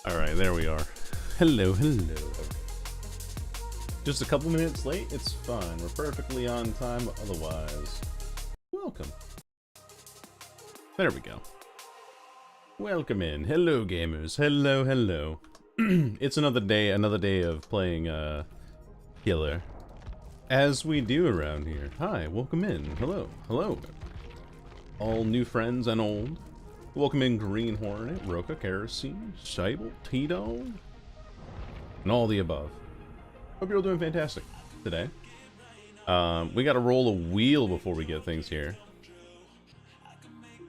Alright, there we are. Hello, hello. Just a couple minutes late, it's fine. We're perfectly on time otherwise. Welcome. There we go. Welcome in. Hello, gamers. Hello, hello. It's another day of playing, Killer. As we do around here. Hi, welcome in. Hello, hello. All new friends and old. Welcome in Green Hornet, Roka, Kerosene, Sable, T-Dog, and all the above. Hope you're all doing fantastic today. We gotta roll a wheel before we get things here.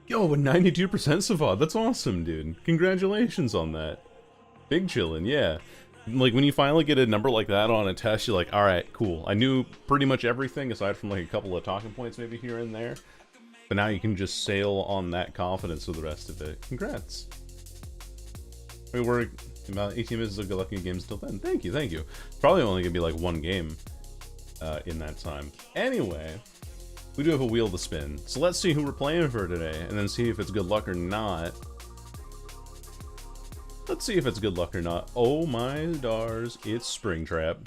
Yo, with 92% so far, that's awesome, dude. Congratulations on that. Big chillin', yeah. Like, when you finally get a number like that on a test, you're like, alright, cool. I knew pretty much everything, aside from like a couple of talking points maybe here and there. But now you can just sail on that confidence with the rest of it. Congrats. I mean, we're about 18 minutes of good luck in games until then. Thank you, thank you. Probably only gonna be like one game in that time. Anyway, we do have a wheel to spin. So let's see who we're playing for today, and then see if it's good luck or not. Let's see if it's good luck or not. Oh my stars, it's Springtrap.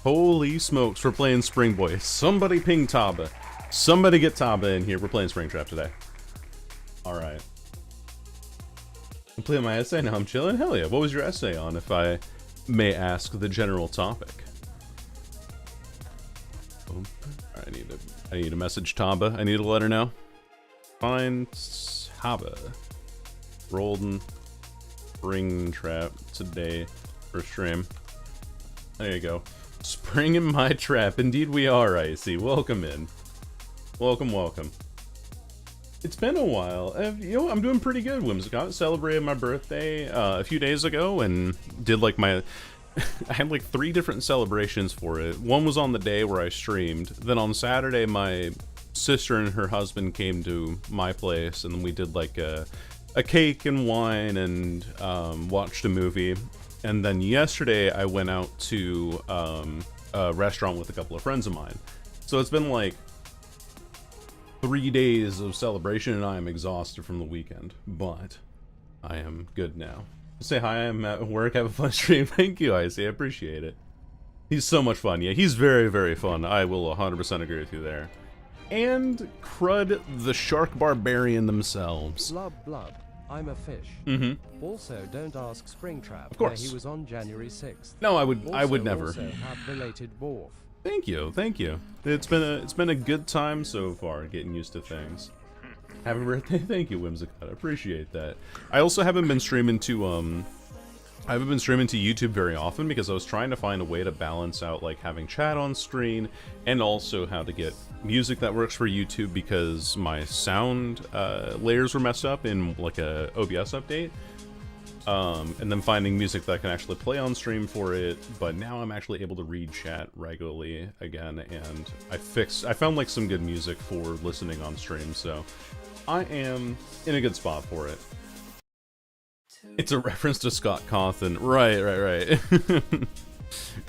Holy smokes, we're playing Spring Boy. Somebody ping Taba. Somebody get Taba in here. We're playing Springtrap today. Alright. I'm playing my essay, now I'm chilling? Hell yeah. What was your essay on, if I may ask the general topic? I need to message Taba. I need to let her know. Find Taba. Rolled Springtrap today for stream. There you go. Spring in my trap. Indeed we are, Icy. Welcome in. Welcome, welcome. It's been a while. You know, I'm doing pretty good, Whimsicott. Celebrated my birthday a few days ago and did like my... I had like 3 different celebrations for it. One was on the day where I streamed. Then on Saturday, my sister and her husband came to my place and we did like a cake and wine and watched a movie. And then yesterday I went out to a restaurant with a couple of friends of mine. So it's been like 3 days of celebration and I am exhausted from the weekend, but I am good now. Say hi, I'm at work, have a fun stream. Thank you, Icy, I appreciate it. He's so much fun. Yeah, he's very, very fun. I will 100% agree with you there. And Crud the Shark Barbarian themselves. Blub blub. I'm a fish. Mm-hmm. Also, don't ask Springtrap Of course. where he was on January 6th. No, I would never. Also have belated Worf. Thank you, thank you. It's been a good time so far, getting used to things. Happy birthday, thank you, Whimsicott. I appreciate that. I also haven't been streaming to YouTube very often because I was trying to find a way to balance out like having chat on screen and also how to get music that works for YouTube because my sound layers were messed up in like a OBS update. And then finding music that I can actually play on stream for it, but now I'm actually able to read chat regularly again, and I found like some good music for listening on stream, so I am in a good spot for it. It's a reference to Scott Cawthon. Right.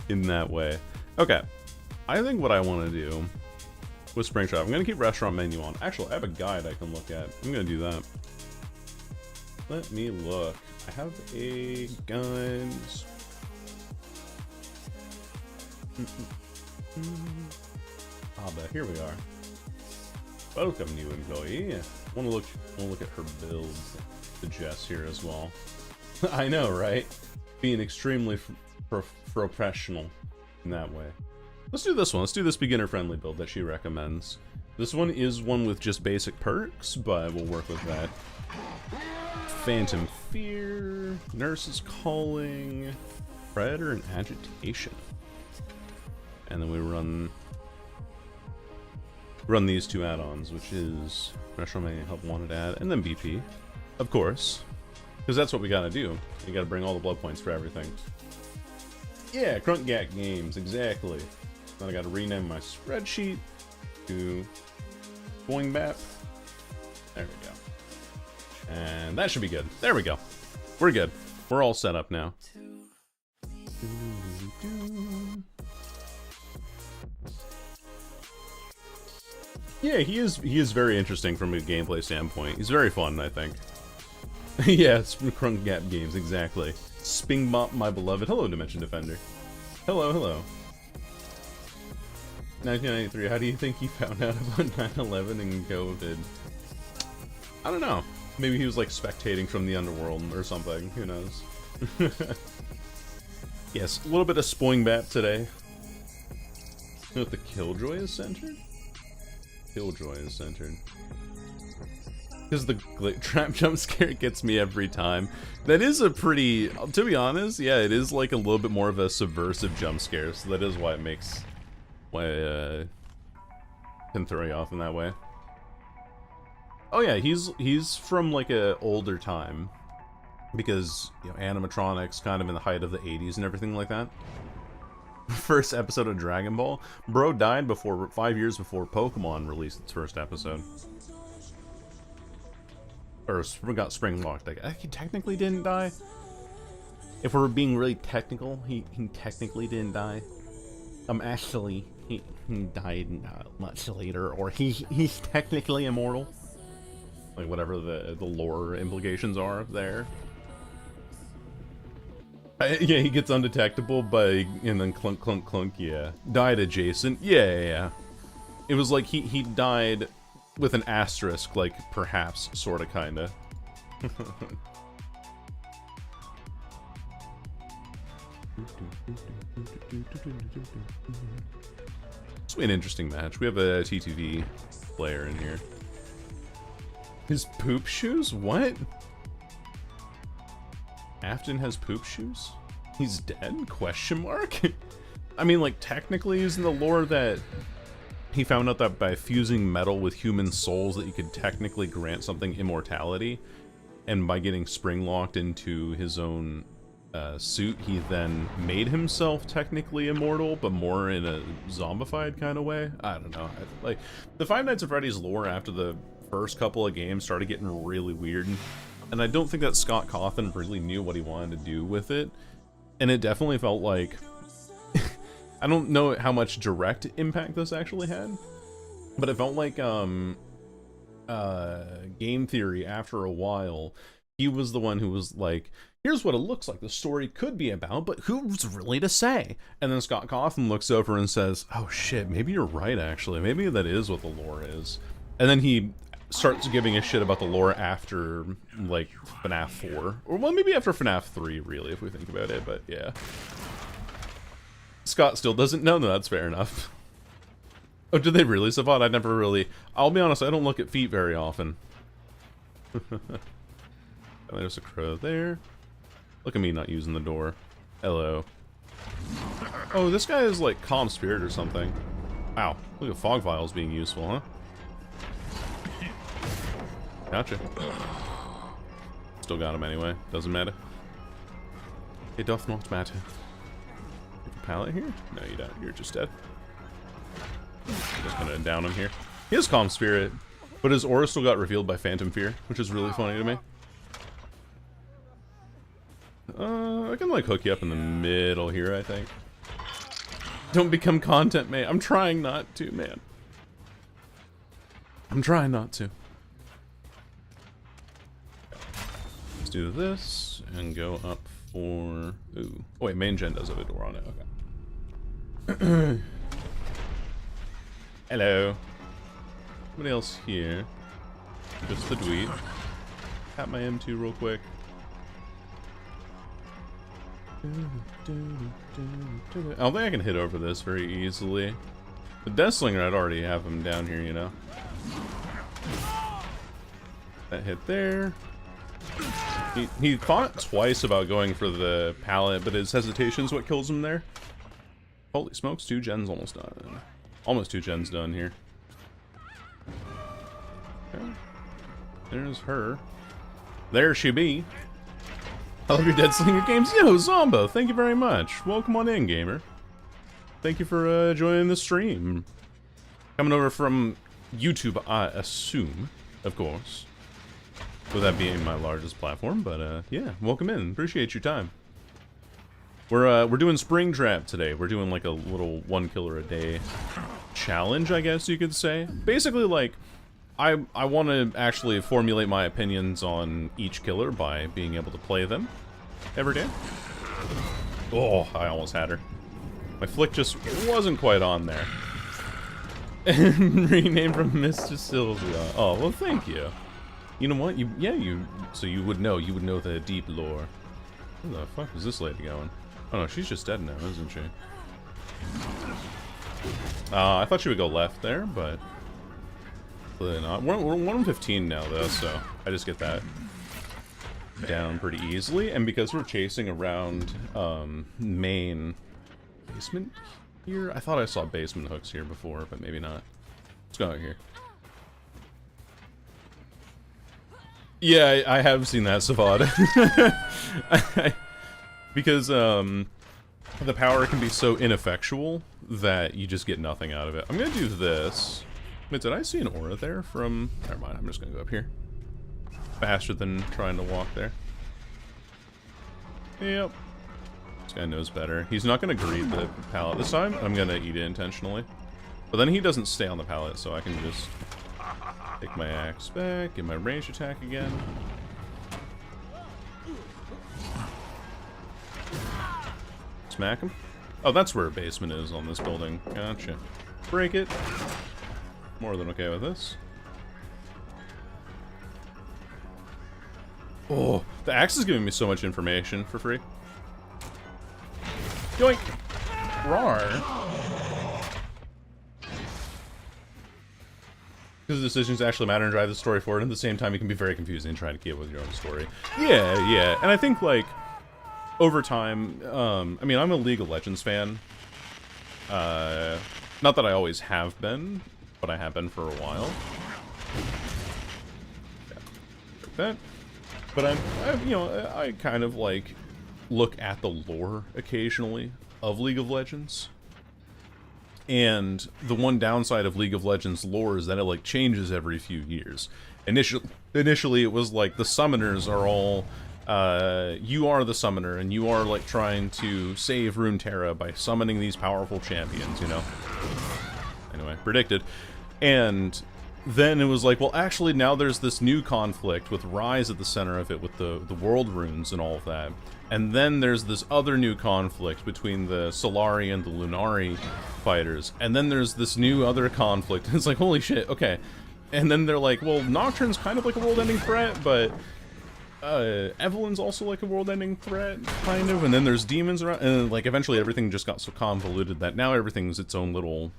In that way. Okay. I think what I want to do with Springtrap, I'm going to keep restaurant menu on. Actually, I have a guide I can look at. I'm going to do that. Let me look. I have a guide. But here we are. Welcome, new employee. Want to look at her builds to Jess here as well. I know, right? Being extremely professional in that way. Let's do this one. Let's do this beginner-friendly build that she recommends. This one is one with just basic perks, but we'll work with that. Phantom Fear, Nurse is Calling, Predator, and Agitation. And then we run these two add-ons, which is Restaurant Menu Help Wanted Ad, and then BP, of course. Because that's what we gotta do. You gotta bring all the blood points for everything. Yeah, Crunkgat Games, exactly. Then I gotta rename my spreadsheet to Boing Bap. There we go. And that should be good. There we go. We're good. We're all set up now. Yeah, he is very interesting from a gameplay standpoint. He's very fun, I think. Yeah, it's from Crunk Gap Games, exactly. Spingbop, my beloved. Hello, Dimension Defender. Hello, hello. 1993, how do you think he found out about 9/11 and COVID? I don't know. Maybe he was like spectating from the underworld or something. Who knows? Yes, a little bit of Spoingbap today. You know what the Killjoy is centered? Killjoy is centered. Because the trap jump scare gets me every time. That is a pretty, to be honest, yeah, it is like a little bit more of a subversive jump scare, so that is why it makes, can throw you off in that way. Oh yeah, he's from like a older time. Because, you know, animatronics kind of in the height of the 80s and everything like that. First episode of Dragon Ball. Bro died 5 years before Pokemon released its first episode. Or got spring locked. He technically didn't die. If we're being really technical, he technically didn't die. Actually, he died much later, or he's technically immortal. Like whatever the lore implications are there. Yeah, he gets undetectable, and then clunk, clunk, clunk, yeah. Died adjacent, yeah. It was like he died with an asterisk, like, perhaps, sorta, kinda. This will be an interesting match. We have a T2V player in here. His poop shoes? What? Afton has poop shoes? He's dead? Question mark? I mean, like, technically he's in the lore that he found out that by fusing metal with human souls that you could technically grant something immortality, and by getting spring locked into his own suit, he then made himself technically immortal, but more in a zombified kind of way. I don't know. Like, the Five Nights at Freddy's lore after the first couple of games started getting really weird. And I don't think that Scott Cawthon really knew what he wanted to do with it. And it definitely felt like... I don't know how much direct impact this actually had. But it felt like, game theory, after a while, he was the one who was like, here's what it looks like the story could be about, but who's really to say? And then Scott Cawthon looks over and says, oh shit, maybe you're right, actually. Maybe that is what the lore is. And then he starts giving a shit about the lore after, like, FNAF 4. Or, well, maybe after FNAF 3, really, if we think about it, but yeah. Scott still doesn't know, that's fair enough. Oh, did they really, Savant? I never really... I'll be honest, I don't look at feet very often. There's a crow there. Look at me not using the door. Hello. Oh, this guy is like Calm Spirit or something. Wow, look at Fog Vials being useful, huh? Gotcha. Still got him anyway. Doesn't matter. It doth not matter. You have a pallet here? No, you don't. You're just dead. I'm just gonna down him here. He has Calm Spirit, but his aura still got revealed by Phantom Fear, which is really funny to me. I can like hook you up in the middle here, I think. Don't become content, man. I'm trying not to, man. I'm trying not to. Let's do this and go up for... Ooh. Oh wait, main gen does have a door on it. Okay. Hello. Somebody else here. Just the dweeb. Tap my M2 real quick. I don't think I can hit over this very easily. The Deathslinger, I'd already have him down here, you know. That hit there. He thought twice about going for the pallet, but his hesitation's what kills him there. Holy smokes, 2 gens almost done. Almost 2 gens done here. Okay. There's her. There she be. I love your Dead Slinger games. Yo, Zombo, thank you very much. Welcome on in, gamer. Thank you for joining the stream. Coming over from YouTube, I assume, of course. With that being my largest platform, but yeah, welcome in. Appreciate your time. We're doing Springtrap today. We're doing like a little 1 killer a day challenge, I guess you could say. Basically, like, I want to actually formulate my opinions on each killer by being able to play them every day. Oh, I almost had her. My flick just wasn't quite on there. Renamed from Mr. Sylvia. Oh, well, thank you. You know what? So you would know the deep lore. Where the fuck is this lady going? Oh no, she's just dead now, isn't she? I thought she would go left there, but clearly not. We're 115 now though, so I just get that down pretty easily. And because we're chasing around main basement here, I thought I saw basement hooks here before, but maybe not. Let's go out here. Yeah, I have seen that, Savad. Because the power can be so ineffectual that you just get nothing out of it. I'm gonna do this. Wait, did I see an aura there from... Never mind, I'm just gonna go up here. Faster than trying to walk there. Yep. This guy knows better. He's not gonna greet the pallet this time. I'm gonna eat it intentionally. But then he doesn't stay on the pallet, so I can just take my axe back, get my ranged attack again. Smack him. Oh, that's where a basement is on this building. Gotcha. Break it. More than okay with this. Oh, the axe is giving me so much information for free. Yoink! Rawr! Because the decisions actually matter and drive the story forward, and at the same time, it can be very confusing trying to keep up with your own story. Yeah, and I think, like, over time, I mean, I'm a League of Legends fan. Not that I always have been, but I have been for a while. Yeah, like that. But you know, I kind of, like, look at the lore occasionally of League of Legends. And the one downside of League of Legends lore is that it, like, changes every few years. Initially it was, like, the summoners are all... you are the summoner, and you are, like, trying to save Runeterra by summoning these powerful champions, you know? Anyway, predicted. And then it was like, well, actually, now there's this new conflict with Rise at the center of it, with the world runes and all of that. And then there's this other new conflict between the Solari and the Lunari fighters. And then there's this new other conflict. It's like, holy shit, okay. And then they're like, well, Nocturne's kind of like a world-ending threat, but Evelyn's also like a world-ending threat, kind of. And then there's demons around, and like eventually everything just got so convoluted that now everything's its own little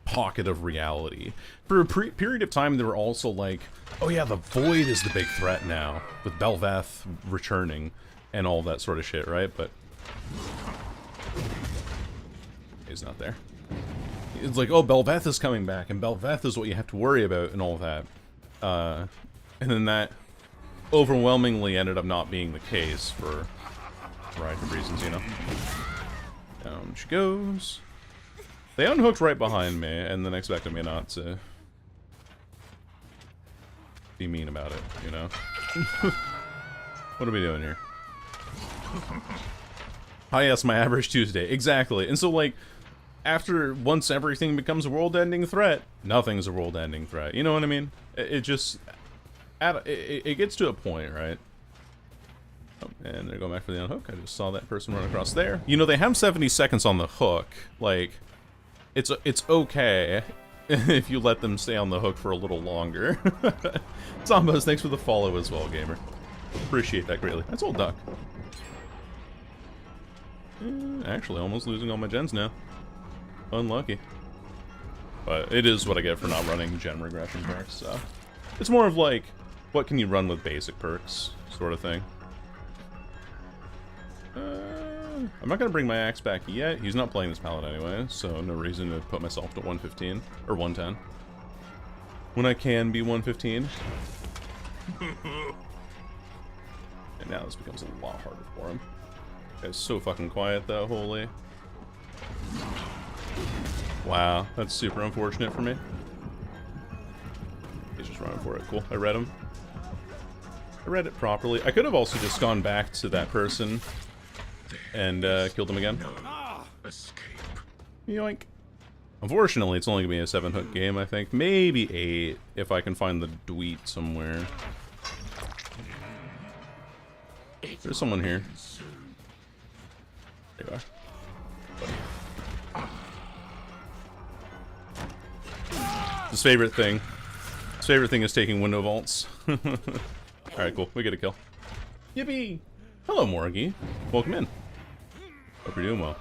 pocket of reality. For a period of time, they were also like, oh yeah, the Void is the big threat now, with Belveth returning and all that sort of shit, right? But he's not there. It's like, oh, Belveth is coming back, and Belveth is what you have to worry about, and all that. And then that overwhelmingly ended up not being the case for a variety of reasons, you know? Down she goes. They unhooked right behind me, and then expected me not to be mean about it, you know? What are we doing here? Hi, yes, my average Tuesday. Exactly. And so, like, once everything becomes a world-ending threat, nothing's a world-ending threat. You know what I mean? It just... It gets to a point, right? Oh, and they're going back for the unhook. I just saw that person run across there. You know, they have 70 seconds on the hook. Like, it's okay if you let them stay on the hook for a little longer. Zombos, thanks for the follow as well, gamer. Appreciate that greatly. That's old Duck. Actually, almost losing all my gens now. Unlucky. But it is what I get for not running gen regression perks, so... It's more of like, what can you run with basic perks, sort of thing. I'm not going to bring my axe back yet. He's not playing this palette anyway, so no reason to put myself to 115, or 110. When I can be 115. And now this becomes a lot harder for him. Guy's so fucking quiet though, holy. Wow, that's super unfortunate for me. He's just running for it. Cool, I read him. I read it properly. I could have also just gone back to that person and killed him again. Escape. Yoink. Unfortunately, it's only gonna be a 7-hook game, I think. Maybe 8, if I can find the Dweet somewhere. There's someone here. There you are. His favorite thing. His favorite thing is taking window vaults. Alright, cool. We get a kill. Yippee! Hello, Morgie. Welcome in. Hope you're doing well.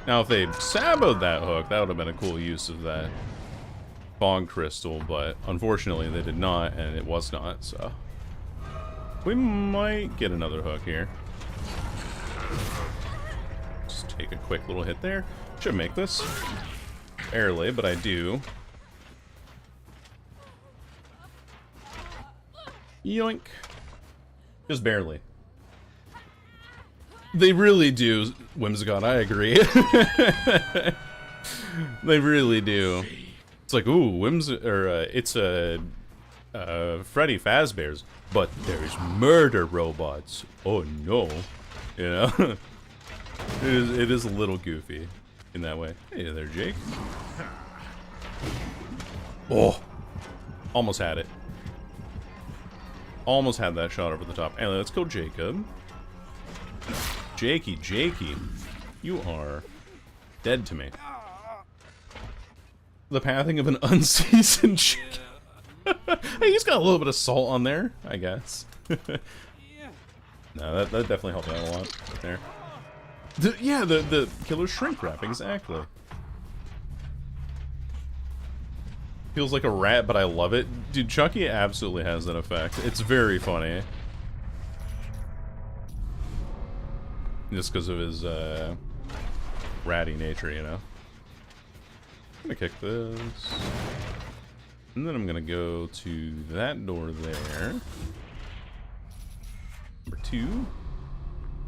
Now, if they'd saboed that hook, that would have been a cool use of that fog crystal, but unfortunately they did not, and it was not, so... We might get another hook here. Just take a quick little hit there. Should make this. Barely, but I do. Yoink. Just barely. They really do, Whimsicott, I agree. They really do. It's like, ooh, it's a Freddy Fazbear's, but there's murder robots. Oh no. You know? It is a little goofy in that way. Hey there, Jake. Oh. Almost had it. Almost had that shot over the top. Anyway, let's go Jacob. Jakey, you are dead to me. The pathing of an unseasoned chicken. Hey, he's got a little bit of salt on there, I guess. No, that definitely helped out a lot right there. Yeah, the killer shrink wrap, exactly. Feels like a rat, but I love it. Dude, Chucky absolutely has that effect. It's very funny. Just because of his ratty nature, you know. I'm gonna kick this. And then I'm gonna go to that door there. Number 2.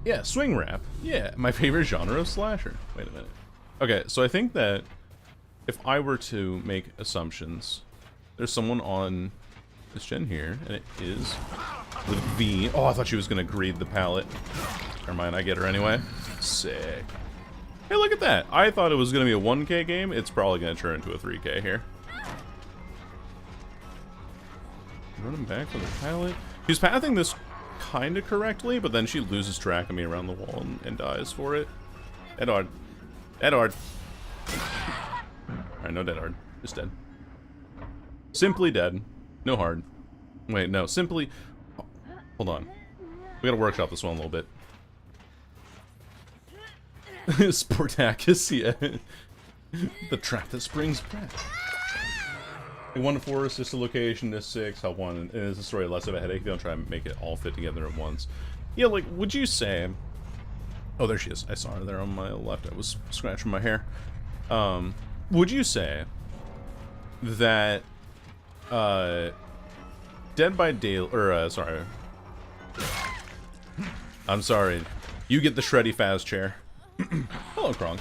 Yeah, swing wrap. Yeah, my favorite genre of slasher. Wait a minute. Okay, so I think that if I were to make assumptions, there's someone on this gen here, and it is the V. Oh, I thought she was gonna greed the pallet. Never mind, I get her anyway. Sick. Hey, look at that. I thought it was gonna be a 1K game. It's probably gonna turn into a 3K here. Running back for the pallet. She's pathing this kind of correctly, but then she loses track of me around the wall and dies for it. Edward. Edward. Alright, no dead hard. Just dead. Simply dead. No hard. Wait, no. Simply... Hold on. We gotta workshop this one a little bit. Sportacus, yeah. The trap that springs breath. 1 to 4, assist a location to 6, help 1, and it's a story less of a headache. They don't try and make it all fit together at once. Yeah, like, would you say... Oh, there she is. I saw her there on my left. I was scratching my hair. Would you say that, Dead by Daylight, or, sorry. I'm sorry. You get the shreddy fast chair. Hello, Kronk.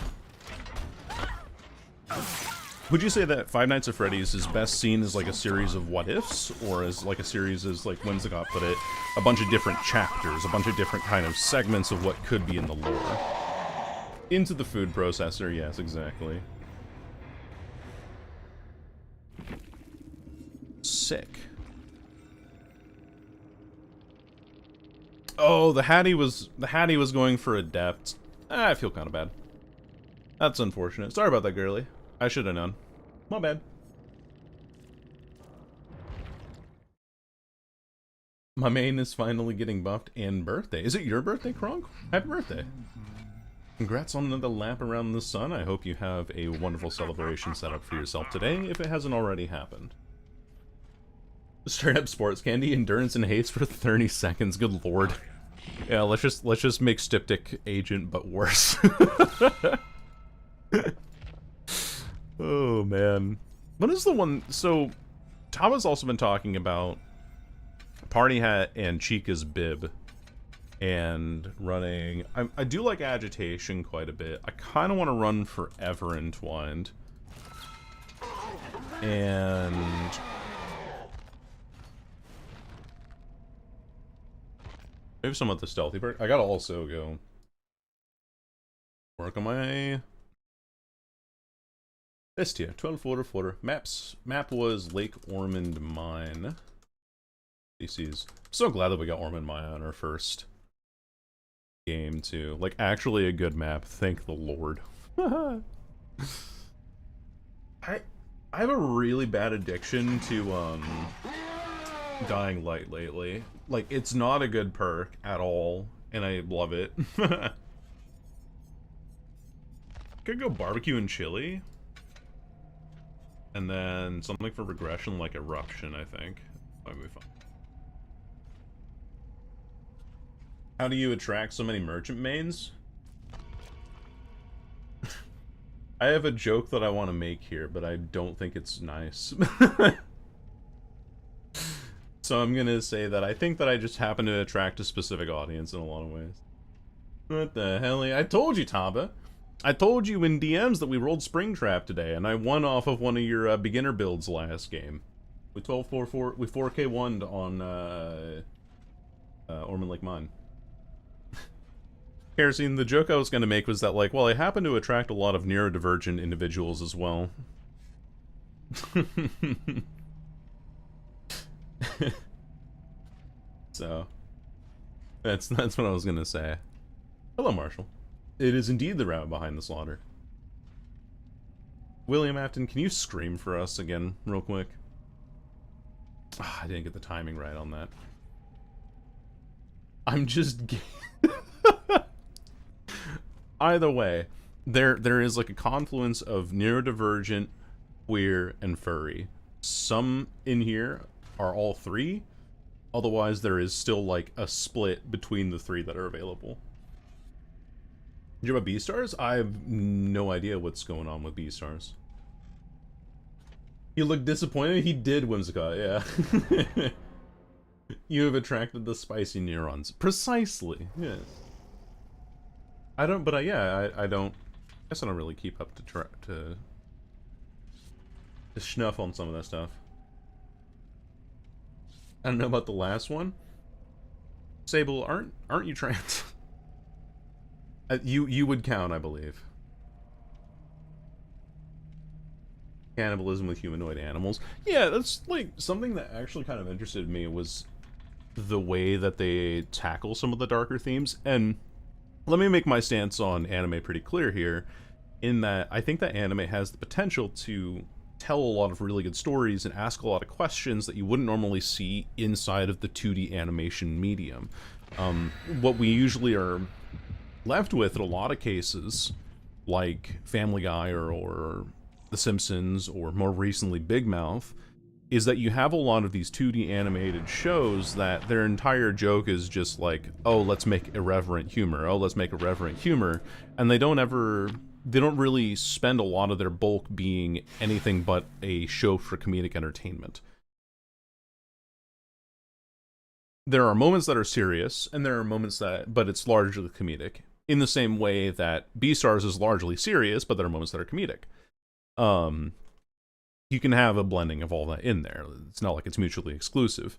Would you say that Five Nights at Freddy's is best seen as like a series of what-ifs, or as like a series as, like Whimsicott put it, a bunch of different chapters, a bunch of different kind of segments of what could be in the lore? Into the food processor, yes, exactly. Sick. Oh, the Hattie was going for Adept. I feel kind of bad. That's unfortunate. Sorry about that, girly. I should have known. My bad. My main is finally getting buffed and birthday. Is it your birthday, Kronk? Happy birthday. Congrats on another lap around the sun. I hope you have a wonderful celebration set up for yourself today, if it hasn't already happened. Straight up sports candy, endurance and haste for 30 seconds. Good lord. Yeah, let's just make Styptic Agent but worse. Oh man. What is the one? So Taba's also been talking about Party Hat and Chica's bib and running. I do like Agitation quite a bit. I kind of want to run Forever Entwined. And maybe some of the stealthy perk. I gotta also go work on my list here. 12 footer. Map was Lake Ormond Mine. DC's. So glad that we got Ormond Mine on our first game too. Like actually a good map. Thank the Lord. I have a really bad addiction to Dying Light lately. Like it's not a good perk at all, and I love it. Could go barbecue and chili. And then something for regression like Eruption, I think. Might be fun. How do you attract so many merchant mains? I have a joke that I want to make here, but I don't think it's nice. So I'm gonna say that I think that I just happen to attract a specific audience in a lot of ways. What the hell? I told you, Taba. I told you in DMs that we rolled Springtrap today, and I won off of one of your beginner builds last game. We 12-4-4, we 4K1'd on Ormond Lake Mine. Kerosene, the joke I was going to make was that, like, well, I happen to attract a lot of neurodivergent individuals as well. So, that's what I was going to say. Hello, Marshall. It is indeed the route behind the slaughter. William Afton, can you scream for us again, real quick? Oh, I didn't get the timing right on that. I'm just... Either way, there is like a confluence of neurodivergent, queer, and furry. Some in here are all three. Otherwise, there is still like a split between the three that are available. Did you have B-Stars? I have no idea what's going on with B-Stars. You look disappointed? He did, Whimsicott, yeah. You have attracted the spicy neurons. Precisely, yes. I don't, but yeah, I don't, I guess I don't really keep up to snuff on some of that stuff. I don't know about the last one. Sable, aren't you trans? You would count, I believe. Cannibalism with humanoid animals. Yeah, that's like something that actually kind of interested me was the way that they tackle some of the darker themes. And let me make my stance on anime pretty clear here. in that I think that anime has the potential to tell a lot of really good stories and ask a lot of questions that you wouldn't normally see inside of the 2D animation medium. What we usually are left with in a lot of cases, like Family Guy or The Simpsons, or more recently Big Mouth, is that you have a lot of these 2D animated shows that their entire joke is just like, oh, let's make irreverent humor, and they don't really spend a lot of their bulk being anything but a show for comedic entertainment. There are moments that are serious, and there are moments but it's largely comedic. In the same way that Beastars is largely serious, but there are moments that are comedic. You can have a blending of all that in there. It's not like it's mutually exclusive.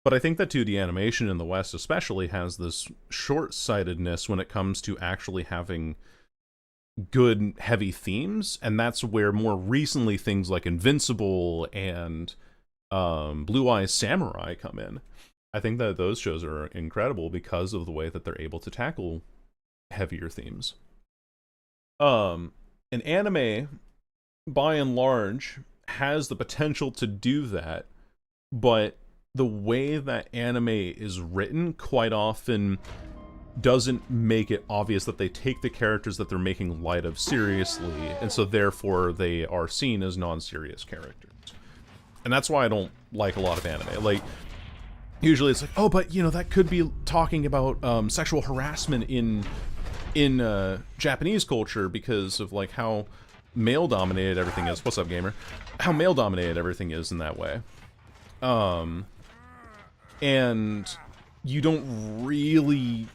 But I think that 2D animation in the West especially has this short-sightedness when it comes to actually having good, heavy themes, and that's where more recently things like Invincible and Blue Eye Samurai come in. I think that those shows are incredible because of the way that they're able to tackle heavier themes. An anime, by and large, has the potential to do that, but the way that anime is written quite often doesn't make it obvious that they take the characters that they're making light of seriously, and so therefore they are seen as non-serious characters. And that's why I don't like a lot of anime. Like, usually it's like, oh, but, you know, that could be talking about sexual harassment in Japanese culture because of, like, how male-dominated everything is. What's up, gamer? How male-dominated everything is in that way. And you don't really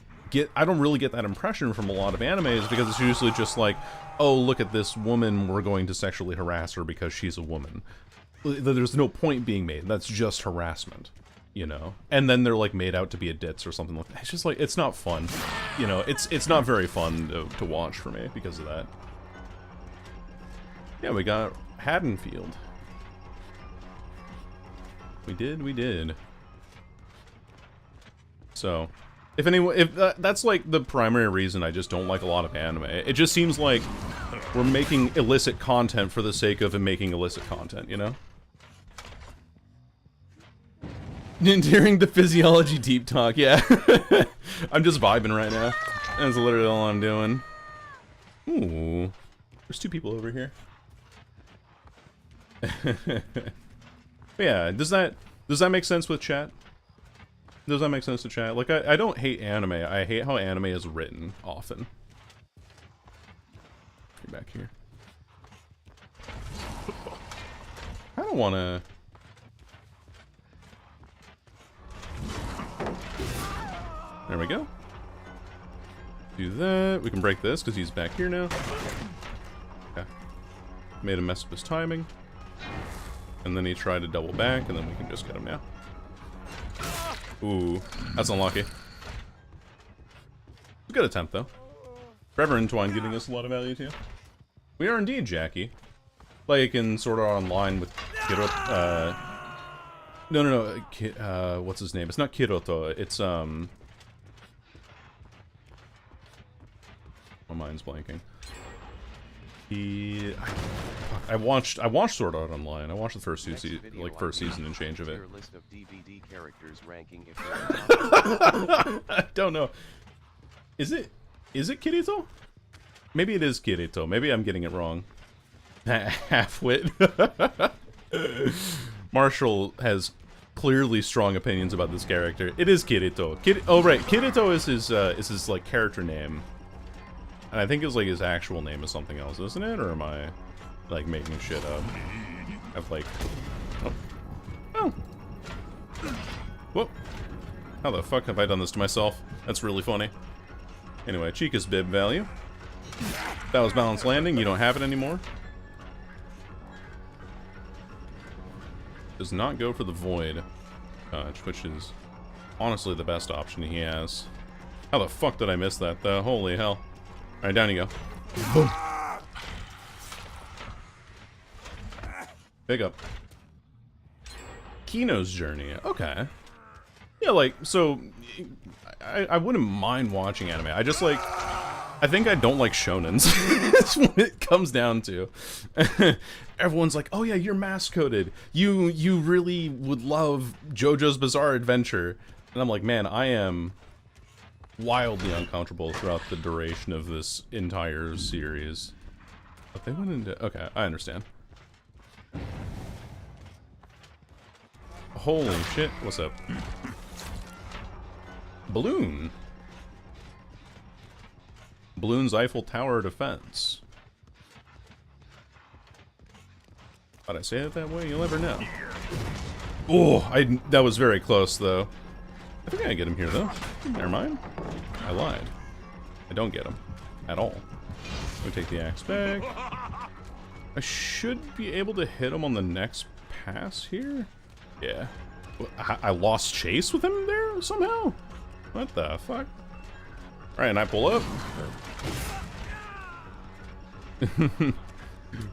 I don't really get that impression from a lot of animes, because it's usually just like, oh, look at this woman, we're going to sexually harass her because she's a woman. There's no point being made. That's just harassment, you know? And then they're, like, made out to be a ditz or something like that. It's just, like, it's not fun. You know, it's not very fun to watch for me because of that. Yeah, we got Haddonfield. We did. So, if that's like the primary reason I just don't like a lot of anime. It just seems like we're making illicit content for the sake of making illicit content, you know? During the physiology deep talk, yeah. I'm just vibing right now. That's literally all I'm doing. Ooh. There's two people over here. Yeah, does that make sense with chat? Does that make sense to chat? Like, I don't hate anime. I hate how anime is written, often. Get back here. I don't wanna... There we go. Do that. We can break this, because he's back here now. Okay. Made a mess of his timing. And then he tried to double back, and then we can just get him now. Ooh, that's unlucky. Good attempt, though. Forever Entwine giving us a lot of value, too. We are indeed, Jackie. Like in Sword Art Online with Kiroto, no, what's his name? It's not Kiroto, it's, my mind's blanking. I watched Sword Art Online. I watched the first first season and change of it. List of DBD characters ranking if I don't know. Is it Kirito? Maybe it is Kirito. Maybe I'm getting it wrong. Half-wit. Marshall has clearly strong opinions about this character. It is Kirito. Oh right, Kirito is his like character name. And I think it's like his actual name is something else, isn't it? Or am I like making shit up? I've like oh. Whoop. How the fuck have I done this to myself? That's really funny. Anyway, Chica's bib value. That was balanced landing, you don't have it anymore. Does not go for the void touch, which is honestly the best option he has. How the fuck did I miss that though? Holy hell. Alright, down you go. Boom. Big up. Kino's journey. Okay. Yeah, like, so I wouldn't mind watching anime. I I think I don't like shonens. That's what it comes down to. Everyone's like, oh yeah, you're mask-coded. You really would love JoJo's Bizarre Adventure. And I'm like, man, I am wildly uncomfortable throughout the duration of this entire series. But they went into... Okay, I understand. Holy shit, what's up? Balloon. Balloon's Eiffel Tower defense. How'd I say it that way? You'll never know. Oh, that was very close, though. I think I get him here, though. Never mind. I lied. I don't get him. At all. Let me take the axe back. I should be able to hit him on the next pass here? Yeah. I lost chase with him there, somehow? What the fuck? Alright, and I pull up.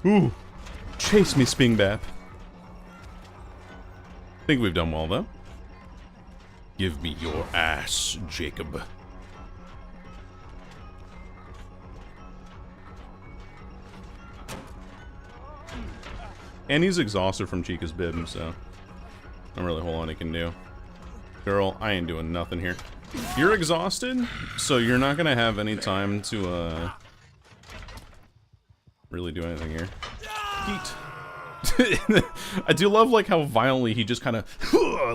Ooh. Chase me, Spingbap. Think we've done well, though. Give me your ass, Jacob. And he's exhausted from Chica's bib, so not really a whole lot he can do. Girl, I ain't doing nothing here. You're exhausted, so you're not gonna have any time to really do anything here. Yeet. I do love like how violently he just kind of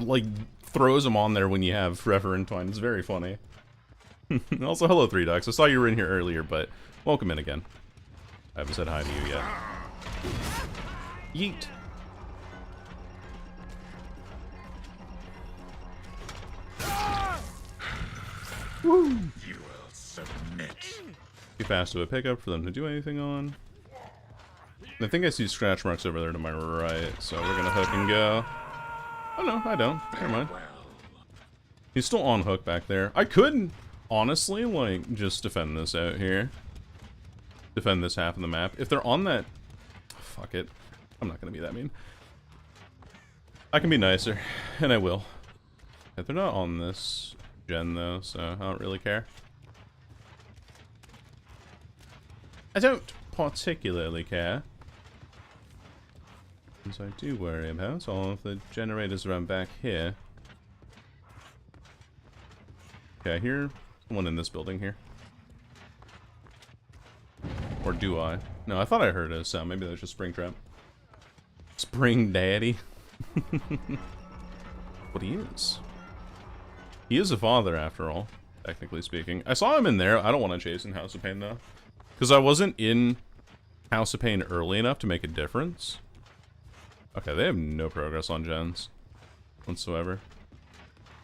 like throws him on there when you have Forever Entwined. It's very funny. Also, hello 3 Ducks. I saw you were in here earlier, but welcome in again. I haven't said hi to you yet. Yeet. Woo. You will submit. Too fast of a pickup for them to do anything on. I think I see scratch marks over there to my right, so we're gonna hook and go. Oh no, I don't. Never mind. He's still on hook back there. I could, honestly, like, just defend this out here. Defend this half of the map. If they're on that... Fuck it. I'm not gonna be that mean. I can be nicer, and I will. If they're not on this gen, though, so I don't really care. I don't particularly care. As I do worry about all of the generators around back here. Okay, I hear someone in this building here. Or do I? No, I thought I heard a sound. Maybe that was just Springtrap. Spring Daddy. What he is. He is a father, after all, technically speaking. I saw him in there. I don't want to chase in House of Pain, though. Because I wasn't in House of Pain early enough to make a difference. Okay, they have no progress on gens whatsoever.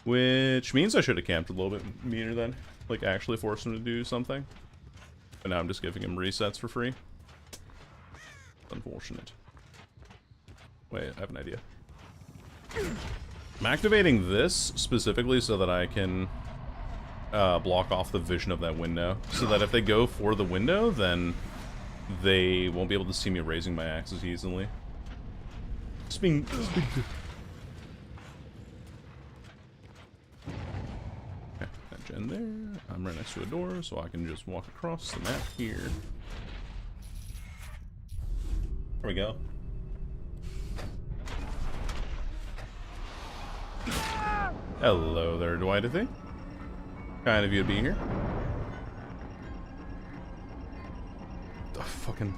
Which means I should have camped a little bit meaner then. Like, actually force him to do something. But now I'm just giving him resets for free. Unfortunate. Wait, I have an idea. I'm activating this specifically so that I can block off the vision of that window. So that if they go for the window, then they won't be able to see me raising my axe as easily. Okay, that gen there. I'm right next to a door, so I can just walk across the map here. There we go. Hello there, Dwight-a-thing. Kind of you to be here. The fucking...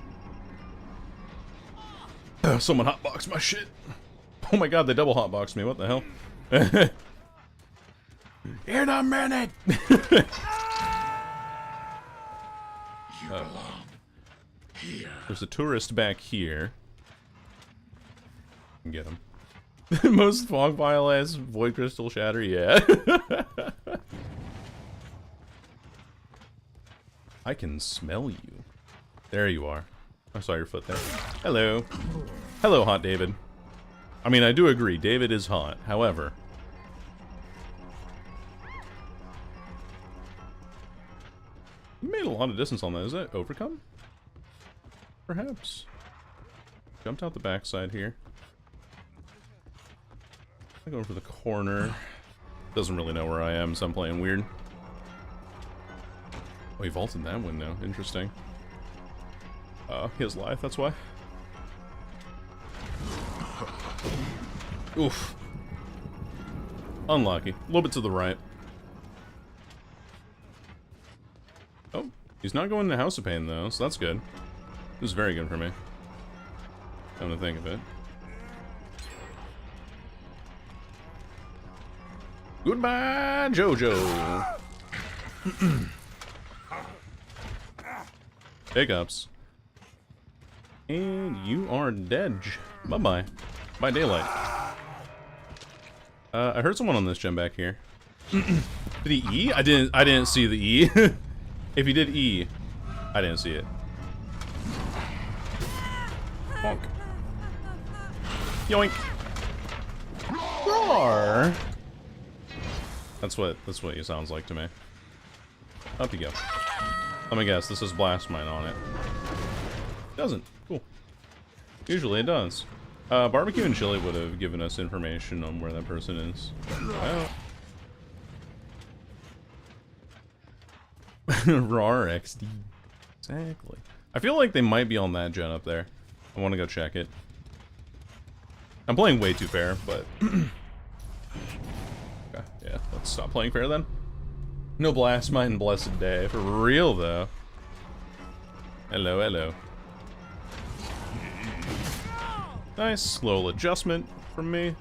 someone hotboxed my shit. Oh my god, they double hotboxed me. What the hell? In a minute! You belong here. There's a tourist back here. Get him. Most fog vial as void crystal shatter, yeah. I can smell you. There you are. I saw your foot there. Hello. Hello, hot David. I mean, I do agree, David is hot. However, you made a lot of distance on that. Is that overcome? Perhaps. Jumped out the backside here. I'm going for the corner. Doesn't really know where I am, so I'm playing weird. Oh, he vaulted that window. Interesting. He has life, that's why. Oof. Unlucky. A little bit to the right. Oh, he's not going to House of Pain, though, so that's good. This is very good for me. Come to think of it. Goodbye, Jojo. Hiccups. And you are dead. Bye-bye. By daylight. I heard someone on this gem back here. Did he E? I didn't see the E. If he did E, I didn't see it. Bonk. Yoink. Roar. That's what he sounds like to me. Up you go. Let me guess, this is Blast Mine on it. Doesn't. Cool. Usually it does. Barbecue and Chili would have given us information on where that person is. Well. RAR XD. Exactly. I feel like they might be on that gen up there. I want to go check it. I'm playing way too fair, but... okay, yeah, let's stop playing fair then. No Blast Mine Blessed Day. For real, though. Hello, hello. Nice little adjustment from me,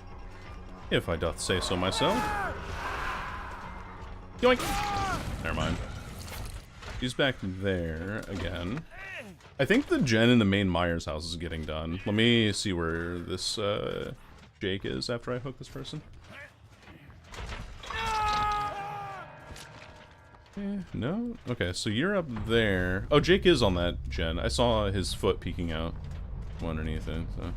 if I doth say so myself. Yoink! Never mind. He's back there again. I think the gen in the main Myers house is getting done. Let me see where this Jake is after I hook this person. No? Okay, so you're up there. Oh, Jake is on that gen. I saw his foot peeking out from underneath it, so.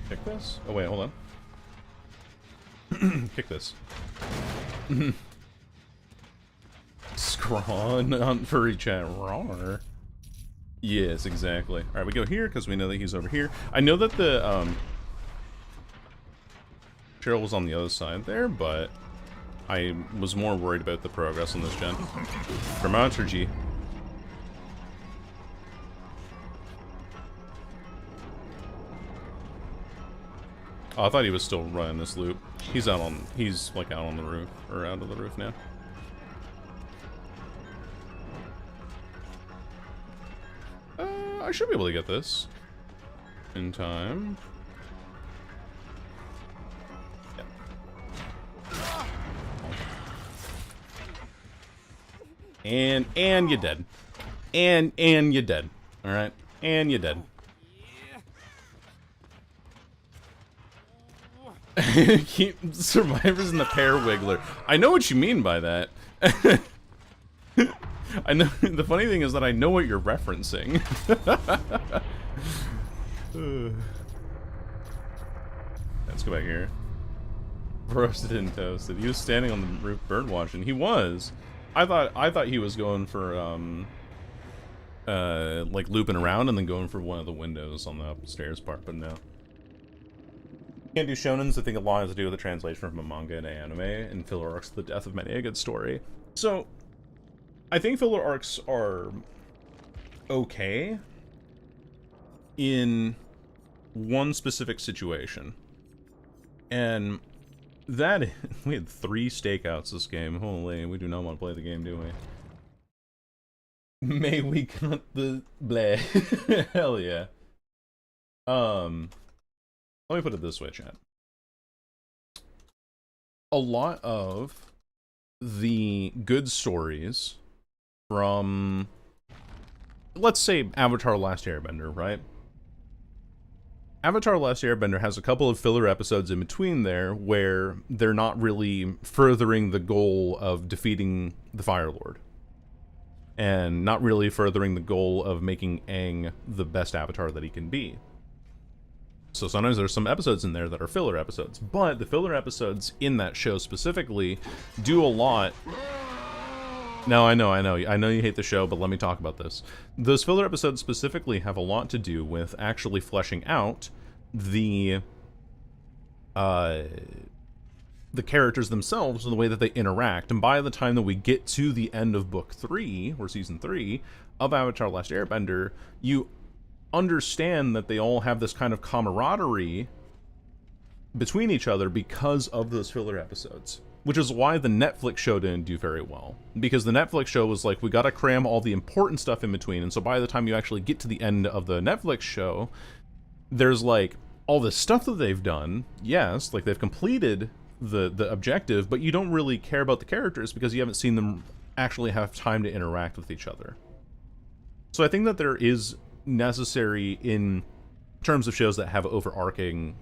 Kick this? Oh wait, hold on. Kick this. Scrawn on furry chat. Rawr. Yes, exactly. Alright, we go here because we know that he's over here. I know that the Cheryl was on the other side there, but I was more worried about the progress on this gen. Dramaturgy. Oh, I thought he was still running this loop. He's like out on the roof, or out of the roof now. I should be able to get this in time. Yeah. And you're dead. And you're dead. All right, and you're dead. Keep survivors in the pear wiggler. I know what you mean by that. I know. The funny thing is that I know what you're referencing. Let's go back here. Roasted and toasted. He was standing on the roof bird watching. He was. I thought he was going for like looping around and then going for one of the windows on the upstairs part, but no. Can't do shonens. I think a lot has to do with the translation from a manga and anime, and filler arcs the death of many a good story. So, I think filler arcs are okay in one specific situation. And that, we had 3 stakeouts this game. Holy, we do not want to play the game, do we? May we cut the bleh. Hell yeah. Let me put it this way, chat. A lot of the good stories from, let's say, Avatar: Last Airbender, right? Avatar: Last Airbender has a couple of filler episodes in between there where they're not really furthering the goal of defeating the Fire Lord. And not really furthering the goal of making Aang the best Avatar that he can be. So sometimes there's some episodes in there that are filler episodes, but the filler episodes in that show specifically do a lot. No, I know you hate the show, but let me talk about this. Those filler episodes specifically have a lot to do with actually fleshing out the the characters themselves and the way that they interact. And by the time that we get to the end of book 3, or season 3, of Avatar: Last Airbender, you understand that they all have this kind of camaraderie between each other because of those filler episodes. Which is why the Netflix show didn't do very well. Because the Netflix show was like, we gotta cram all the important stuff in between, and so by the time you actually get to the end of the Netflix show, there's like all this stuff that they've done, yes, like they've completed the objective, but you don't really care about the characters because you haven't seen them actually have time to interact with each other. So I think that there is necessary in terms of shows that have overarching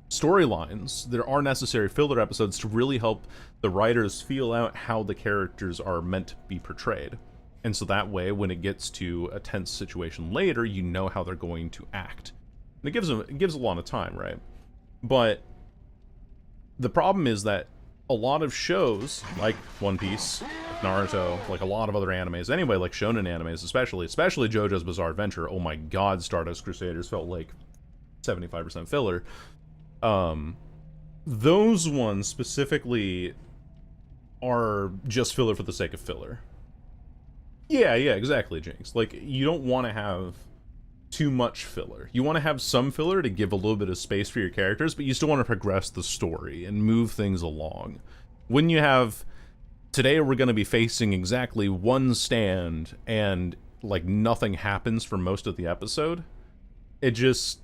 storylines, there are necessary filler episodes to really help the writers feel out how the characters are meant to be portrayed. And so that way, when it gets to a tense situation later, you know how they're going to act. And it gives a lot of time, right? But the problem is that a lot of shows, like One Piece, Naruto, like a lot of other animes, anyway, like shonen animes especially JoJo's Bizarre Adventure, oh my god, Stardust Crusaders felt like 75% filler. Those ones specifically are just filler for the sake of filler. Yeah, exactly, Jinx. Like, you don't want to have too much filler. You want to have some filler to give a little bit of space for your characters, but you still want to progress the story and move things along. When you have, today we're going to be facing exactly one stand, and, like, nothing happens for most of the episode, it just...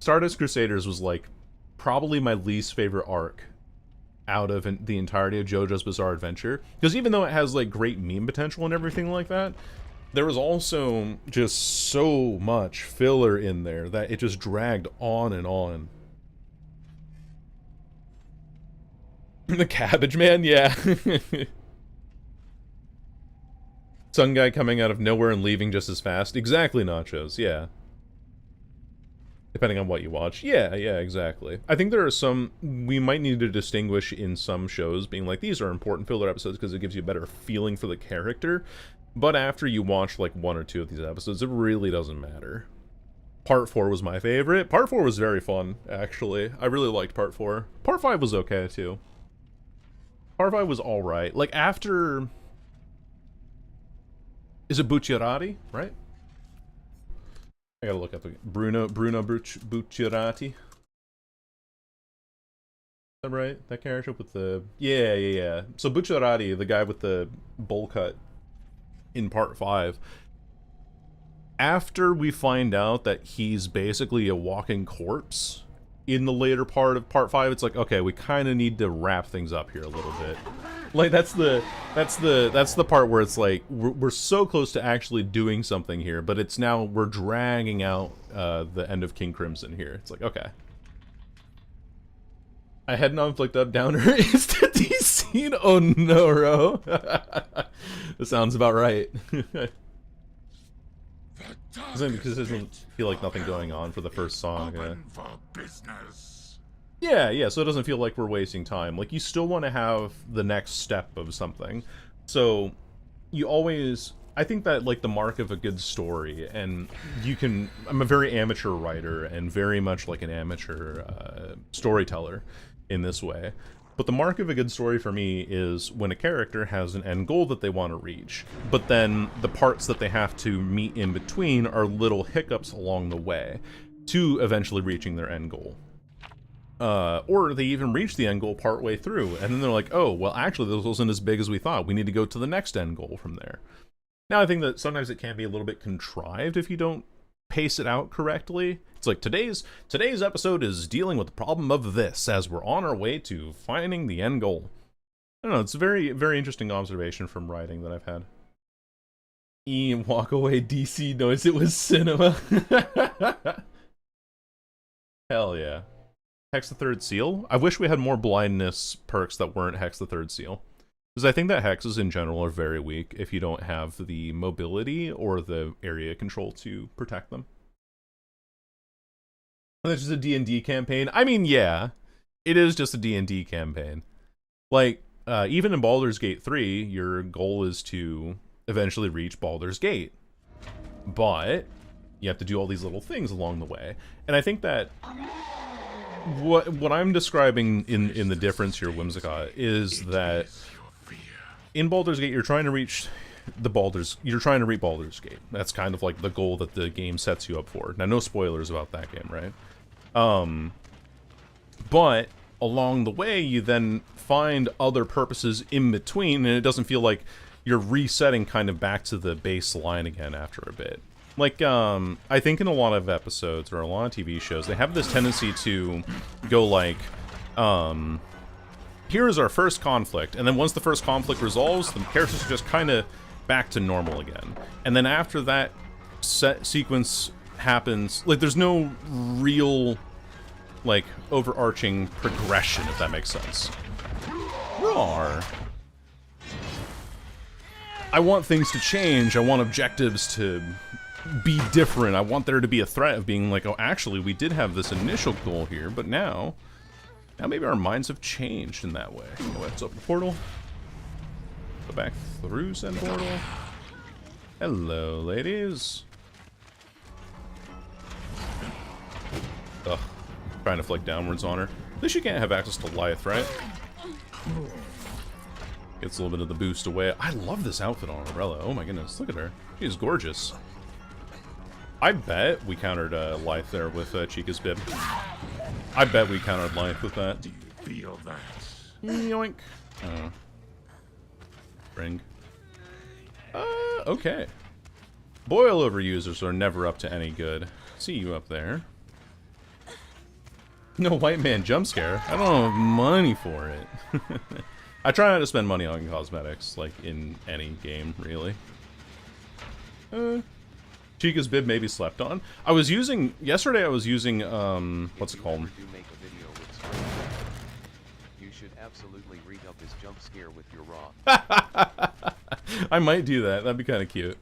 Stardust Crusaders was, like, probably my least favorite arc out of the entirety of JoJo's Bizarre Adventure. Because even though it has, like, great meme potential and everything like that, there was also just so much filler in there that it just dragged on and on. The Cabbage Man, yeah. Sun guy coming out of nowhere and leaving just as fast. Exactly, Nachos, yeah. Depending on what you watch. Yeah, exactly. I think there are some, we might need to distinguish in some shows being like, these are important filler episodes because it gives you a better feeling for the character. But after you watch like 1 or 2 of these episodes, it really doesn't matter. Part 4 was my favorite. Part 4 was very fun, actually. I really liked Part 4. Part 5 was okay, too. Part 5 was alright. Like, after... Is it Bucciarati, right? I gotta look up again. Bruno Bucciarati. Is that right? That character with the... Yeah. So Bucciarati, the guy with the bowl cut in Part 5, after we find out that he's basically a walking corpse in the later part of Part 5, it's like, okay, we kind of need to wrap things up here a little bit. Like, that's the part where it's like, we're so close to actually doing something here, but it's now, we're dragging out the end of King Crimson here. It's like, okay. I had not flicked up downer. Is the scene? Oh no, Ro. That sounds about right. Because it doesn't feel like nothing going on for the first song. Yeah, so it doesn't feel like we're wasting time. Like, you still want to have the next step of something. So, you always... I think that, like, the mark of a good story, and you can... I'm a very amateur writer, and very much like an amateur storyteller in this way. But the mark of a good story for me is when a character has an end goal that they want to reach, but then the parts that they have to meet in between are little hiccups along the way to eventually reaching their end goal. Or they even reach the end goal partway through, and then they're like, oh, well, actually, this wasn't as big as we thought. We need to go to the next end goal from there. Now, I think that sometimes it can be a little bit contrived if you don't pace it out correctly. It's like, today's episode is dealing with the problem of this as we're on our way to finding the end goal. I don't know, it's a very, very interesting observation from writing that I've had. Walk away, DC noise, it was cinema. Hell yeah. Hex the Third Seal? I wish we had more blindness perks that weren't Hex the Third Seal. Because I think that hexes in general are very weak if you don't have the mobility or the area control to protect them. And it's just a D&D campaign. I mean, yeah, it is just a D&D campaign. Like, even in Baldur's Gate 3, your goal is to eventually reach Baldur's Gate. But you have to do all these little things along the way. And I think that what I'm describing in the difference here, Whimsicott, is that in Baldur's Gate you're trying to reach you're trying to reach Baldur's Gate. That's kind of like the goal that the game sets you up for. Now, no spoilers about that game, right? But along the way, you then find other purposes in between, and it doesn't feel like you're resetting kind of back to the baseline again after a bit. Like, I think in a lot of episodes or a lot of TV shows, they have this tendency to go like, here is our first conflict, and then once the first conflict resolves, the characters are just kind of back to normal again. And then after that sequence happens, like, there's no real, like, overarching progression, if that makes sense. Roar. I want things to change. I want objectives to be different. I want there to be a threat of being like, oh, actually, we did have this initial goal here, but now maybe our minds have changed in that way. Oh, let's open the portal. Go back through said portal. Hello, ladies. Ugh. Trying to flick downwards on her. At least you can't have access to Lyth, right? Gets a little bit of the boost away. I love this outfit on Arella. Oh my goodness, look at her. She is gorgeous. I bet we countered Lyth there with Chica's bib. I bet we countered Lyth with that. Do you feel that? Yoink. Ring. Okay. Boil-over users are never up to any good. See you up there. No white man jump scare. I don't have money for it. I try not to spend money on cosmetics, like, in any game, really. Chica's bib may be slept on. Yesterday I was using, what's it called? You should absolutely read up his jump scare with your raw. I might do that. That'd be kind of cute.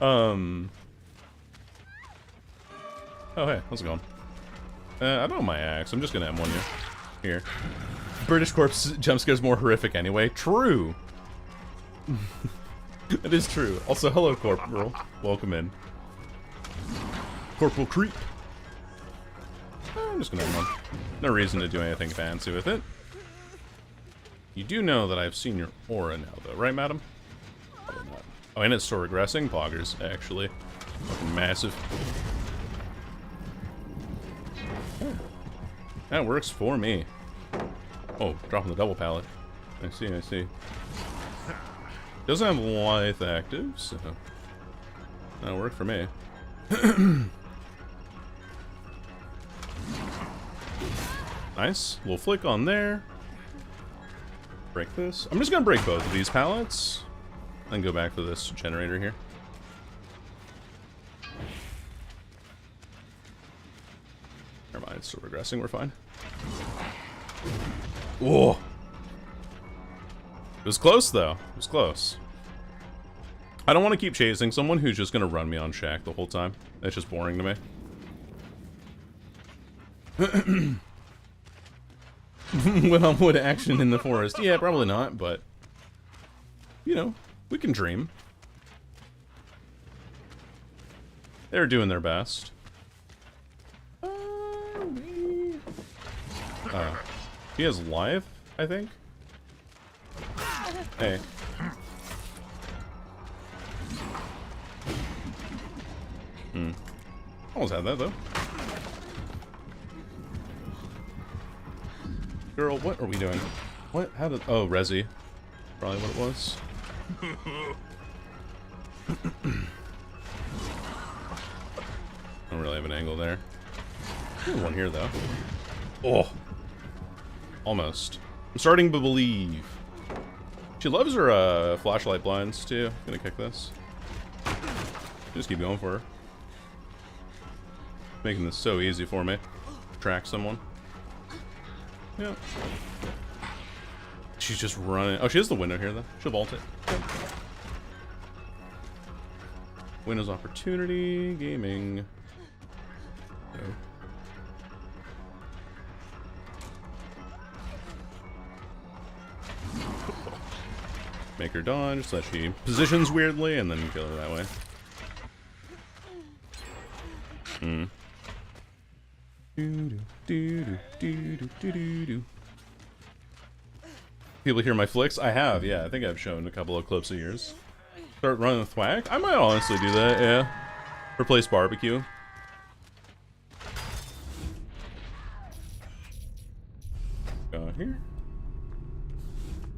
Oh, hey, how's it going? I don't know my axe. I'm just gonna M1 you. Here. British Corpse jump scare's more horrific anyway. True. That is true. Also, hello, Corporal. Welcome in. Corporal Creep. I'm just gonna M1. No reason to do anything fancy with it. You do know that I've seen your aura now, though, right, madam? Probably not. Oh, and it's still regressing? Poggers, actually. Fucking massive. That works for me. Oh, dropping the double pallet. I see, I see. Doesn't have Lyth active, so that'll work for me. Nice. Little flick on there. Break this. I'm just gonna break both of these pallets. Then go back for this generator here. Never mind, it's still regressing, we're fine. Whoa! It was close, though. It was close. I don't want to keep chasing someone who's just gonna run me on Shack the whole time. That's just boring to me. When I'm wood action in the forest. Yeah, probably not, but you know, we can dream. They're doing their best. He has life, I think. Hey. Almost had that, though. Girl, what are we doing? What? How did... Oh, Resi. Probably what it was. I don't really have an angle there. There's one here, though. Oh. Almost. I'm starting to believe. She loves her flashlight blinds, too. I'm gonna kick this. Just keep going for her. Making this so easy for me. Track someone. Yeah. She's just running. Oh, she has the window here, though. She'll vault it. Yep. Windows opportunity. Gaming. No. Make her dodge so that she positions weirdly and then kill her that way. People hear my flicks? I have, yeah. I think I've shown a couple of clips of yours. Start running with Thwack? I might honestly do that, yeah. Replace barbecue. Go here.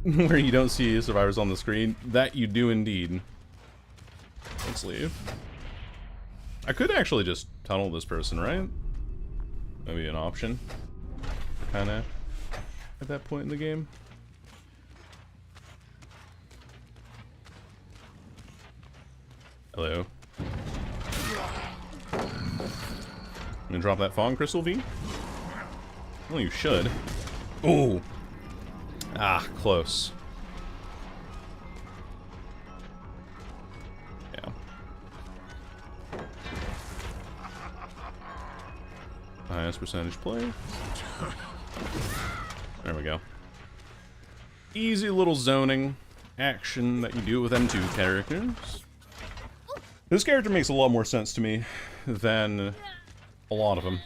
Where you don't see survivors on the screen. That you do indeed. Let's leave. I could actually just tunnel this person, right? Maybe an option. Kinda. At that point in the game. Hello. I'm gonna drop that Fong Crystal V. Well, you should. Ooh. Ah, close. Yeah. Highest percentage play. There we go. Easy little zoning action that you do with M2 characters. This character makes a lot more sense to me than a lot of them.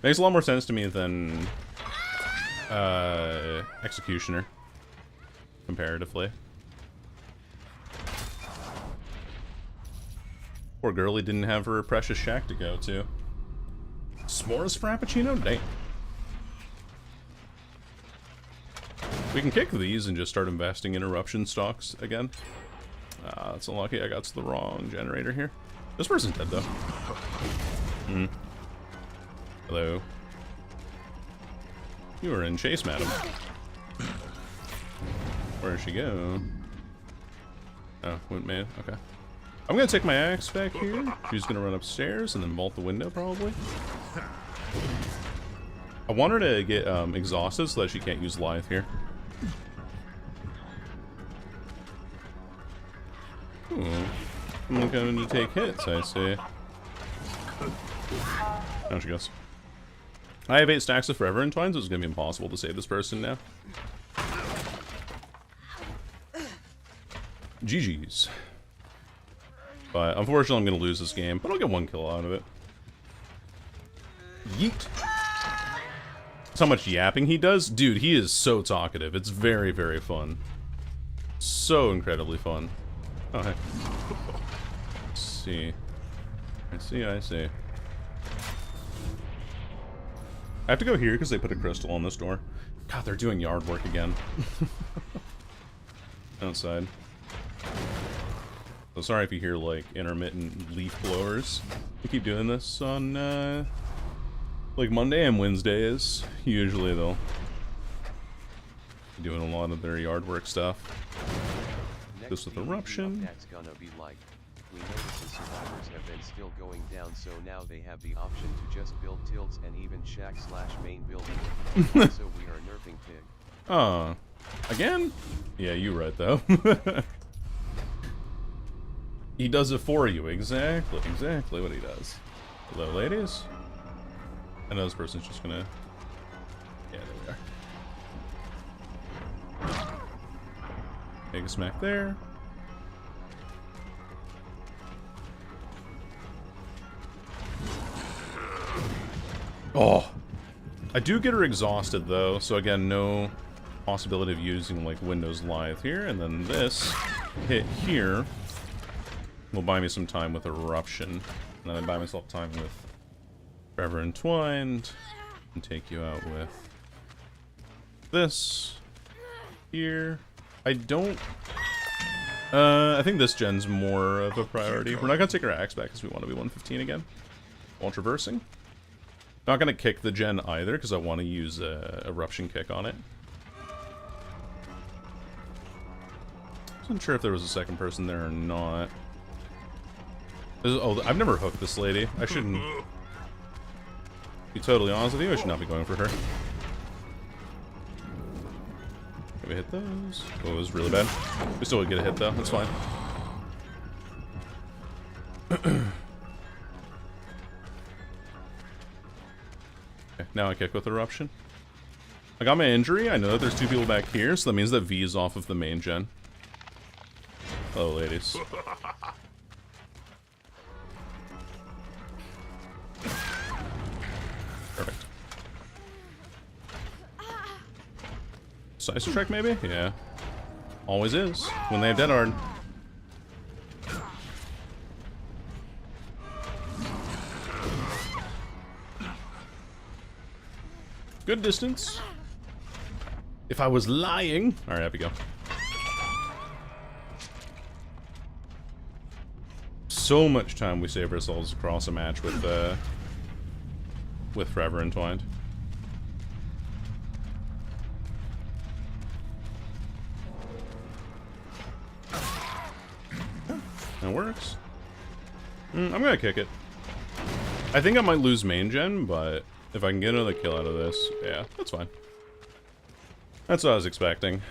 Makes a lot more sense to me than Executioner, comparatively. Poor girlie didn't have her precious shack to go to. S'mores Frappuccino? Dang. We can kick these and just start investing in eruption stocks again. Ah, that's unlucky. I got to the wrong generator here. This person's dead, though. Hello. You are in chase, madam. Where did she go? Oh, went man. Okay. I'm gonna take my axe back here. She's gonna run upstairs and then vault the window, probably. I want her to get exhausted so that she can't use Lithe here. I'm going to take hits, I see. Down she goes. I have 8 stacks of Forever Entwines, so it's going to be impossible to save this person now. GG's. But unfortunately, I'm going to lose this game, but I'll get 1 kill out of it. Yeet. That's how much yapping he does. Dude, he is so talkative. It's very, very fun. So incredibly fun. Oh, hey. Let's see. I see. I have to go here because they put a crystal on this door. God, they're doing yard work again. Outside. So sorry if you hear, like, intermittent leaf blowers. We keep doing this on, like, Monday and Wednesdays. Usually they'll be doing a lot of their yard work stuff. This with eruption. That's gonna be like, we notice the survivors have been still going down, so now they have the option to just build tilts and even shack/main building. So we are nerfing pig. Oh, again? Yeah, you're right though. He does it for you, exactly what he does. Hello, ladies. I know this person's just gonna. Yeah, there we are. Take a smack there. Oh! I do get her exhausted though, so again, no possibility of using like Windows Lithe here, and then this hit here will buy me some time with Eruption. And then I buy myself time with Forever Entwined, and take you out with this here. I don't... I think this gen's more of a priority. We're not gonna take our axe back because we want to be 115 again. While traversing. Not gonna kick the gen either because I want to use a eruption kick on it. Wasn't sure if there was a second person there or not. Oh, I've never hooked this lady. I shouldn't... Be totally honest with you, I should not be going for her. Can we hit those? Oh, it was really bad. We still would get a hit though, that's fine. Okay, now I kick with Eruption. I got my injury, I know that there's 2 people back here, so that means that V is off of the main gen. Hello, ladies. Decisive Trek, maybe? Yeah. Always is. When they have Dead Hard. Good distance. If I was lying... Alright, up we go. So much time we save ourselves across a match with Forever Entwined. That works. I'm gonna kick it. I think I might lose main gen, but if I can get another kill out of this, yeah, that's fine. That's what I was expecting.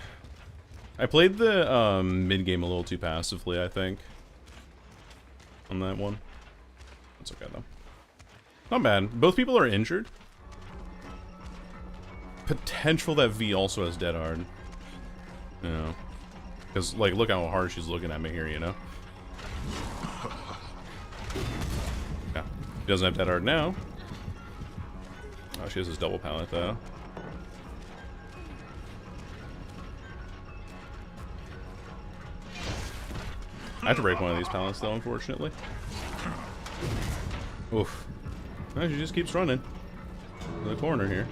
I played the mid-game a little too passively, I think. On that one. That's okay, though. Not bad. Both people are injured. Potential that V also has Dead Hard. You know. Because, like, look how hard she's looking at me here, you know? Yeah. He doesn't have Dead Hard now. Oh, she has his double pallet, though. I have to break one of these pallets, though, unfortunately. Oof. Oh, she just keeps running to the corner here.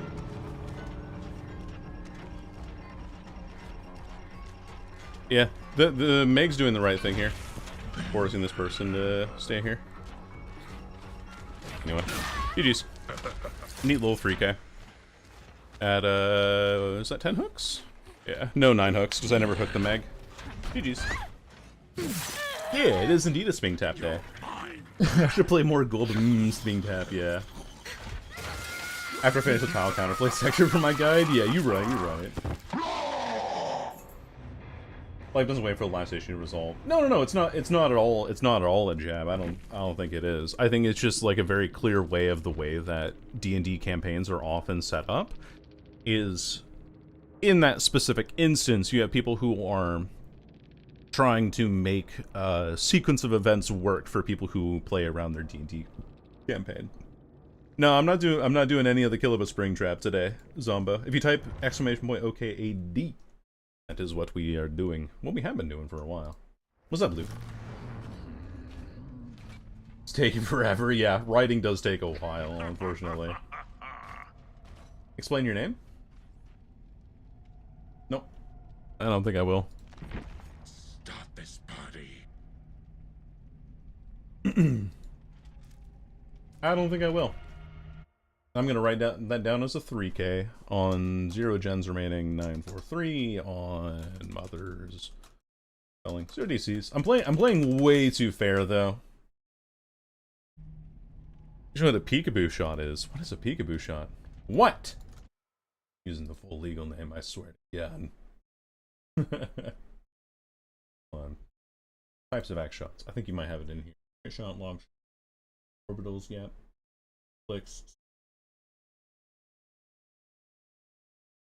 Yeah, the Meg's doing the right thing here, forcing this person to stay here. Anyway, GG's. Neat little 3K. At is that 10 hooks? Yeah, no 9 hooks because I never hooked the Meg. GG's. Yeah, it is indeed a swing tap day. I should play more gold swing tap, yeah. After I finish the tile counterplay section for my guide, yeah, you're right, you're right. Life doesn't wait for the last issue to resolve. No, it's not at all a jab. I don't think it is. I think it's just like a very clear way of the way that D&D campaigns are often set up. Is in that specific instance, you have people who are trying to make a sequence of events work for people who play around their D&D campaign. No, I'm not doing any of the kill of a spring trap today, Zomba. If you type !OKAD, that is what we are doing. What we have been doing for a while. What's up, Blue? It's taking forever. Yeah, writing does take a while, unfortunately. Explain your name? Nope. I don't think I will. Stop this party. I don't think I will. I'm gonna write that down as a 3K on 0 gens remaining 943 on mothers. Spelling 0 DCs. I'm playing way too fair though. You know what a peekaboo shot is? What is a peekaboo shot? What? Using the full legal name, I swear to God. Hold on. Types of axe shots. I think you might have it in here. Shot, long orbitals, yeah. Clicks.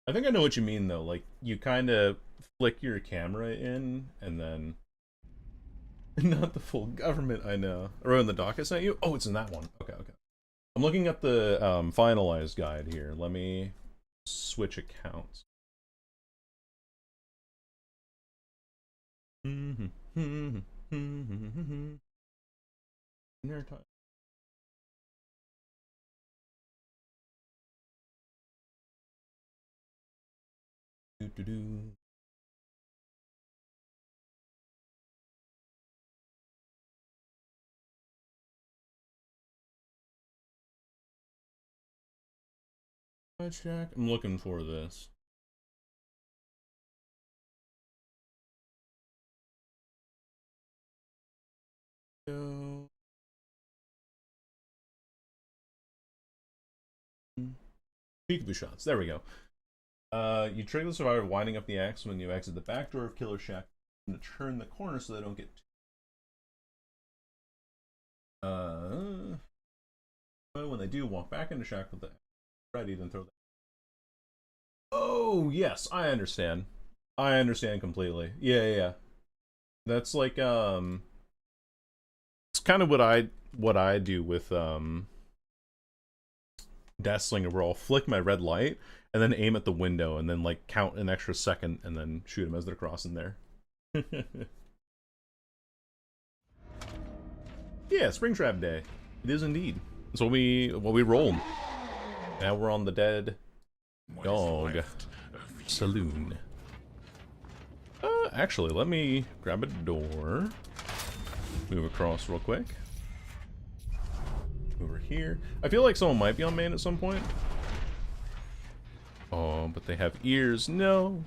I think I know what you mean though. Like you kind of flick your camera in and then not the full government, I know. Or in the doc I sent you? Oh, it's in that one. Okay. I'm looking at the finalized guide here. Let me switch accounts. Check. I'm looking for this. Peekaboo shots. There we go. You trigger the survivor winding up the axe when you exit the back door of Killer Shack and to turn the corner so they don't get. But when they do, walk back into Shack with the ready, then throw that. Oh yes, I understand. I understand completely. Yeah. That's like it's kind of what I do with Deathslinger, where I'll flick my red light and then aim at the window, and then like count an extra second, and then shoot them as they're crossing there. Yeah, Springtrap Day. It is indeed. That's what we rolled. Now we're on the dead dog saloon. Actually, let me grab a door. Move across real quick. Over here. I feel like someone might be on main at some point. Oh, but they have ears. No.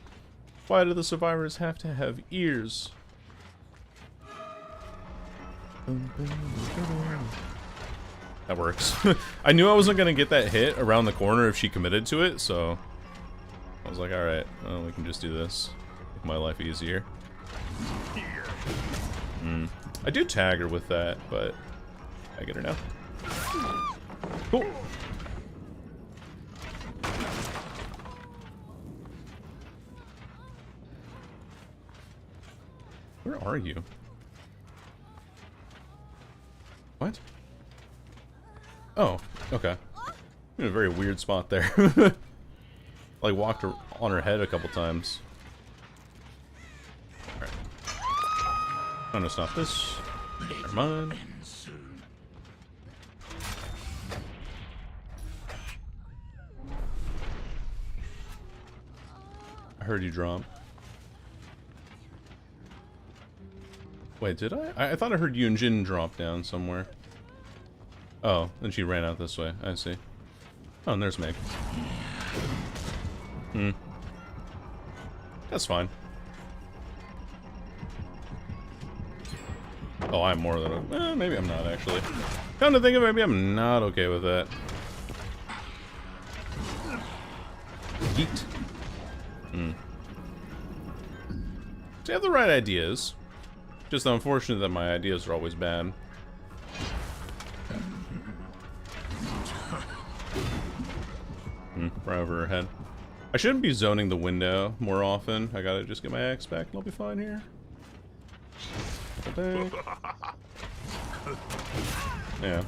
Why do the survivors have to have ears? That works. I knew I wasn't going to get that hit around the corner if she committed to it, so I was like, alright, well, we can just do this. Make my life easier. I do tag her with that, but I get her now. Cool. Where are you? What? Oh, okay. In a very weird spot there. Like walked her on her head a couple times. Alright. I'm gonna stop this. Never mind. I heard you drop. Wait, did I? I thought I heard you and Jin drop down somewhere. Oh, then she ran out this way. I see. Oh, and there's Meg. That's fine. Oh, I'm more than maybe I'm not, actually. Come to think of it, maybe I'm not okay with that. Yeet. So you have the right ideas. Just unfortunate that my ideas are always bad. Right over her head. I shouldn't be zoning the window more often. I gotta just get my axe back and I'll be fine here. Yeah.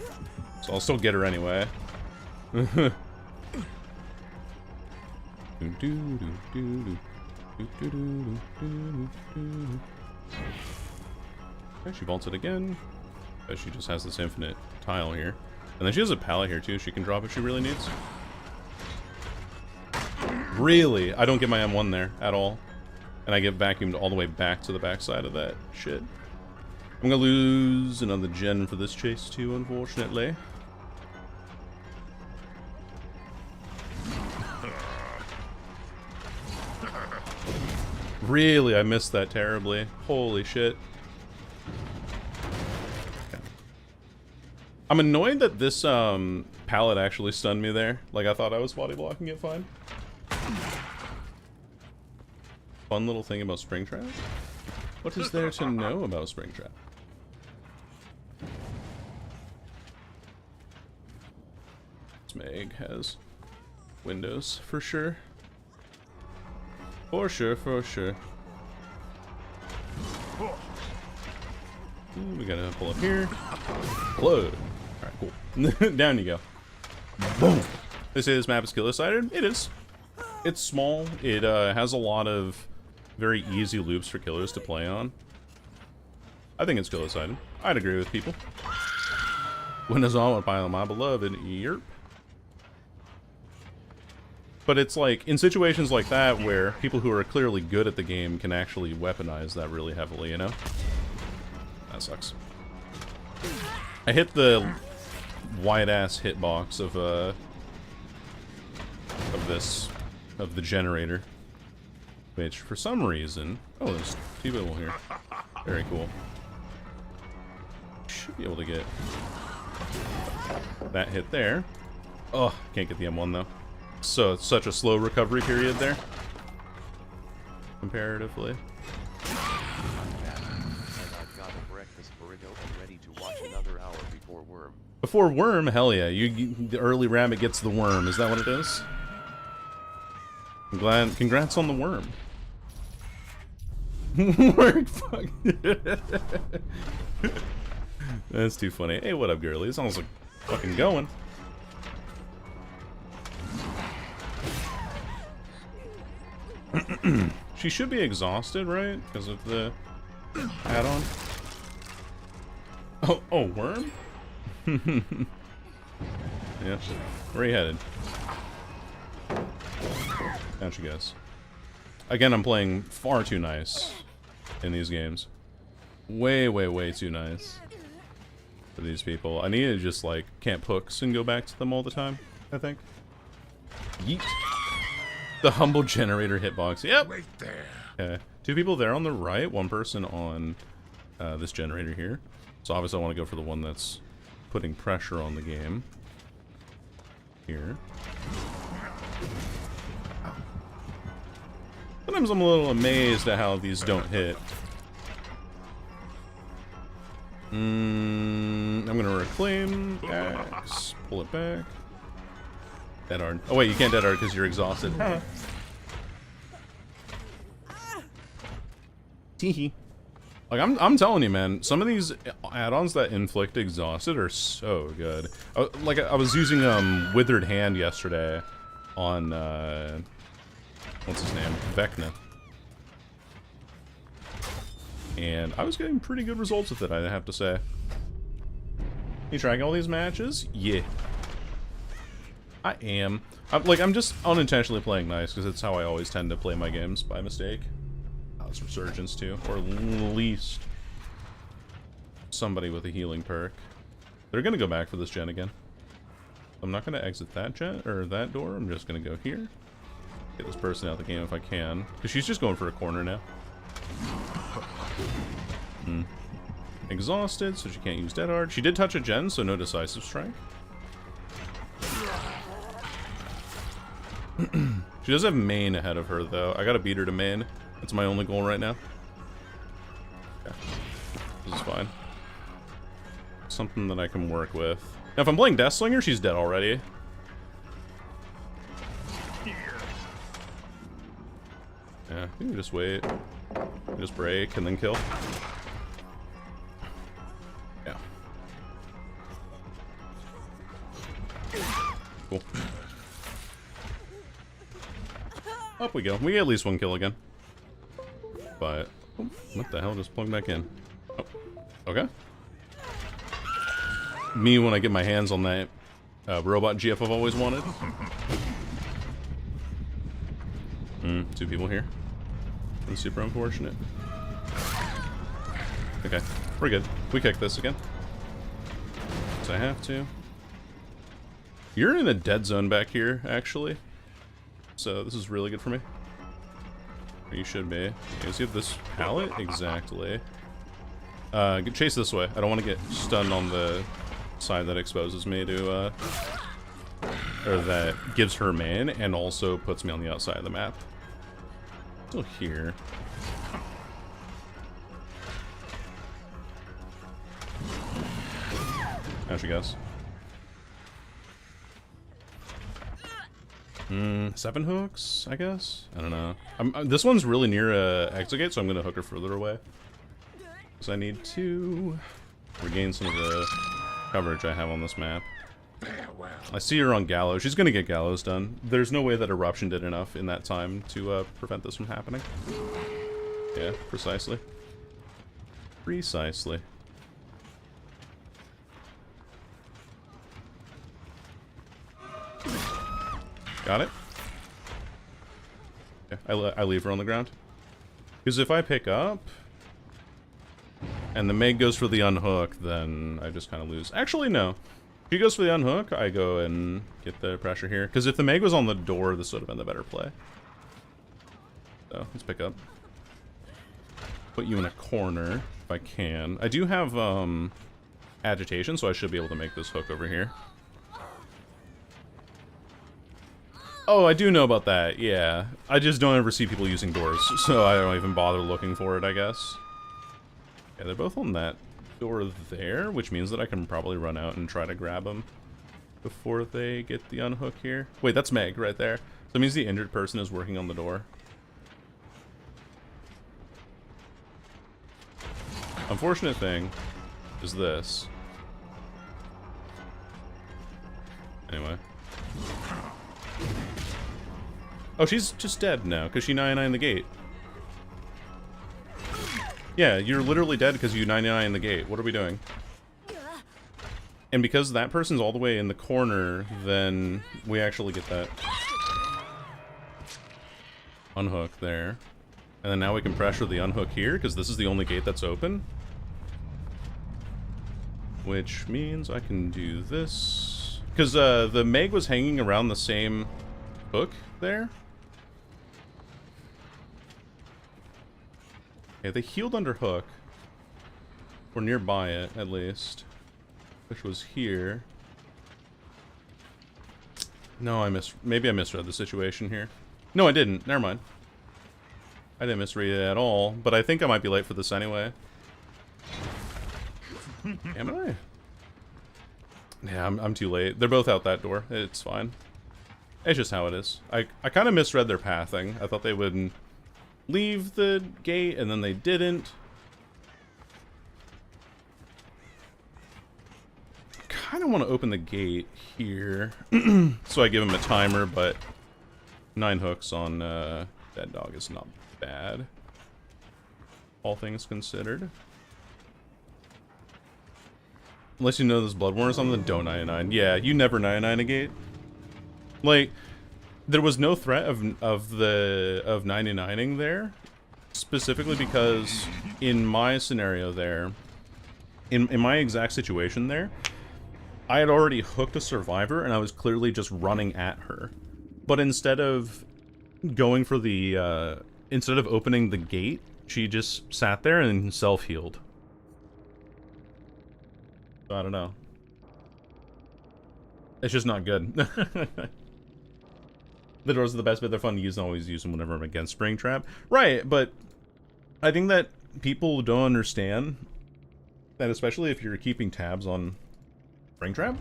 So I'll still get her anyway. Okay, she vaults it again. But she just has this infinite tile here. And then she has a pallet here too. She can drop if she really needs. Really? I don't get my M1 there at all. And I get vacuumed all the way back to the backside of that shit. I'm gonna lose another gen for this chase too, unfortunately. Really? I missed that terribly. Holy shit. Okay. I'm annoyed that this pallet actually stunned me there. Like, I thought I was body blocking it fine. Fun little thing about Springtrap? What is there to know about Springtrap? This Meg has windows, for sure. For sure, for sure. Ooh, we gotta pull up here. Blood. Alright, cool. Down you go. Boom! They say this map is killer-sided. It is. It's small. It has a lot of very easy loops for killers to play on. I think it's killer-sided. I'd agree with people. Windows on by my beloved Yerp. But it's like, in situations like that where people who are clearly good at the game can actually weaponize that really heavily, you know? That sucks. I hit the wide-ass hitbox of the generator. Which, for some reason... Oh, there's people here. Very cool. Should be able to get that hit there. Oh, can't get the M1 though. So it's such a slow recovery period there. Comparatively. And I've got a breakfast burrito and ready to watch another hour before Worm. Before Worm? Hell yeah. The early rabbit gets the worm. Is that what it is? I'm glad. Congrats on the worm. Work, fuck. That's too funny. Hey, what up, girlie? It's almost like fucking going. She should be exhausted, right? Because of the add-on. Oh, worm? Yeah. Where are you headed? Down she goes. Again, I'm playing far too nice in these games. Way, way, way too nice for these people. I need to just, like, camp hooks and go back to them all the time, I think. Yeet. The humble generator hitbox. Yep. Wait there. Okay. 2 people there on the right, 1 person on this generator here. So obviously I want to go for the one that's putting pressure on the game. Here. Sometimes I'm a little amazed at how these don't hit. I'm gonna reclaim X, pull it back. Dead hard. Oh wait, you can't dead hard because you're exhausted. Teehee. Like I'm telling you, man, some of these add-ons that inflict exhausted are so good. Like I was using Withered Hand yesterday on what's his name? Vecna. And I was getting pretty good results with it, I have to say. You trying all these matches? Yeah. I am. I'm just unintentionally playing nice, because it's how I always tend to play my games, by mistake. House Resurgence, too. Or at least somebody with a healing perk. They're going to go back for this gen again. I'm not going to exit that gen, or that door. I'm just going to go here. Get this person out of the game if I can. Because she's just going for a corner now. Exhausted, so she can't use Dead Hard. She did touch a gen, so no Decisive Strike. She does have main ahead of her, though. I gotta beat her to main. That's my only goal right now. Okay. This is fine. Something that I can work with. Now, if I'm playing Deathslinger, she's dead already. Yeah, you can just wait. Just break and then kill. Yeah. Cool. Up we go. We get at least 1 kill again. But oh, what the hell? Just plug back in. Oh, okay. Me when I get my hands on that robot GF I've always wanted. 2 people here. That's super unfortunate. Okay, we're good. We kick this again. So I have to. You're in a dead zone back here, actually. So this is really good for me. Or you should be. Okay, so you have this pallet? Exactly. Chase this way. I don't want to get stunned on the side that exposes me to, or that gives her main, and also puts me on the outside of the map. Still here. There she goes. 7 hooks, I guess? I don't know. This one's really near Exogate, so I'm going to hook her further away. Because I need to regain some of the coverage I have on this map. Farewell. I see her on Gallows. She's going to get Gallows done. There's no way that Eruption did enough in that time to prevent this from happening. Yeah, precisely. Precisely. Got it. Okay, I leave her on the ground. Because if I pick up, and the Meg goes for the unhook, then I just kind of lose. Actually, no. If she goes for the unhook, I go and get the pressure here. Because if the Meg was on the door, this would have been the better play. So, let's pick up. Put you in a corner, if I can. I do have, agitation, so I should be able to make this hook over here. Oh, I do know about that, yeah. I just don't ever see people using doors, so I don't even bother looking for it, I guess. Yeah, they're both on that door there, which means that I can probably run out and try to grab them before they get the unhook here. Wait, that's Meg right there. So it means the injured person is working on the door. Unfortunate thing is this. Anyway. Oh, she's just dead now, because she 99 the gate. Yeah, you're literally dead because you 99 the gate. What are we doing? And because that person's all the way in the corner, then we actually get that unhook there. And then now we can pressure the unhook here, because this is the only gate that's open. Which means I can do this. Because the Meg was hanging around the same hook there. Okay, they healed under hook. Or nearby it, at least. Which was here. No, maybe I misread the situation here. No, I didn't. Never mind. I didn't misread it at all, but I think I might be late for this anyway. Am I? Yeah, I'm too late. They're both out that door. It's fine. It's just how it is. I kind of misread their pathing. I thought they would leave the gate, and then they didn't. Kind of want to open the gate here, so I give him a timer, but 9 hooks on Dead Dog is not bad, all things considered. Unless you know this Bloodborne or something, don't 99. Yeah, you never 99 a gate. Like, there was no threat of 99ing there, specifically because in my scenario there, in my exact situation there, I had already hooked a survivor and I was clearly just running at her. But instead of going for the, instead of opening the gate, she just sat there and self-healed. I don't know. It's just not good. The doors are the best, but they're fun to use and always use them whenever I'm against Springtrap. Right, but I think that people don't understand that, especially if you're keeping tabs on Springtrap,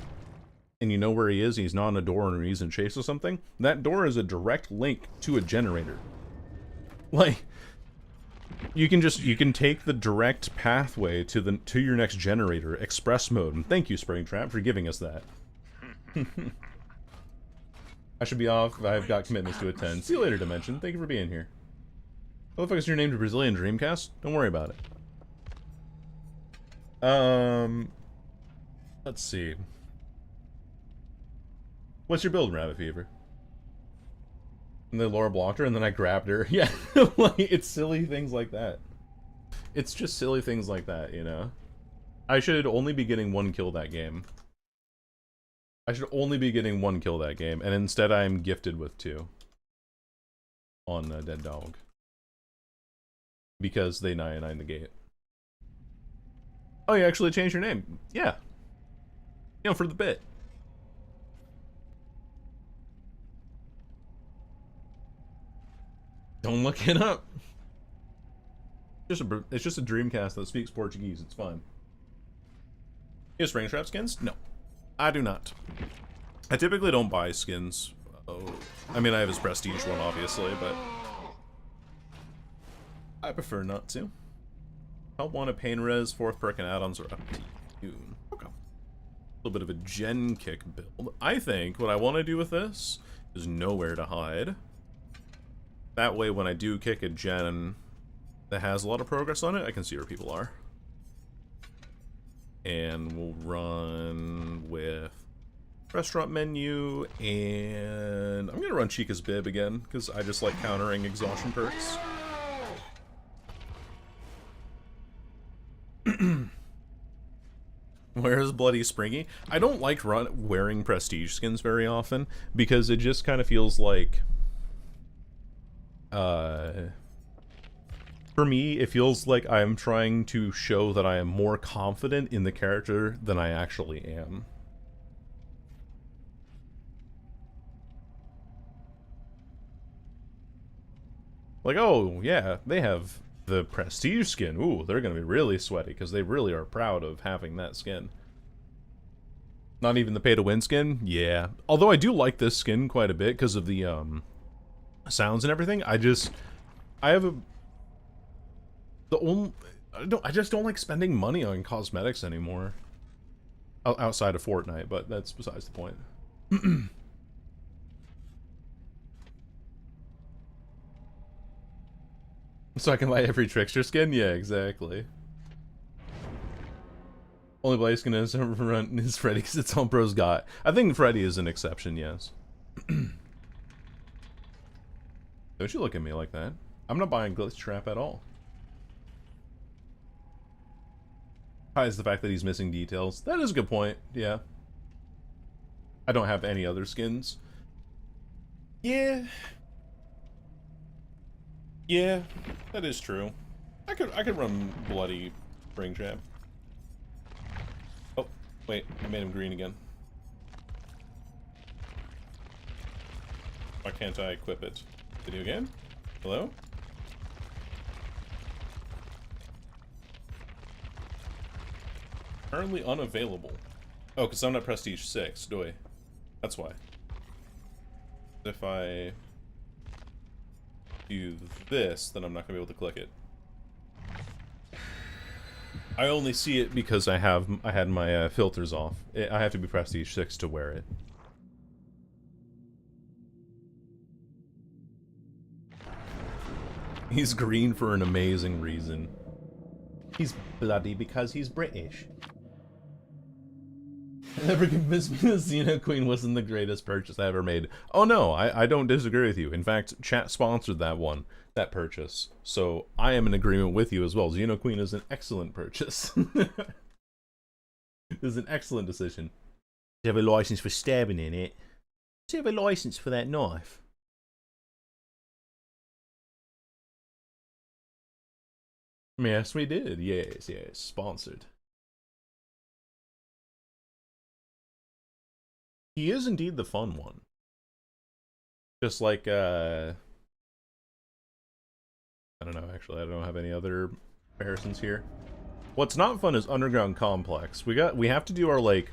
and you know where he is, and he's not on a door and he's in chase or something, that door is a direct link to a generator. Like, you can take the direct pathway to your next generator, express mode. And thank you, Springtrap, for giving us that. I should be off. I've got commitments to attend. See you later, Dimension. Thank you for being here. What the fuck is your name to Brazilian Dreamcast? Don't worry about it. Let's see. What's your build, Rabbit Fever? And then Laura blocked her, and then I grabbed her. Yeah, like, it's silly things like that. It's just silly things like that, you know? I should only be getting 1 kill that game. I should only be getting 1 kill that game, and instead I'm gifted with 2. On Dead Dog. Because they 99 the gate. Oh, you actually changed your name? Yeah. You know, for the bit. Don't look it up. It's just a Dreamcast that speaks Portuguese. It's fine. You have Springtrap skins? No. I do not. I typically don't buy skins. Oh, I mean, I have his Prestige one, obviously, but I prefer not to. Help want a pain res, 4th perk and add-ons are up to you. Okay. A little bit of a gen kick build. I think what I want to do with this is nowhere to hide. That way, when I do kick a gen that has a lot of progress on it, I can see where people are. And we'll run with restaurant menu, and I'm gonna run Chica's Bib again, because I just like countering exhaustion perks. Where's Bloody Springy? I don't like wearing prestige skins very often, because it just kind of feels like... for me, it feels like I'm trying to show that I am more confident in the character than I actually am. Like, oh, yeah, they have the prestige skin. Ooh, they're gonna be really sweaty, because they really are proud of having that skin. Not even the pay-to-win skin? Yeah. Although I do like this skin quite a bit, because of the, sounds and everything. I just don't like spending money on cosmetics anymore. Outside of Fortnite, but that's besides the point. So I can buy every trickster skin? Yeah, exactly. Only Blaze skin is run is Freddy because it's all bros got. I think Freddy is an exception, yes. Don't you look at me like that. I'm not buying Glitch Trap at all. Hi, is the fact that he's missing details. That is a good point, yeah. I don't have any other skins. Yeah. Yeah, that is true. I could run Bloody Springtrap. Oh, wait, I made him green again. Why can't I equip it? Video game? Hello? Currently unavailable. Oh, because I'm not Prestige 6, do I? That's why. If I do this, then I'm not going to be able to click it. I only see it because I had my filters off. I have to be Prestige 6 to wear it. He's green for an amazing reason. He's bloody because he's British. Never convinced me the Xeno Queen wasn't the greatest purchase I ever made. Oh no, I don't disagree with you. In fact, chat sponsored that purchase. So I am in agreement with you as well. Xeno Queen is an excellent purchase. It is an excellent decision. Do you have a license for stabbing in it? Do you have a license for that knife? Yes, we did. Yes, yes. Sponsored. He is indeed the fun one. Just like, I don't know, actually. I don't have any other comparisons here. What's not fun is Underground Complex. We have to do our, like,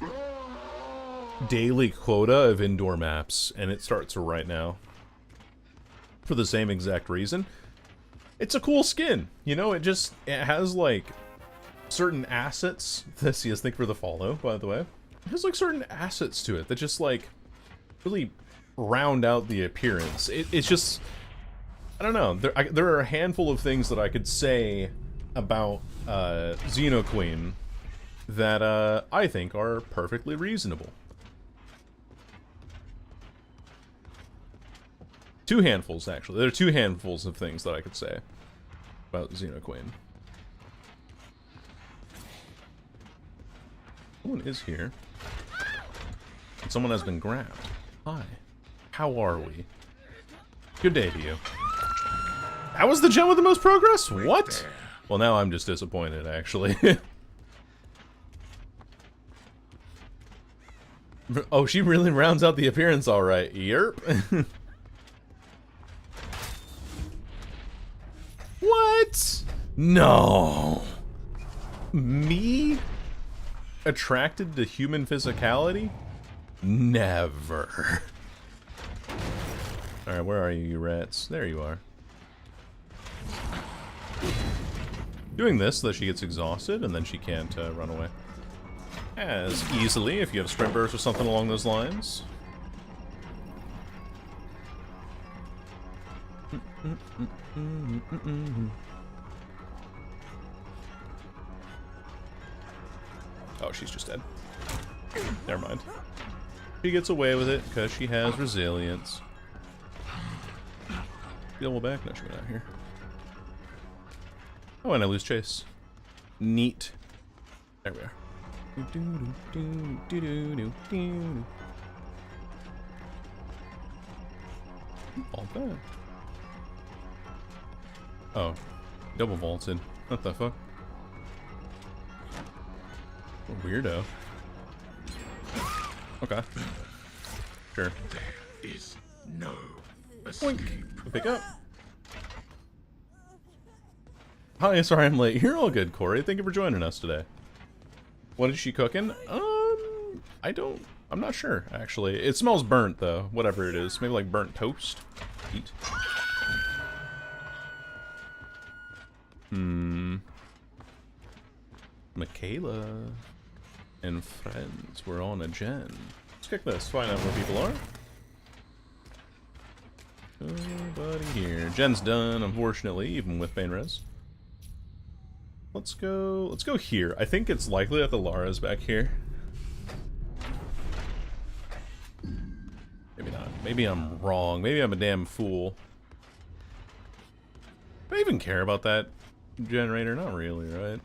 daily quota of indoor maps, and it starts right now. For the same exact reason. It's a cool skin, you know, it has, like, certain assets. This is Think for the Follow, by the way. It has, like, certain assets to it that just, like, really round out the appearance. It's just, I don't know, there are a handful of things that I could say about Xeno Queen that I think are perfectly reasonable. Two handfuls, actually. There are two handfuls of things that I could say about Xeno Queen. Someone is here. And someone has been grabbed. Hi. How are we? Good day to you. That was the gem with the most progress? What? Well, now I'm just disappointed, actually. Oh, she really rounds out the appearance alright. Yerp. What? No. Me? Attracted to human physicality? Never. Alright, where are you rats? There you are. Doing this so that she gets exhausted and then she can't run away. As easily if you have sprint burst or something along those lines. Oh, she's just dead. Never mind. She gets away with it because she has resilience. Double back? No, she went out here. Oh, and I lose chase. Neat. There we are. Fall back. Oh, double vaulted. What the fuck? A weirdo. Okay. Sure. There is no Boink. escape. Pick up. Hi, sorry I'm late. You're all good, Corey. Thank you for joining us today. What is she cooking? I'm not sure, actually. It smells burnt, though. Whatever it is. Maybe like burnt toast? Eat. Michaela and friends. We're on a gen. Let's kick this. Find out where people are. Nobody here. Gen's done, unfortunately, even with Bane Res. Let's go here. I think it's likely that the Lara's back here. Maybe not. Maybe I'm wrong. Maybe I'm a damn fool. Do I even care about that generator? Not really, right?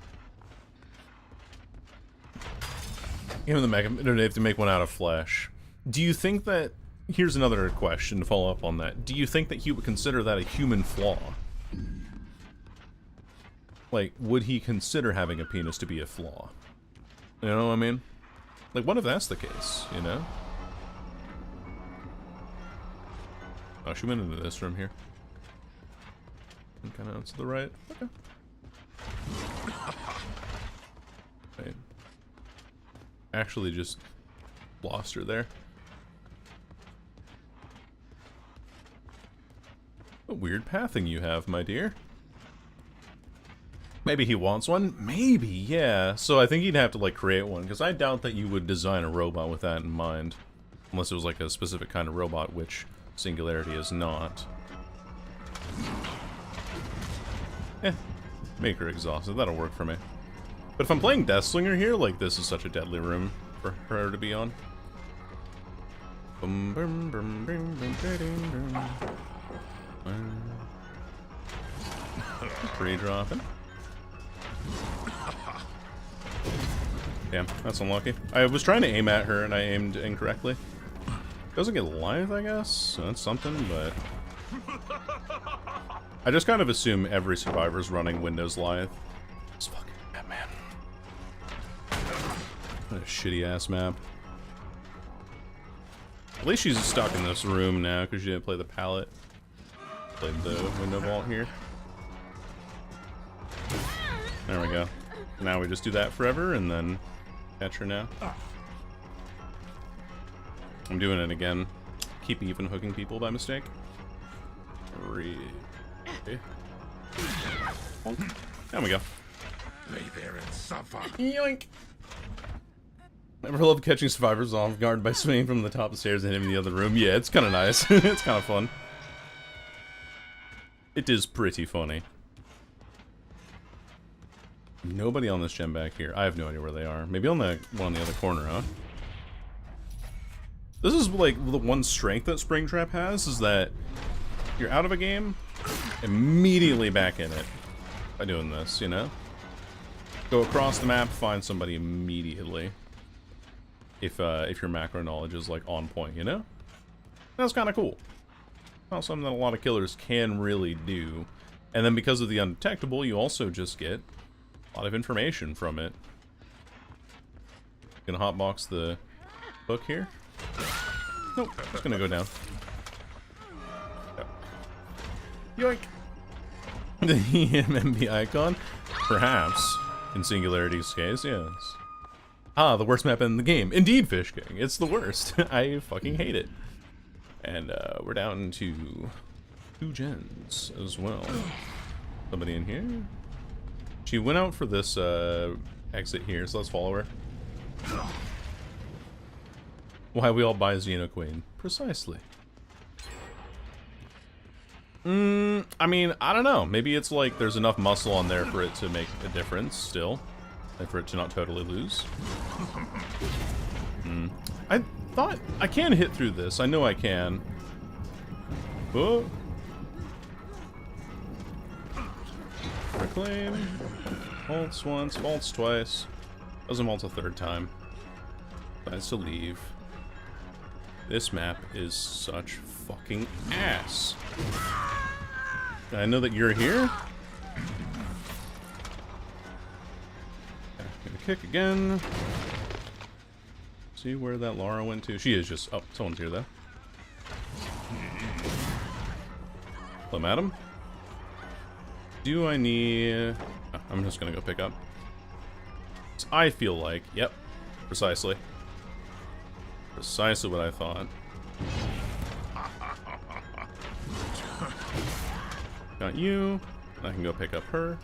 Give him the mega. They have to make one out of flesh. Do you think that... Here's another question to follow up on that. Do you think that he would consider that a human flaw? Like, would he consider having a penis to be a flaw? You know what I mean? Like, what if that's the case, you know? Oh, she went into this room here. And kind of to the right. Okay. Wait. Actually just lost her there. What weird pathing you have, my dear. Maybe he wants one? Maybe, yeah. So I think he'd have to, like, create one, because I doubt that you would design a robot with that in mind. Unless it was, like, a specific kind of robot, which Singularity is not. Make her exhausted. That'll work for me. But if I'm playing Deathslinger here, like, this is such a deadly room for her to be on. Pre-dropping. Damn, that's unlucky. I was trying to aim at her and I aimed incorrectly. Doesn't get live, I guess. So that's something, but... I just kind of assume every survivor's running Windows Live. It's fucking Batman. What a shitty-ass map. At least she's stuck in this room now, because she didn't play the palette. Played the window vault here. There we go. Now we just do that forever, and then catch her now. I'm doing it again. Keep even hooking people by mistake. Okay. There we go. Lay there and suffer. Yoink! Never loved catching survivors off guard by swinging from the top of the stairs and hitting the other room. Yeah, it's kind of nice. It's kind of fun. It is pretty funny. Nobody on this gem back here. I have no idea where they are. Maybe on the one on the other corner, huh? This is like the one strength that Springtrap has, is that you're out of a game, immediately back in it by doing this, you know? Go across the map, find somebody immediately. If your macro knowledge is like on point, you know? That's kind of cool. Not something that a lot of killers can really do. And then because of the undetectable, you also just get a lot of information from it. Gonna hotbox the book here. Nope, it's gonna go down. Yoink! The EMMB icon? Perhaps. In Singularity's case, yes. Ah, the worst map in the game. Indeed, Fish King. It's the worst. I fucking hate it. And we're down to 2 gens as well. Somebody in here? She went out for this exit here, so let's follow her. Why we all buy Xeno Queen? Precisely. I mean, I don't know. Maybe it's like there's enough muscle on there for it to make a difference still. And for it to not totally lose. I thought I can hit through this. I know I can. Oh. Reclaim. Vaults once, vaults twice. Doesn't vault a third time. Decides to leave. This map is such fucking ass. I know that you're here. Gonna kick again. See where that Lara went to. She is just... Oh, someone's here though. Plum at him. Do I need... Oh, I'm just gonna go pick up. So I feel like... Yep. Precisely. Precisely what I thought. Got you. I can go pick up her.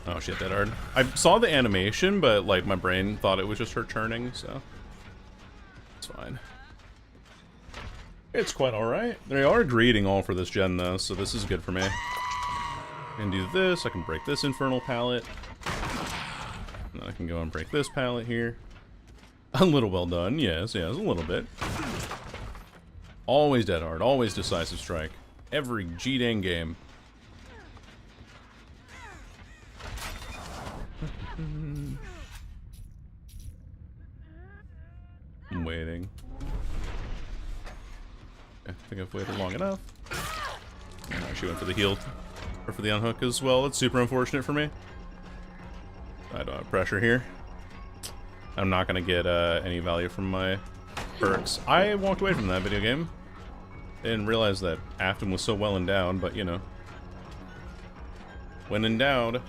Oh shit, that hard. I saw the animation, but like my brain thought it was just her turning, so it's fine. It's quite alright. They are greeting all for this gen, though, so this is good for me. I can do this, I can break this infernal pallet. And I can go and break this pallet here. A little well done, yes, a little bit. Always dead hard, always decisive strike. Every G-dang game. I'm waiting. I think I've waited long enough. She went for the heal, or for the unhook as well. It's super unfortunate for me. I don't have pressure here. I'm not gonna get any value from my perks. I walked away from that video game. Didn't realize that Afton was so well endowed, but you know. When endowed.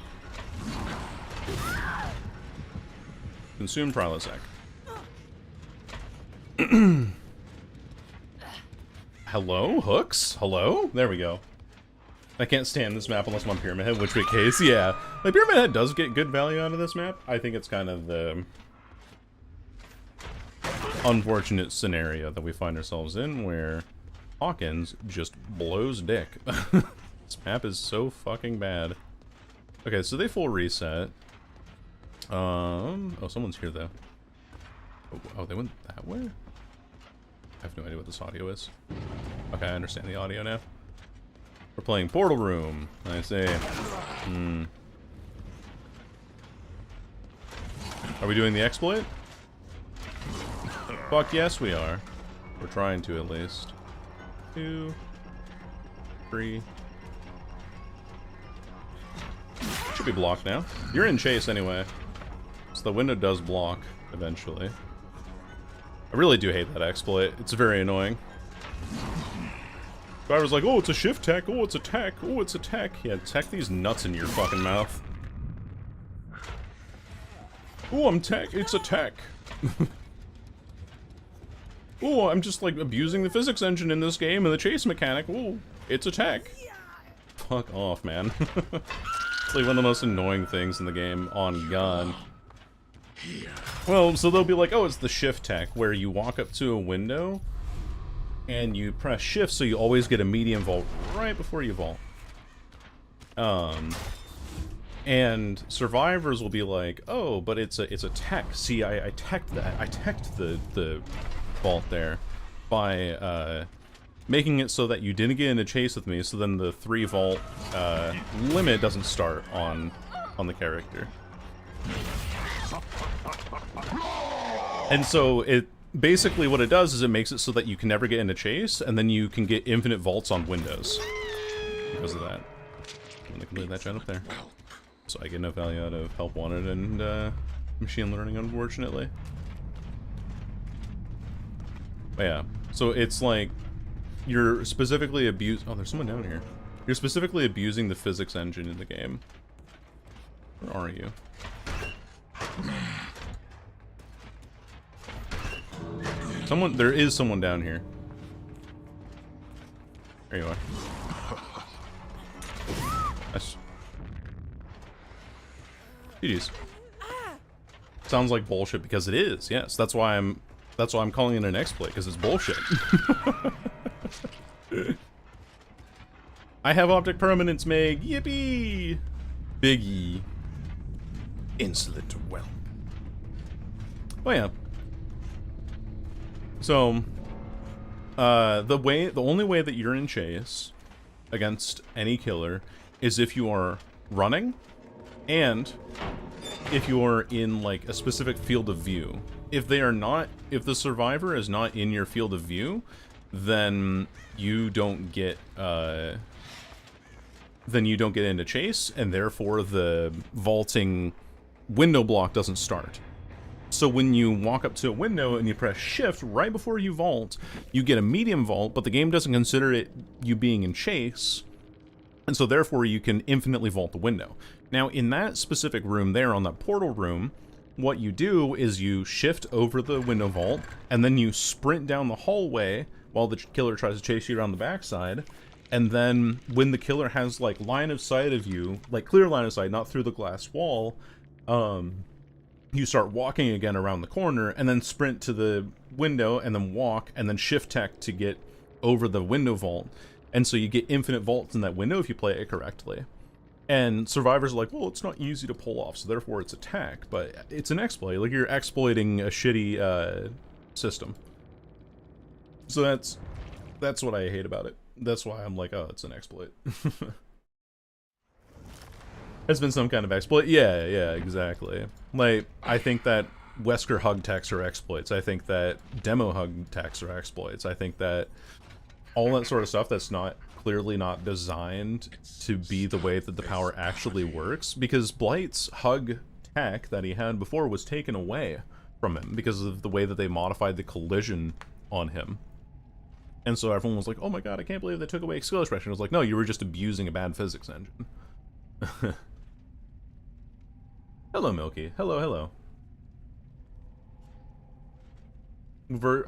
Consume Prilosec. Hello? Hooks? Hello? There we go. I can't stand this map unless I'm on Pyramid Head, which case, yeah. Like, Pyramid Head does get good value out of this map. I think it's kind of the unfortunate scenario that we find ourselves in, where Hawkins just blows dick. This map is so fucking bad. Okay, so they full reset. Oh, someone's here, though. Oh, they went that way? I have no idea what this audio is. Okay, I understand the audio now. We're playing Portal Room. I say. Are we doing the exploit? Fuck yes, we are. We're trying to, at least. 2, 3. Should be blocked now. You're in chase anyway. So the window does block eventually. I really do hate that exploit. It's very annoying. Driver's like, oh, it's a shift tech. Oh, it's a tech. Oh, it's a tech. Yeah, tech these nuts in your fucking mouth. Oh, I'm tech. It's a tech. Oh, I'm just like abusing the physics engine in this game and the chase mechanic. Oh, it's a tech. Fuck off, man. It's like one of the most annoying things in the game on God. Well, so they'll be like, oh, it's the shift tech, where you walk up to a window and you press shift so you always get a medium vault right before you vault. And survivors will be like, oh, but it's a tech. See, I teched that. I teched the vault there by making it so that you didn't get in a chase with me, so then the 3 vault limit doesn't start on the character. And so it basically what it does is it makes it so that you can never get into chase, and then you can get infinite vaults on windows because of that. I'm gonna complete that gen up there. So I get no value out of help wanted and machine learning, unfortunately. But yeah, so it's like you're specifically oh, there's someone down here. You're specifically abusing the physics engine in the game. Where are you? There is someone down here. There you are. GG's. Sounds like bullshit because it is. Yes, that's why I'm calling it an exploit, because it's bullshit. I have optic permanence, Meg. Yippee! Biggie. Insolent whelp. Oh yeah. So, the only way that you're in chase against any killer is if you are running, and if you are in like a specific field of view. If the survivor is not in your field of view, then you don't get into chase, and therefore the vaulting window block doesn't start. So when you walk up to a window and you press shift right before you vault, you get a medium vault, but the game doesn't consider it you being in chase, and so therefore you can infinitely vault the window. Now in that specific room there, on that portal room, what you do is you shift over the window vault, and then you sprint down the hallway while the killer tries to chase you around the backside, and then when the killer has like line of sight of you, like clear line of sight, not through the glass wall, you start walking again around the corner, and then sprint to the window, and then walk, and then shift tech to get over the window vault, and so you get infinite vaults in that window if you play it correctly. And survivors are like, well, it's not easy to pull off, so therefore it's attack, but it's an exploit. Like, you're exploiting a shitty system. So that's what I hate about it. That's why I'm like, oh, it's an exploit. It's been some kind of exploit. Yeah, exactly. Like, I think that Wesker hug techs are exploits. I think that demo hug techs are exploits. I think that all that sort of stuff that's not clearly not designed to be the way that the power actually works, because Blight's hug tech that he had before was taken away from him because of the way that they modified the collision on him. And so everyone was like, oh my god, I can't believe they took away skill expression. I was like, no, you were just abusing a bad physics engine. Hello, Milky. Hello.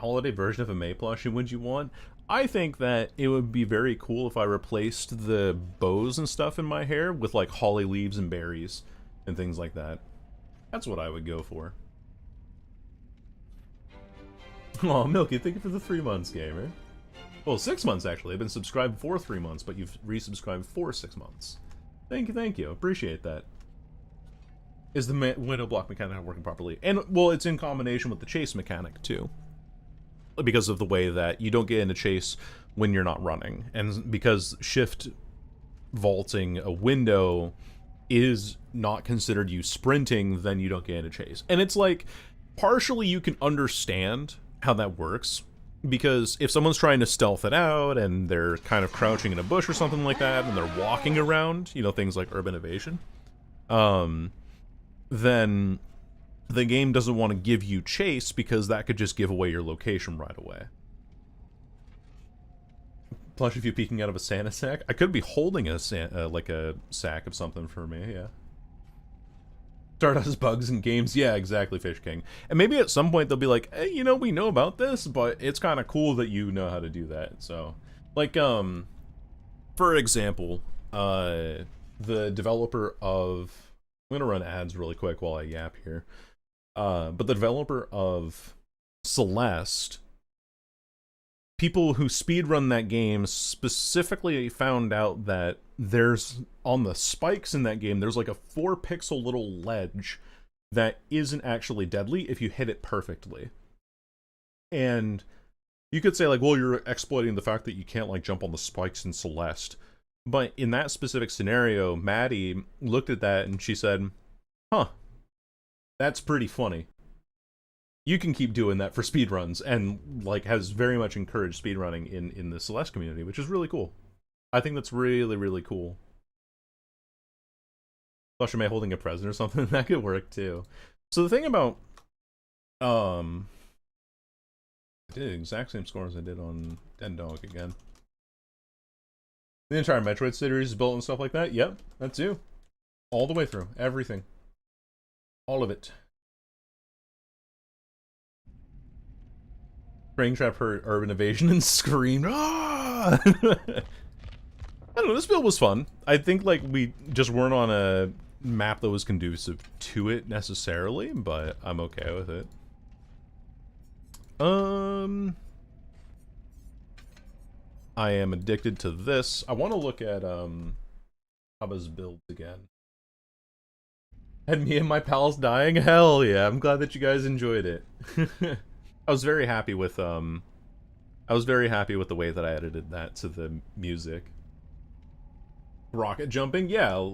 Holiday version of a May plushie would you want? I think that it would be very cool if I replaced the bows and stuff in my hair with like holly leaves and berries and things like that. That's what I would go for. Aw, Milky, thank you for the 3 months, gamer. Well, 6 months actually. I've been subscribed for 3 months, but you've resubscribed for 6 months. Thank you. Appreciate that. Is the window block mechanic not working properly? And, well, it's in combination with the chase mechanic, too. Because of the way that you don't get into chase when you're not running. And because shift vaulting a window is not considered you sprinting, then you don't get into chase. And it's like, partially you can understand how that works, because if someone's trying to stealth it out and they're kind of crouching in a bush or something like that, and they're walking around, you know, things like urban evasion, then the game doesn't want to give you chase because that could just give away your location right away. Plush, if you're peeking out of a Santa sack, I could be holding a like a sack of something for me, yeah. Stardust bugs in games, yeah, exactly, Fish King. And maybe at some point they'll be like, hey, you know, we know about this, but it's kind of cool that you know how to do that. So, like, for example, the developer of, I'm gonna run ads really quick while I yap here. But the developer of Celeste, people who speedrun that game specifically found out that there's, on the spikes in that game, there's like a 4-pixel little ledge that isn't actually deadly if you hit it perfectly. And you could say like, well, you're exploiting the fact that you can't like jump on the spikes in Celeste. But in that specific scenario, Maddie looked at that and she said, huh, that's pretty funny. You can keep doing that for speedruns, and like has very much encouraged speedrunning in the Celeste community, which is really cool. I think that's really, really cool. Flush May holding a present or something, that could work too. So the thing about I did the exact same score as I did on Den Dog again. The entire Metroid series is built and stuff like that. Yep, that too. All the way through. Everything. All of it. Springtrap heard Urban Evasion and screamed, ah! I don't know, this build was fun. I think, like, we just weren't on a map that was conducive to it, necessarily, but I'm okay with it. I am addicted to this. I want to look at, Haba's builds again. And me and my pals dying? Hell yeah, I'm glad that you guys enjoyed it. I was very happy with the way that I edited that to the music. Rocket jumping? Yeah,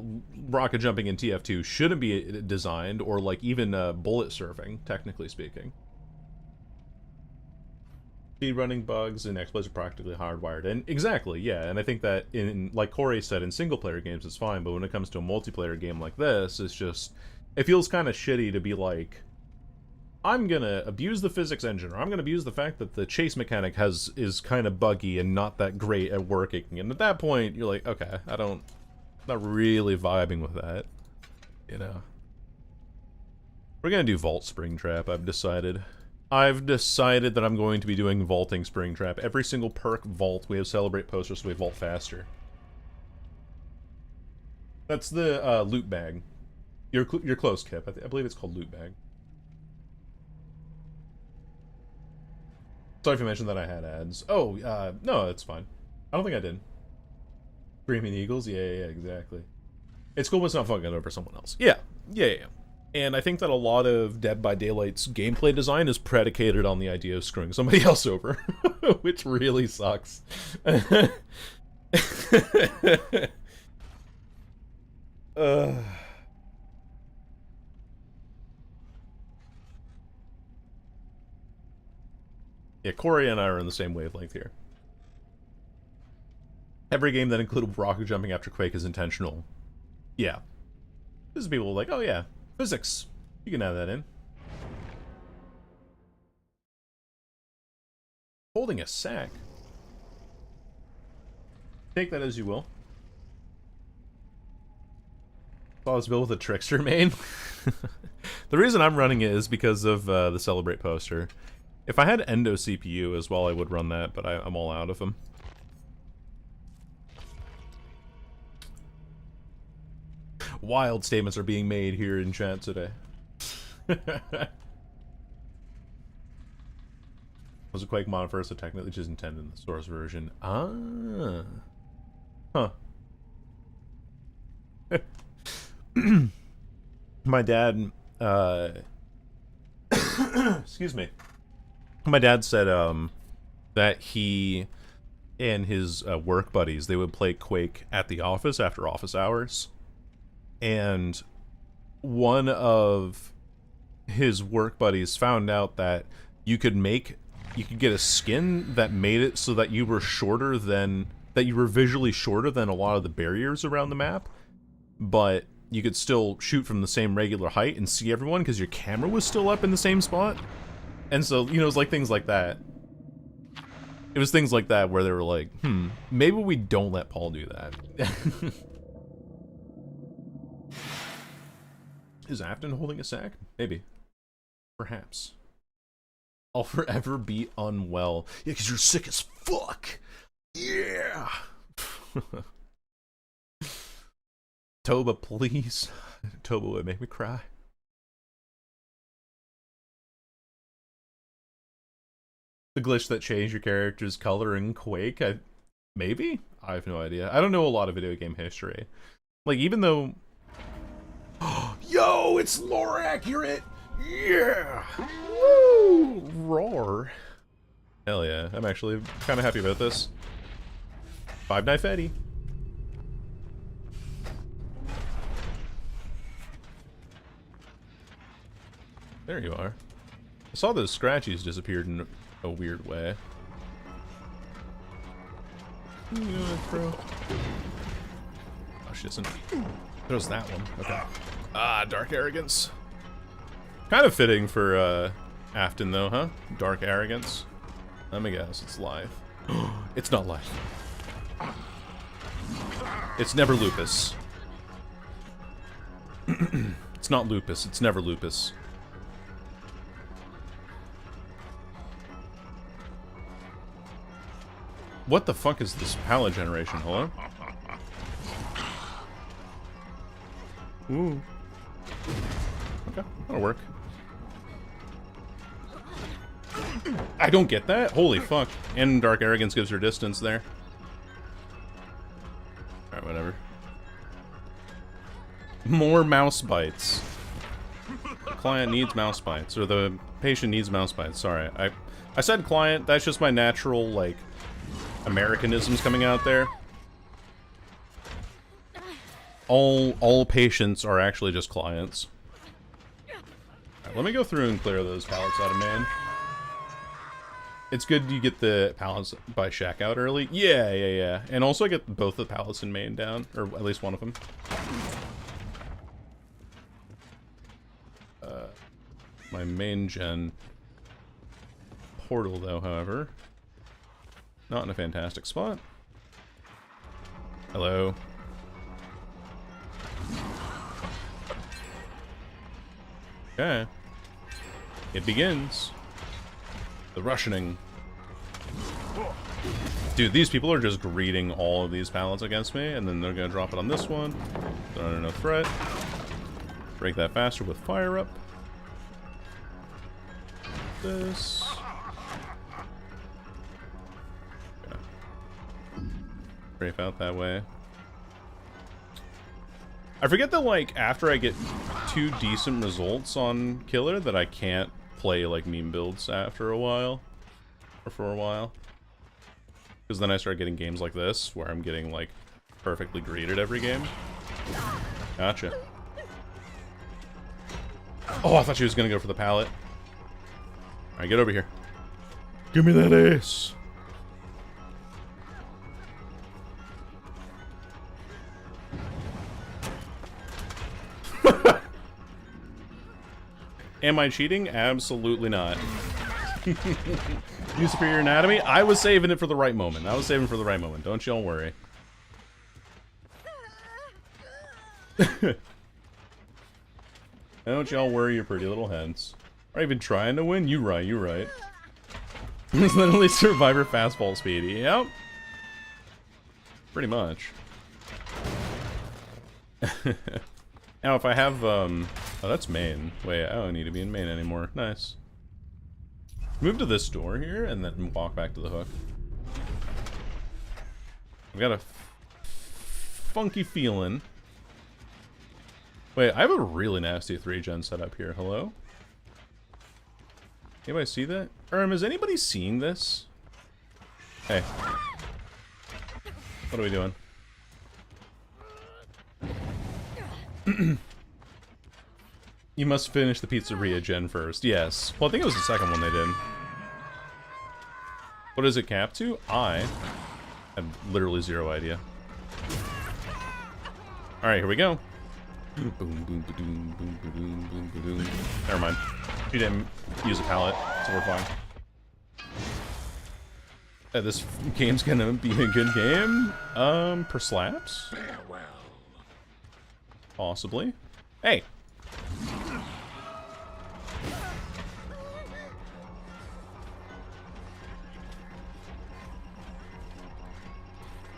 rocket jumping in TF2 shouldn't be designed, or like even bullet surfing, technically speaking. Speedrunning bugs and exploits are practically hardwired, and exactly, yeah, and I think that in, like Corey said, in single-player games it's fine, but when it comes to a multiplayer game like this, it's just, it feels kind of shitty to be like, I'm gonna abuse the physics engine, or I'm gonna abuse the fact that the chase mechanic is kind of buggy and not that great at working, and at that point, you're like, okay, I'm not really vibing with that, you know. We're gonna do Vault Springtrap, I've decided that I'm going to be doing Vaulting Springtrap. Every single perk vault, we have Celebrate posters so we vault faster. That's the loot bag. You're close, Kip. I believe it's called loot bag. Sorry if you mentioned that I had ads. Oh, no, it's fine. I don't think I did. Screaming Eagles? Yeah, exactly. It's cool, but it's not fucking over someone else. Yeah. And I think that a lot of Dead by Daylight's gameplay design is predicated on the idea of screwing somebody else over, which really sucks. Yeah, Corey and I are on the same wavelength here. Every game that included rocket jumping after Quake is intentional. Yeah. This is people like, oh yeah, physics. You can add that in. Holding a sack. Take that as you will. Saw this build with a trickster main. The reason I'm running it is because of the Celebrate poster. If I had Endo CPU as well, I would run that, but I'm all out of them. Wild statements are being made here in chat today. Was a Quake mod first, so technically just intended in the source version. Ah. Huh. My dad, excuse me. My dad said, that he and his work buddies, they would play Quake at the office after office hours. And one of his work buddies found out that you could get a skin that made it so that you were visually shorter than a lot of the barriers around the map, but you could still shoot from the same regular height and see everyone because your camera was still up in the same spot. And so, you know, it was like things like that. It was things like that where they were like, maybe we don't let Paul do that. Is Afton holding a sack? Maybe. Perhaps. I'll forever be unwell. Yeah, because you're sick as fuck. Yeah. Toba, please. Toba would make me cry. The glitch that changed your character's color in Quake? Maybe? I have no idea. I don't know a lot of video game history. Like, even though... Yo, it's lore accurate! Yeah! Woo! Roar. Hell yeah. I'm actually kind of happy about this. Five Knife Eddie. There you are. I saw those scratchies disappeared in a weird way. Oh, she doesn't. There's that one. Okay. Ah, Dark Arrogance. Kind of fitting for Afton though, huh? Dark Arrogance. Let me guess, it's live. It's not live. It's never lupus. It's not lupus, it's never lupus. What the fuck is this palette generation? Hello? Ooh. Okay, that'll work. I don't get that? Holy fuck. And Dark Arrogance gives her distance there. Alright, whatever. More mouse bites. The client needs mouse bites. Or the patient needs mouse bites. Sorry. I said client. That's just my natural, like, Americanisms coming out there. All patients are actually just clients. Right, let me go through and clear those pallets out of main. It's good you get the pallets by Shack out early. Yeah. And also I get both the pallets in main down, or at least one of them. My main gen portal though, however, not in a fantastic spot. Hello. Okay. It begins. The Russianing. Dude, these people are just greeting all of these pallets against me, and then they're gonna drop it on this one. They're under no threat. Break that faster with fire up. This. Strafe out that way. I forget that, like, after I get 2 decent results on Killer, that I can't play, like, meme builds after a while. Or for a while. Because then I start getting games like this, where I'm getting, like, perfectly greeted every game. Gotcha. Oh, I thought she was gonna go for the pallet. Alright, get over here. Give me that ace! Am I cheating? Absolutely not. Use superior anatomy? I was saving it for the right moment. Don't y'all worry. Don't y'all worry your pretty little heads. Are you even trying to win? You right. It's literally Survivor fastball speed. Yep. Pretty much. Now if I have, oh, that's main. Wait, I don't need to be in main anymore. Nice. Move to this door here, and then walk back to the hook. I've got a funky feeling. Wait, I have a really nasty 3-gen setup here. Hello? Anybody see that? Is anybody seeing this? Hey. What are we doing? You must finish the pizzeria gen first. Yes. Well, I think it was the second one they did. What is it capped to? I have literally zero idea. Alright, here we go. Boom, boom, boom, boom, boom, boom, boom, boom. Never mind. She didn't use a pallet, so we're fine. This game's gonna be a good game. Per slaps? Farewell. Possibly. Hey!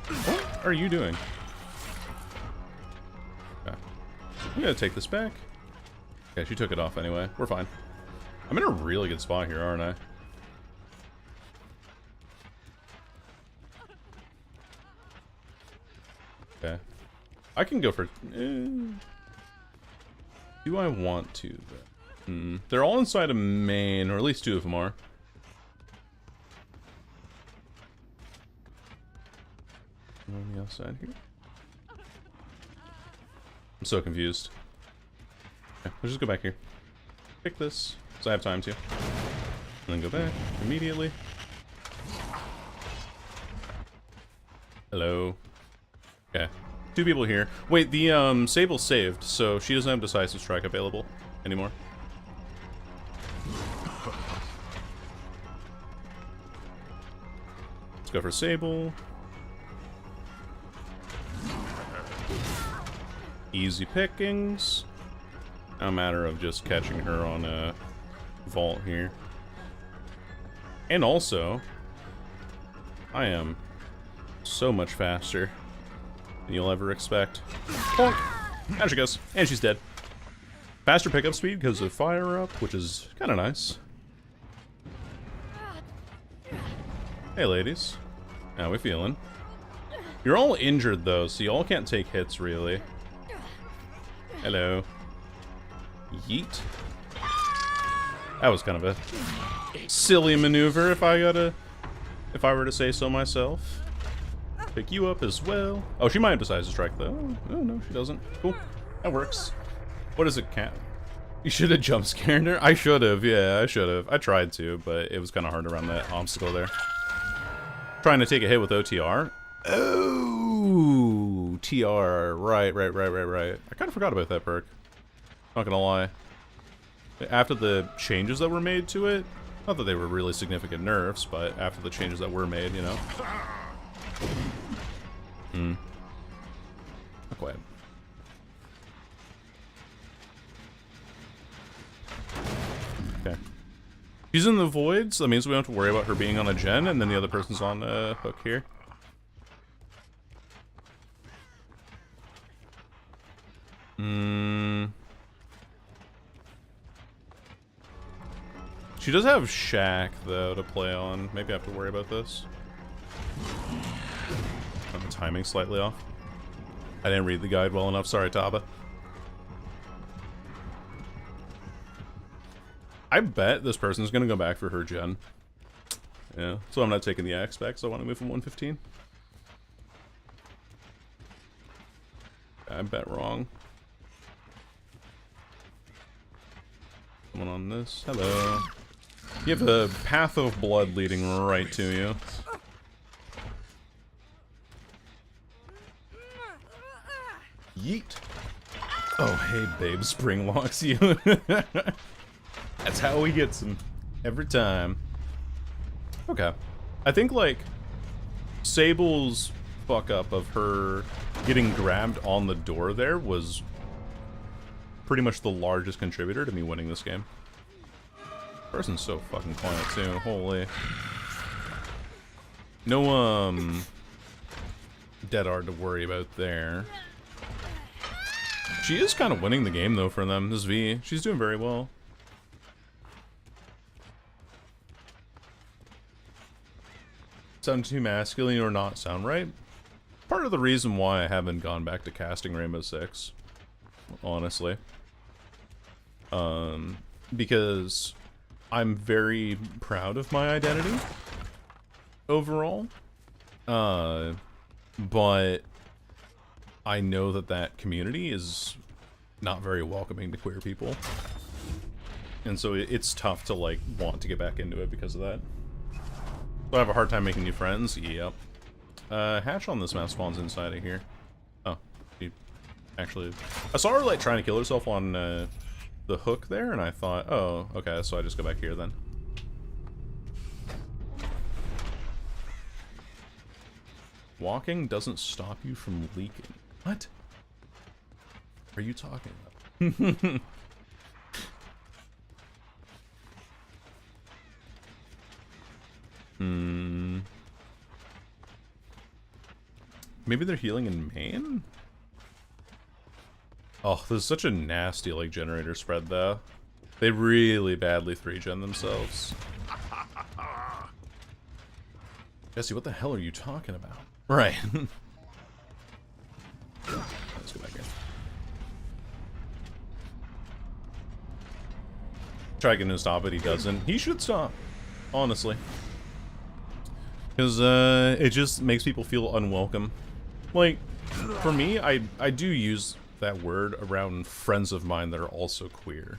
What are you doing? Okay. I'm gonna take this back. Okay, she took it off anyway. We're fine. I'm in a really good spot here, aren't I? Okay. I can go for... do I want to? They're all inside a main, or at least 2 of them are. On the outside here. I'm so confused. Okay, let's just go back here. Pick this, so I have time to. And then go back immediately. Hello. Okay. 2 people here. Wait, the Sable's saved, so she doesn't have Decisive Strike available anymore. Let's go for Sable. Easy pickings. Now a matter of just catching her on a vault here. And also, I am so much faster than you'll ever expect. Bonk. There she goes. And she's dead. Faster pickup speed because of fire up, which is kind of nice. Hey ladies. How we feeling? You're all injured though, so you all can't take hits really. Hello. Yeet. That was kind of a silly maneuver if I were to say so myself. Pick you up as well. Oh, she might have decided to strike though. Oh no, she doesn't. Cool. That works. What is it, cat? You should have jump scared her. I should have. Yeah, I should have. I tried to, but it was kind of hard around that obstacle there. Trying to take a hit with OTR. Oh, TR. Right. I kind of forgot about that perk. Not gonna lie. After the changes that were made to it, not that they were really significant nerfs, but after the changes that were made, you know. Not quite. Okay. She's in the void, so that means we don't have to worry about her being on a gen, and then the other person's on a hook here. She does have Shack, though, to play on. Maybe I have to worry about this. The timing slightly off. I didn't read the guide well enough. Sorry, Taba. I bet this person's gonna go back for her gen. Yeah, so I'm not taking the axe back, so I want to move from 115. I bet wrong. Someone on this. Hello. You have a path of blood leading right to you. Yeet. Oh, hey, babe, spring locks you. That's how he gets him. Every time. Okay. I think, like, Sable's fuck up of her getting grabbed on the door there was pretty much the largest contributor to me winning this game. Person's so fucking quiet, too. Holy. No, dead hard to worry about there. She is kind of winning the game, though, for them. This V. She's doing very well. Sound too masculine or not sound right? Part of the reason why I haven't gone back to casting Rainbow Six. Honestly. Because I'm very proud of my identity. Overall. But I know that that community is not very welcoming to queer people. And so it's tough to, like, want to get back into it because of that. So I have a hard time making new friends? Yep. Hatch on this map spawns inside of here. Oh. She actually... I saw her, like, trying to kill herself on, the hook there, and I thought, oh, okay, so I just go back here then. Walking doesn't stop you from leaking. What? Are you talking about? Maybe they're healing in main? Oh, this is such a nasty, like, generator spread, though. They really badly 3-gen themselves. Jesse, what the hell are you talking about? Right. Let's go back in. Try getting him to stop it, he doesn't. He should stop, honestly. Because, it just makes people feel unwelcome. Like, for me, I do use that word around friends of mine that are also queer.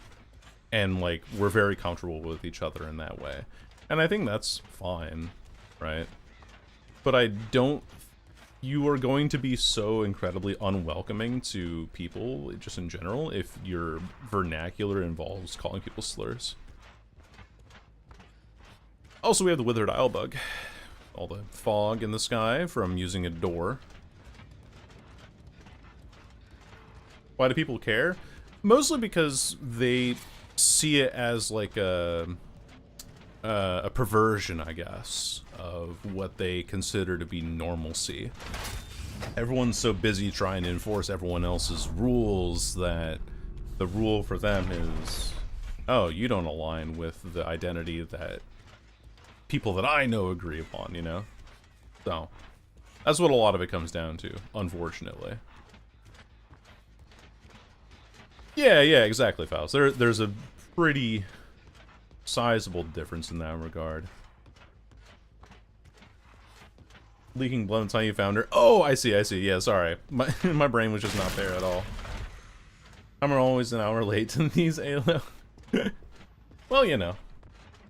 And, like, we're very comfortable with each other in that way. And I think that's fine, right? But I don't... You are going to be so incredibly unwelcoming to people, just in general, if your vernacular involves calling people slurs. Also, we have the Withered Isle bug. All the fog in the sky from using a door. Why do people care? Mostly because they see it as like a perversion, I guess, of what they consider to be normalcy. Everyone's so busy trying to enforce everyone else's rules that the rule for them is, oh, you don't align with the identity that people that I know agree upon, you know? So, that's what a lot of it comes down to, unfortunately. Yeah, exactly, Faust. There's a pretty sizable difference in that regard. Leaking blood until you found her. Oh, I see. Yeah, sorry. My brain was just not there at all. I'm always an hour late to these ALO. Well, you know.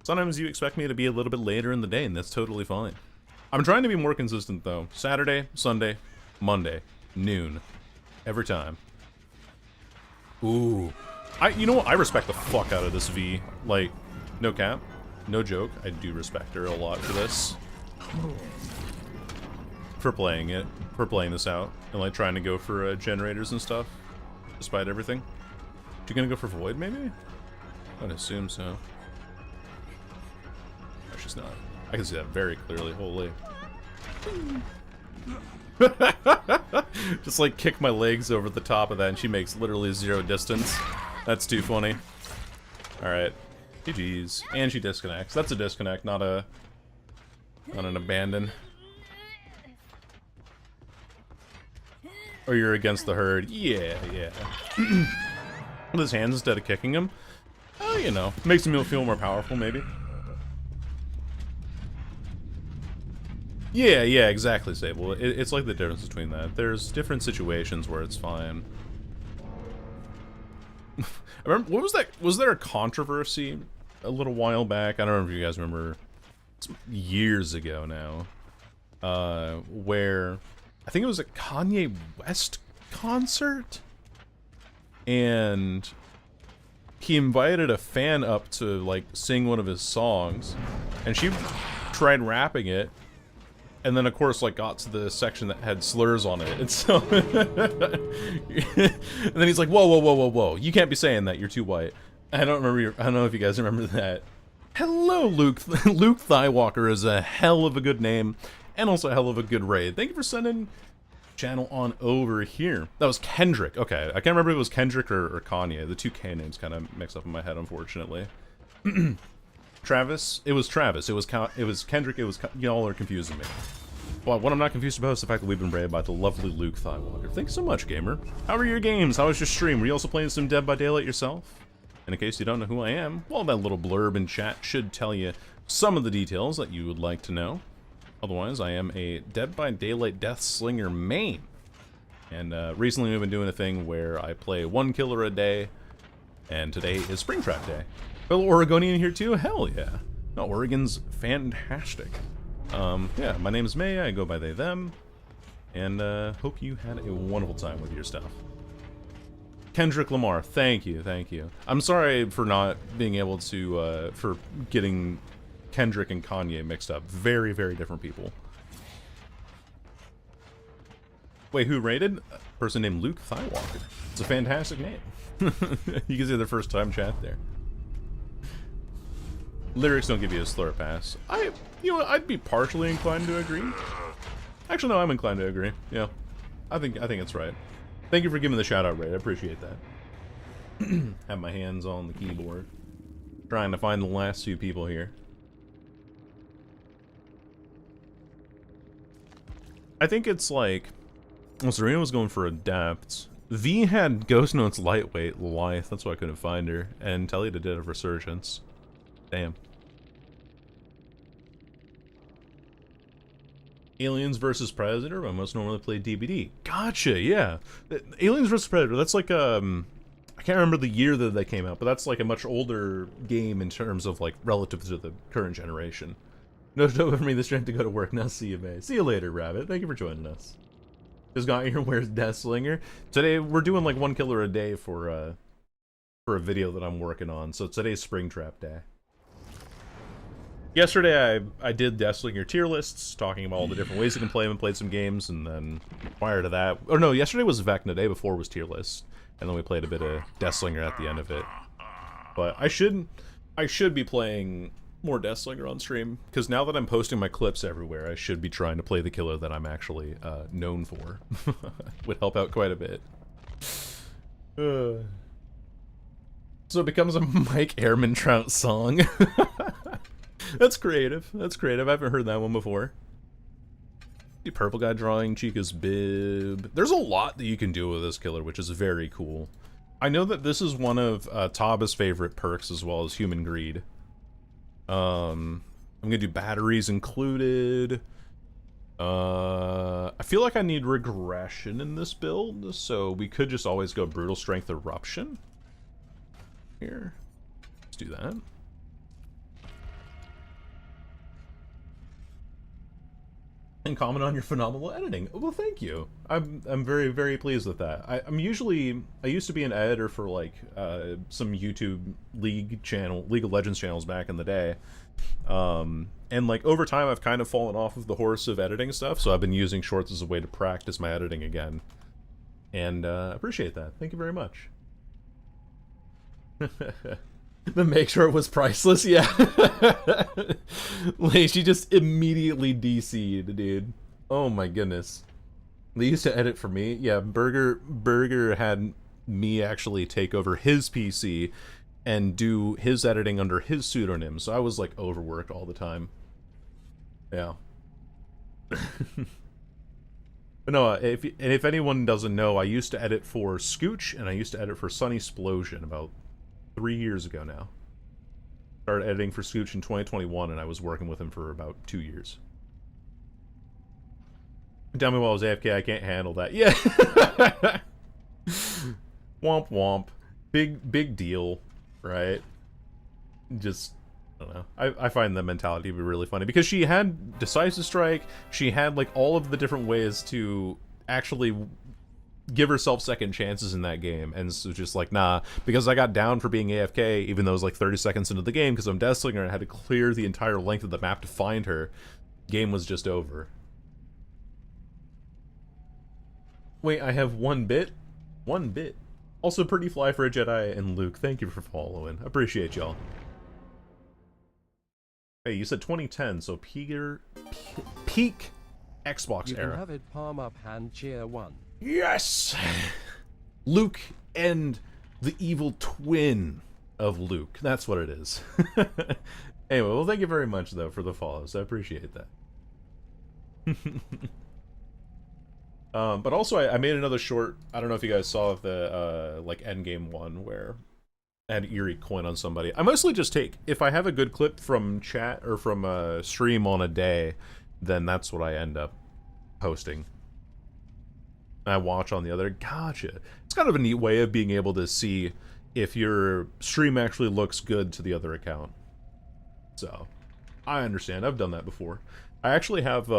Sometimes you expect me to be a little bit later in the day, and that's totally fine. I'm trying to be more consistent, though. Saturday, Sunday, Monday, noon. Every time. Ooh. You know what? I respect the fuck out of this V. Like, no cap. No joke. I do respect her a lot for this. For playing it. For playing this out. And, like, trying to go for generators and stuff. Despite everything. She gonna go for Void, maybe? I'd assume so. No, she's not. I can see that very clearly. Holy. Just like kick my legs over the top of that and she makes literally 0 distance. That's too funny. Alright. GG's. And she disconnects. That's a disconnect, not an abandon. Or you're against the herd. Yeah, yeah. With his hands instead of kicking him. Oh, you know, makes him feel more powerful, maybe. Yeah, yeah, exactly, Sable. It's like the difference between that. There's different situations where it's fine. I remember, what was that? Was there a controversy a little while back? I don't know if you guys remember. It's years ago now. Where I think it was a Kanye West concert, and he invited a fan up to like sing one of his songs, and she tried rapping it, and then of course like got to the section that had slurs on it, and so and then he's like, whoa, whoa, whoa, whoa, whoa, you can't be saying that, you're too white. I don't know if you guys remember that. Hello, Luke. Luke Thightwalker is a hell of a good name, and also a hell of a good raid. Thank you for sending channel on over here. That was Kendrick. Okay, I can't remember if it was Kendrick or Kanye. The two K names kind of mix up in my head, unfortunately. Travis. It was Travis. It was Kendrick. It was, y'all are confusing me. Well, what I'm not confused about is the fact that we've been raided by the lovely Luke Thightwalker. Thanks so much, gamer. How are your games? How was your stream? Were you also playing some Dead by Daylight yourself? And in case you don't know who I am, well, that little blurb in chat should tell you some of the details that you would like to know. Otherwise, I am a Dead by Daylight Death Slinger main. And recently we've been doing a thing where I play one killer a day, and today is Springtrap Day. Fellow Oregonian here too? Hell yeah. No, Oregon's fantastic. Yeah, my name is May, I go by they, them, and hope you had a wonderful time with your stuff. Kendrick Lamar, thank you, thank you. I'm sorry for not being able to, for getting Kendrick and Kanye mixed up. Very, very different people. Wait, who raided? A person named Luke Thightwalker. It's a fantastic name. You can see the first time chat there. Lyrics don't give you a slur pass. You know, I'd be partially inclined to agree. Actually, no, I'm inclined to agree. Yeah, I think it's right. Thank you for giving the shout out, Ray. I appreciate that. Have my hands on the keyboard, trying to find the last few people here. I think it's like, well, Serena was going for Adept. V had Ghost Notes Lightweight Lithe. That's why I couldn't find her. And Telida did a Resurgence. Damn. Aliens vs Predator. I most normally play DBD. Gotcha. Yeah. Aliens vs Predator. That's like I can't remember the year that they came out, but that's like a much older game in terms of like relative to the current generation. No trouble for me this time to go to work. Now see you, May. See you later, Rabbit. Thank you for joining us. Just got here. Where's Death Slinger? Today we're doing like one killer a day for a video that I'm working on. So today's Springtrap Day. Yesterday I did Death Slinger tier lists, talking about all the different ways you can play them, and played some games, and then prior to that, oh no, yesterday was Vecna, the day before was tier list, and then we played a bit of Death Slinger at the end of it. But I should be playing more Death Slinger on stream, because now that I'm posting my clips everywhere, I should be trying to play the killer that I'm actually known for. Would help out quite a bit. So it becomes a Mike Ehrmantraut song. That's creative. That's creative. I haven't heard that one before. The purple guy drawing Chica's bib. There's a lot that you can do with this killer, which is very cool. I know that this is one of Taba's favorite perks, as well as Human Greed. I'm gonna do batteries included. I feel like I need regression in this build, so we could just always go Brutal Strength Eruption. Here. Let's do that. And comment on your phenomenal editing. Well, thank you. I'm very, very pleased with that. I used to be an editor for like some YouTube League of Legends channels back in the day. And like over time I've kind of fallen off of the horse of editing stuff, so I've been using shorts as a way to practice my editing again. And I appreciate that. Thank you very much. The make sure it was priceless, yeah. Like, she just immediately DC'd, dude. Oh my goodness. They used to edit for me. Yeah, Burger had me actually take over his PC and do his editing under his pseudonym, so I was like overworked all the time. Yeah. But no, if anyone doesn't know, I used to edit for Scooch, and I used to edit for Sunny Explosion about 3 years ago now. Started editing for Scooch in 2021, and I was working with him for about 2 years. Tell me while I was AFK, I can't handle that. Yeah. Womp womp. Big deal, right? Just, I don't know. I find the mentality to be really funny, because she had Decisive Strike, she had like all of the different ways to actually give herself second chances in that game, and so just like, nah, because I got down for being AFK, even though it was like 30 seconds into the game, because I'm Deathslinger and I had to clear the entire length of the map to find her. Game was just over. Wait, I have 1 bit? 1 bit. Also, pretty fly for a Jedi, and Luke, thank you for following. Appreciate y'all. Hey, you said 2010, so peak Xbox You era. can have it palm up hand cheer 1. Yes! Luke and the evil twin of Luke. That's what it is. Anyway, well, thank you very much, though, for the follows. I appreciate that. But also, I made another short. I don't know if you guys saw the like endgame one where I had Eerie coin on somebody. I mostly just take, if I have a good clip from chat or from a stream on a day, then that's what I end up posting. I watch on the other. Gotcha. It's kind of a neat way of being able to see if your stream actually looks good to the other account. So, I understand. I've done that before. I actually have,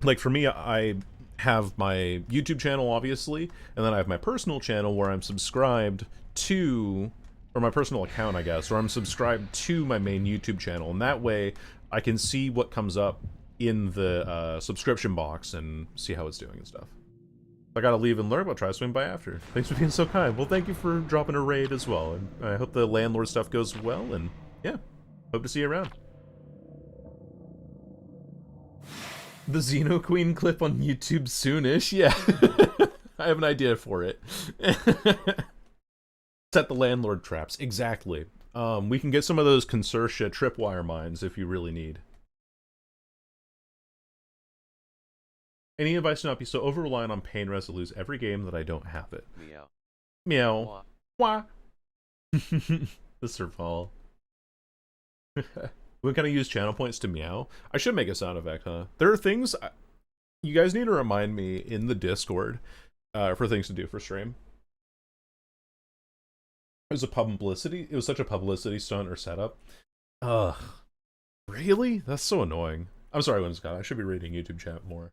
like for me, I have my YouTube channel, obviously, and then I have my personal channel where I'm subscribed to, or my personal account, I guess, where I'm subscribed to my main YouTube channel, and that way I can see what comes up in the subscription box and see how it's doing and stuff. I gotta leave and learn, but try to swing by after. Thanks for being so kind. Well, thank you for dropping a raid as well, and I hope the landlord stuff goes well, and yeah, hope to see you around. The Xeno Queen clip on YouTube soonish? Yeah. I have an idea for it. Set the landlord traps. Exactly. We can get some of those Consortia tripwire mines if you really need. Any advice to not be so over-reliant on pain res to lose every game that I don't have it? Meow. Meow. Wah. The Sir Paul. We kind of use channel points to meow. I should make a sound effect, huh? There are things you guys need to remind me in the Discord for things to do for stream. It was a publicity. It was such a publicity stunt or setup. Ugh, really? That's so annoying. I'm sorry, Winscott. I should be reading YouTube chat more.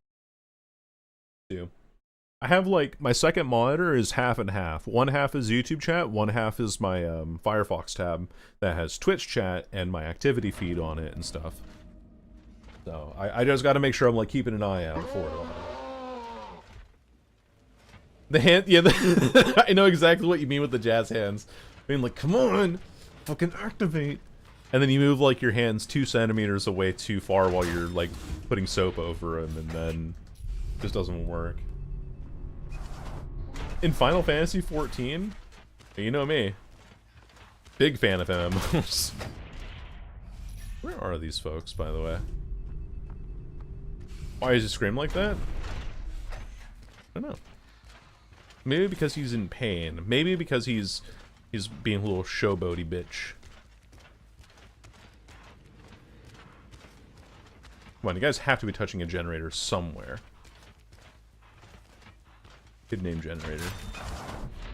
Too. I have like my second monitor is half and half. One half is YouTube chat, one half is my Firefox tab that has Twitch chat and my activity feed on it and stuff. So I just got to make sure I'm like keeping an eye out for it. The hand, yeah, I know exactly what you mean with the jazz hands. I mean, like, come on, fucking activate. And then you move like your hands 2 centimeters away too far while you're like putting soap over them, and then it just doesn't work. In Final Fantasy XIV, you know me, big fan of MMOs. Where are these folks, by the way? Why does he scream like that? I don't know. Maybe because he's in pain. Maybe because he's being a little showboaty bitch. Come on, you guys have to be touching a generator somewhere. Good name, generator.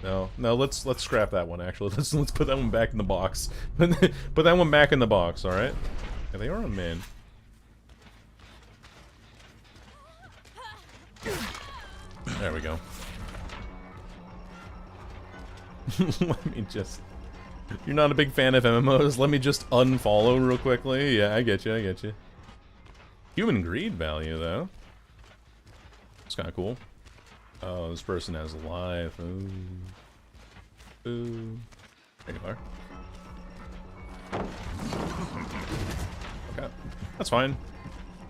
No, let's scrap that one. Actually, let's put that one back in the box. Put that one back in the box. All right. Yeah, they are on man. There we go. Let me just. You're not a big fan of MMOs. Let me just unfollow real quickly. Yeah, I get you. I get you. Human greed value though. It's kind of cool. Oh, this person has life. Ooh. Ooh. There you are. Okay. That's fine.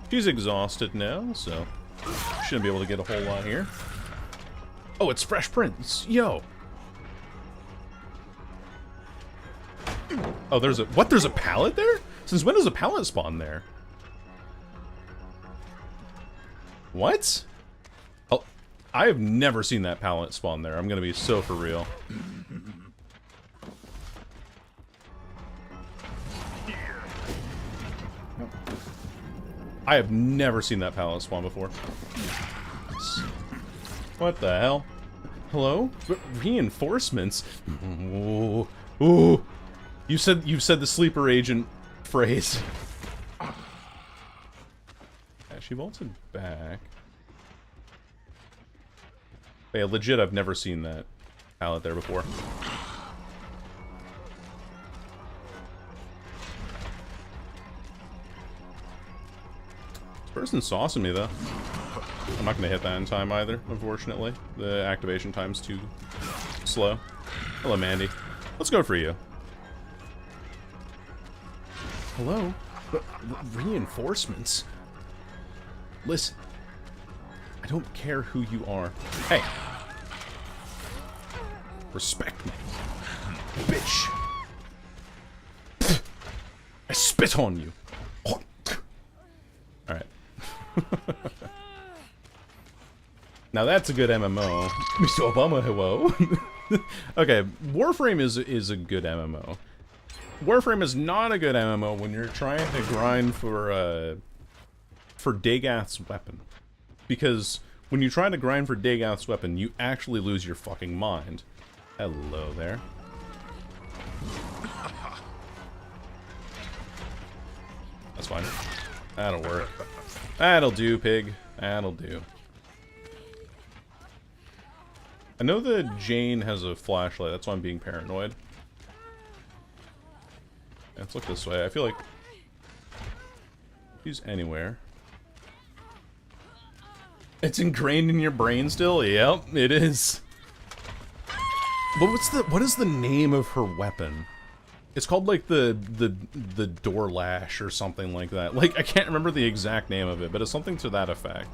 She's exhausted now, so shouldn't be able to get a whole lot here. Oh, it's Fresh Prince. Yo. Oh, there's a... What? There's a pallet there? Since when does a pallet spawn there? What? I have never seen that pallet spawn there. I'm gonna be so for real. I have never seen that pallet spawn before. What the hell? Hello? Reinforcements? Ooh. Ooh. You said the sleeper agent phrase. Yeah, she vaulted back. Yeah, legit, I've never seen that pallet there before. This person's saucing me, though. I'm not going to hit that in time either, unfortunately. The activation time's too slow. Hello, Mandy. Let's go for you. Hello? Reinforcements? Listen. I don't care who you are. Hey. Respect me. Bitch. I spit on you. Alright. Now that's a good MMO. Mr. Obama, hello. Okay, Warframe is a good MMO. Warframe is not a good MMO when you're trying to grind for Dagath's weapon. Because when you try to grind for Dagath's weapon, you actually lose your fucking mind. Hello there. That's fine. That'll work. That'll do, pig. That'll do. I know that Jane has a flashlight, that's why I'm being paranoid. Let's look this way. I feel like she's anywhere. It's ingrained in your brain still? Yep, it is. But what is the name of her weapon? It's called like the door lash or something like that. Like, I can't remember the exact name of it, but it's something to that effect.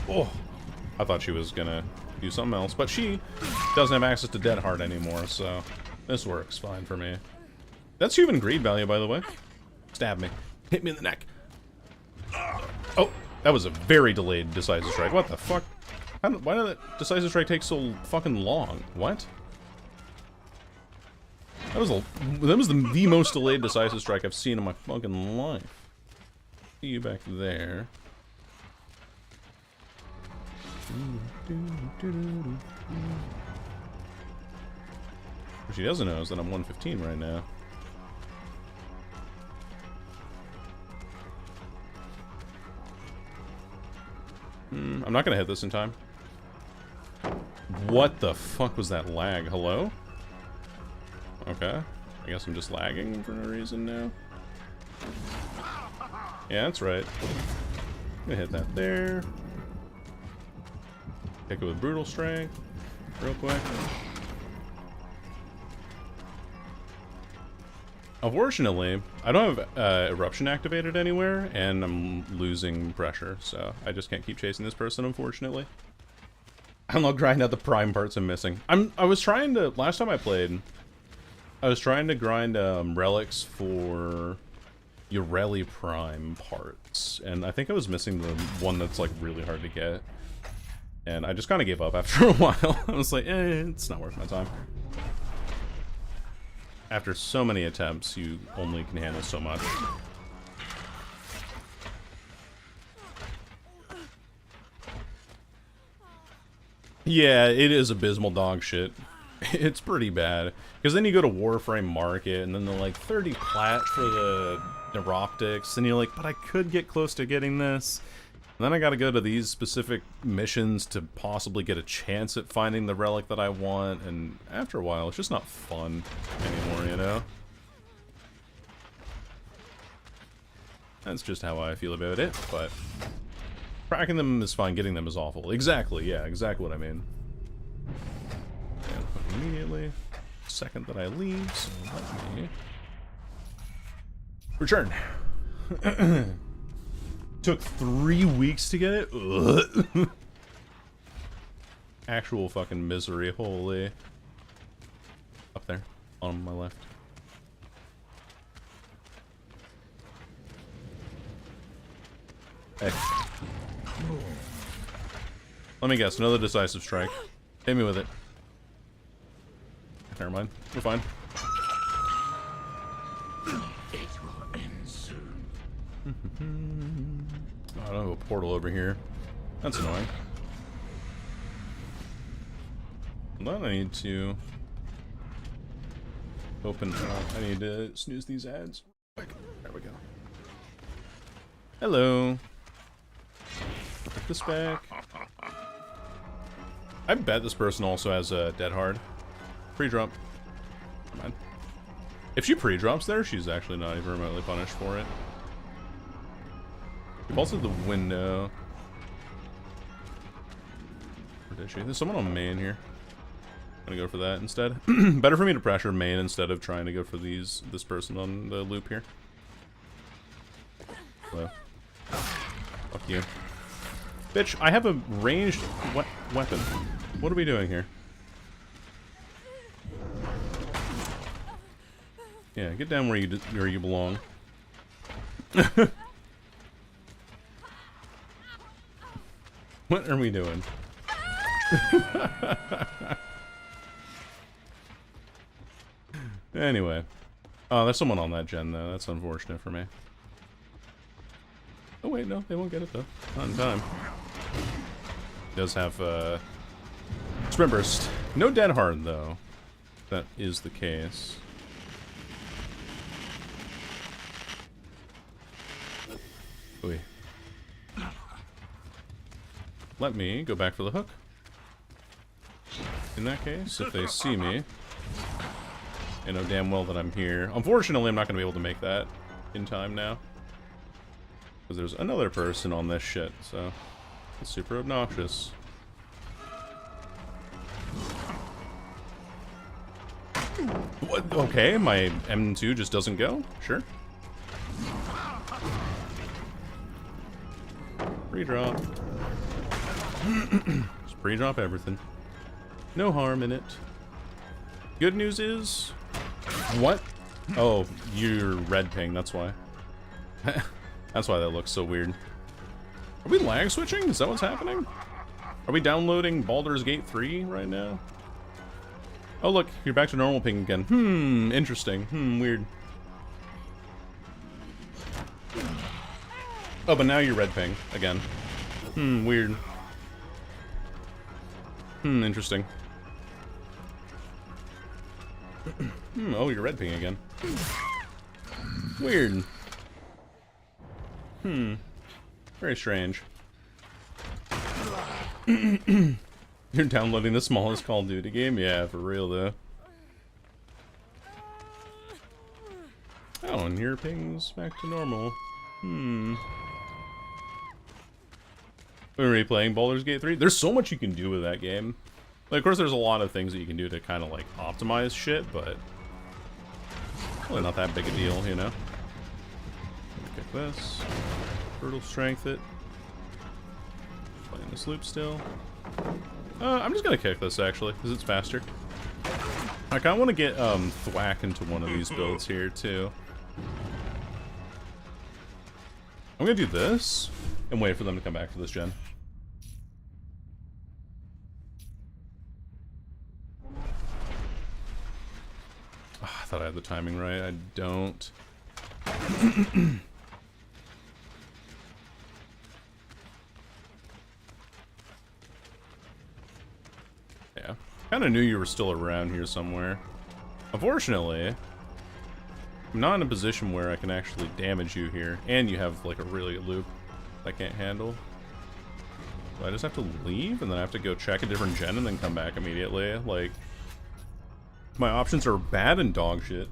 Oh, I thought she was gonna do something else, but she doesn't have access to Dead Heart anymore, so this works fine for me. That's human greed value, by the way. Stab me. Hit me in the neck. Oh, that was a very delayed decisive strike. What the fuck? Why did that decisive strike take so fucking long? What? That was the most delayed decisive strike I've seen in my fucking life. See you back there. What she doesn't know is that I'm 115 right now. I'm not gonna hit this in time. What the fuck was that lag? Hello? Okay. I guess I'm just lagging for no reason now. Yeah, that's right. I'm gonna hit that there. Hit it with Brutal Strength. Real quick. Unfortunately, I don't have Eruption activated anywhere, and I'm losing pressure, so I just can't keep chasing this person, unfortunately. I'm not grinding out the prime parts I'm missing. I was trying to, last time I played, I was trying to grind relics for Ureli prime parts, and I think I was missing the one that's like really hard to get. And I just kind of gave up after a while. I was like, it's not worth my time. After so many attempts, you only can handle so much. Yeah, it is abysmal dog shit. It's pretty bad. Because then you go to Warframe Market, and then they're like 30 plat for the Neuroptics, and you're like, but I could get close to getting this. And then I gotta go to these specific missions to possibly get a chance at finding the relic that I want, and after a while, it's just not fun anymore, you know? That's just how I feel about it, but cracking them is fine, getting them is awful. Exactly, yeah, exactly what I mean. And immediately, second that I leave, so let me return. Took 3 weeks to get it? Ugh. Actual fucking misery, holy. Up there, on my left. Hey. Let me guess, another decisive strike. Hit me with it. Never mind, we're fine. It will end soon. Oh, I don't have a portal over here. That's annoying. Hold on, I need to open. I need to snooze these ads. Quick. There we go. Hello. Put this back. I bet this person also has a dead hard. Pre-drop. Come on. If she pre-drops there, she's actually not even remotely punished for it. We've also the window. Where did she? There's someone on main here. I'm gonna go for that instead. Better for me to pressure main instead of trying to go for this person on the loop here. Hello. Fuck you. Bitch, I have a ranged weapon. What are we doing here? Yeah, get down where you belong. What are we doing? Anyway. Oh, there's someone on that gen, though. That's unfortunate for me. Oh, wait, no. They won't get it, though. Not in time. Does have, sprint burst. No dead hard, though. That is the case. Oy. Let me go back for the hook. In that case, if they see me, they know damn well that I'm here. Unfortunately, I'm not going to be able to make that in time now. Because there's another person on this shit, so it's super obnoxious. What? Okay, my M2 just doesn't go? Sure. Pre-drop. Just pre-drop everything. No harm in it. Good news is... What? Oh, you're red ping, that's why. That's why that looks so weird. Are we lag switching? Is that what's happening? Are we downloading Baldur's Gate 3 right now? Oh look, you're back to normal ping again. Interesting. Weird. Oh, but now you're red ping again. Weird. Interesting. Oh, you're red ping again. Weird. Very strange. You're downloading the smallest Call of Duty game? Yeah, for real though. Oh, and your ping's back to normal. We're replaying Baldur's Gate 3. There's so much you can do with that game. Like, of course, there's a lot of things that you can do to kind of, like, optimize shit, but... really not that big a deal, you know? Kick this. Brutal strength it. Playing this loop still. I'm just gonna kick this, actually, because it's faster. I kinda want to get, Thwack into one of these builds here, too. I'm gonna do this, and wait for them to come back for this gen. Oh, I thought I had the timing right. I don't. Yeah. Kinda knew you were still around here somewhere. Unfortunately, I'm not in a position where I can actually damage you here. And you have, like, a really good loop I can't handle. So I just have to leave, and then I have to go check a different gen and then come back immediately. Like, my options are bad and dog shit.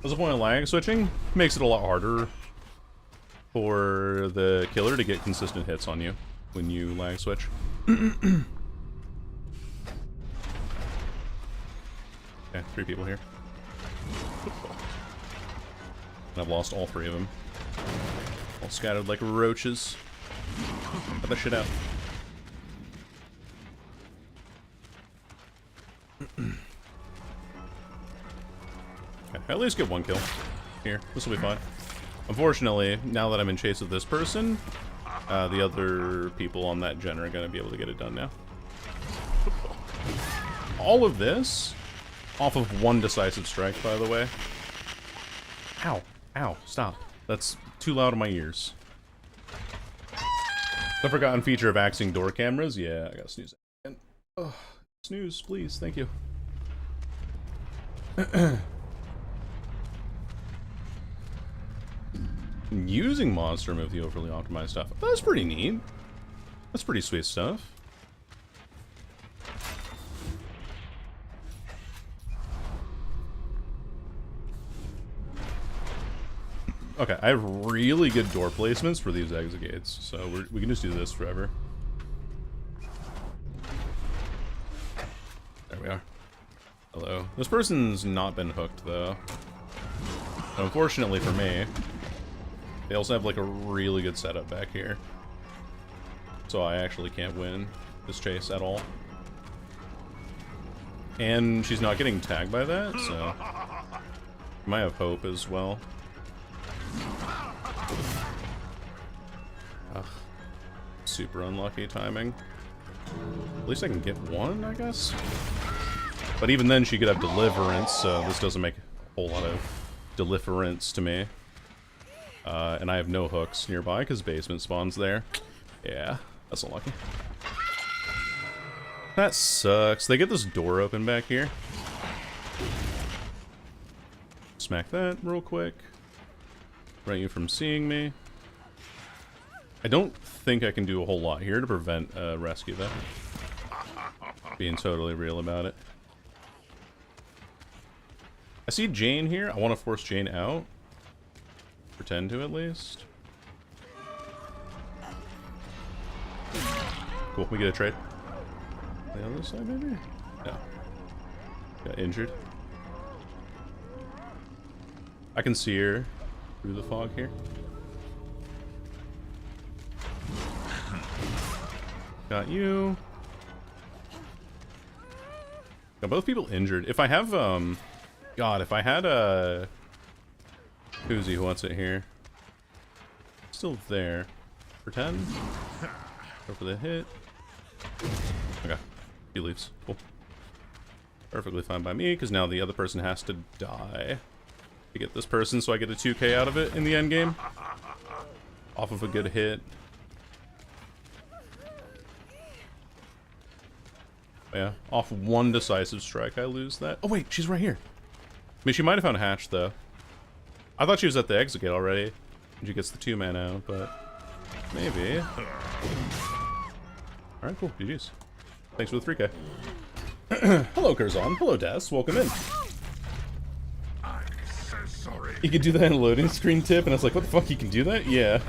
What's the point of lag switching? Makes it a lot harder for the killer to get consistent hits on you when you lag switch. Okay, 3 people here. And I've lost all 3 of them. All scattered like roaches. Cut that shit out. Okay, at least get 1 kill. Here, this will be fine. Unfortunately, now that I'm in chase of this person, The other people on that gen are going to be able to get it done now. All of this off of one decisive strike, by the way. Ow. Ow. Stop. That's too loud in my ears. The forgotten feature of axing door cameras? Yeah, I gotta snooze. And, snooze, please. Thank you. Using monster remove the overly optimized stuff. That's pretty neat. That's pretty sweet stuff. Okay, I have really good door placements for these exit gates, so we can just do this forever. There we are. Hello. This person's not been hooked, though. Unfortunately for me, they also have like a really good setup back here. So I actually can't win this chase at all. And she's not getting tagged by that, so I might have hope as well. Ugh. Super unlucky timing. At least I can get one, I guess? But even then she could have deliverance, so this doesn't make a whole lot of deliverance to me. And I have no hooks nearby because basement spawns there. Yeah, that's unlucky. That sucks. They get this door open back here. Smack that real quick. Prevent you from seeing me. I don't think I can do a whole lot here to prevent rescue though. Being totally real about it. I see Jane here. I want to force Jane out. Pretend to at least. Cool, we get a trade. The other side maybe? No. Got injured. I can see her through the fog here. Got you. Got both people injured. If I have, God, if I had a Koozie who wants it here. Still there. Pretend. Go for the hit. Okay. He leaves. Cool. Perfectly fine by me, because now the other person has to die to get this person, so I get a 2k out of it in the end game. Off of a good hit. Yeah, off one decisive strike I lose that. Oh wait, she's right here. I mean, she might have found a hatch though. I thought she was at the exit gate already. And she gets the 2-man out, but maybe. Alright, cool. GG's. Thanks for the 3k. Hello, Curzon. Hello, Des. Welcome in. I'm so sorry. You could do that in a loading screen tip, and I was like, what the fuck, you can do that? Yeah.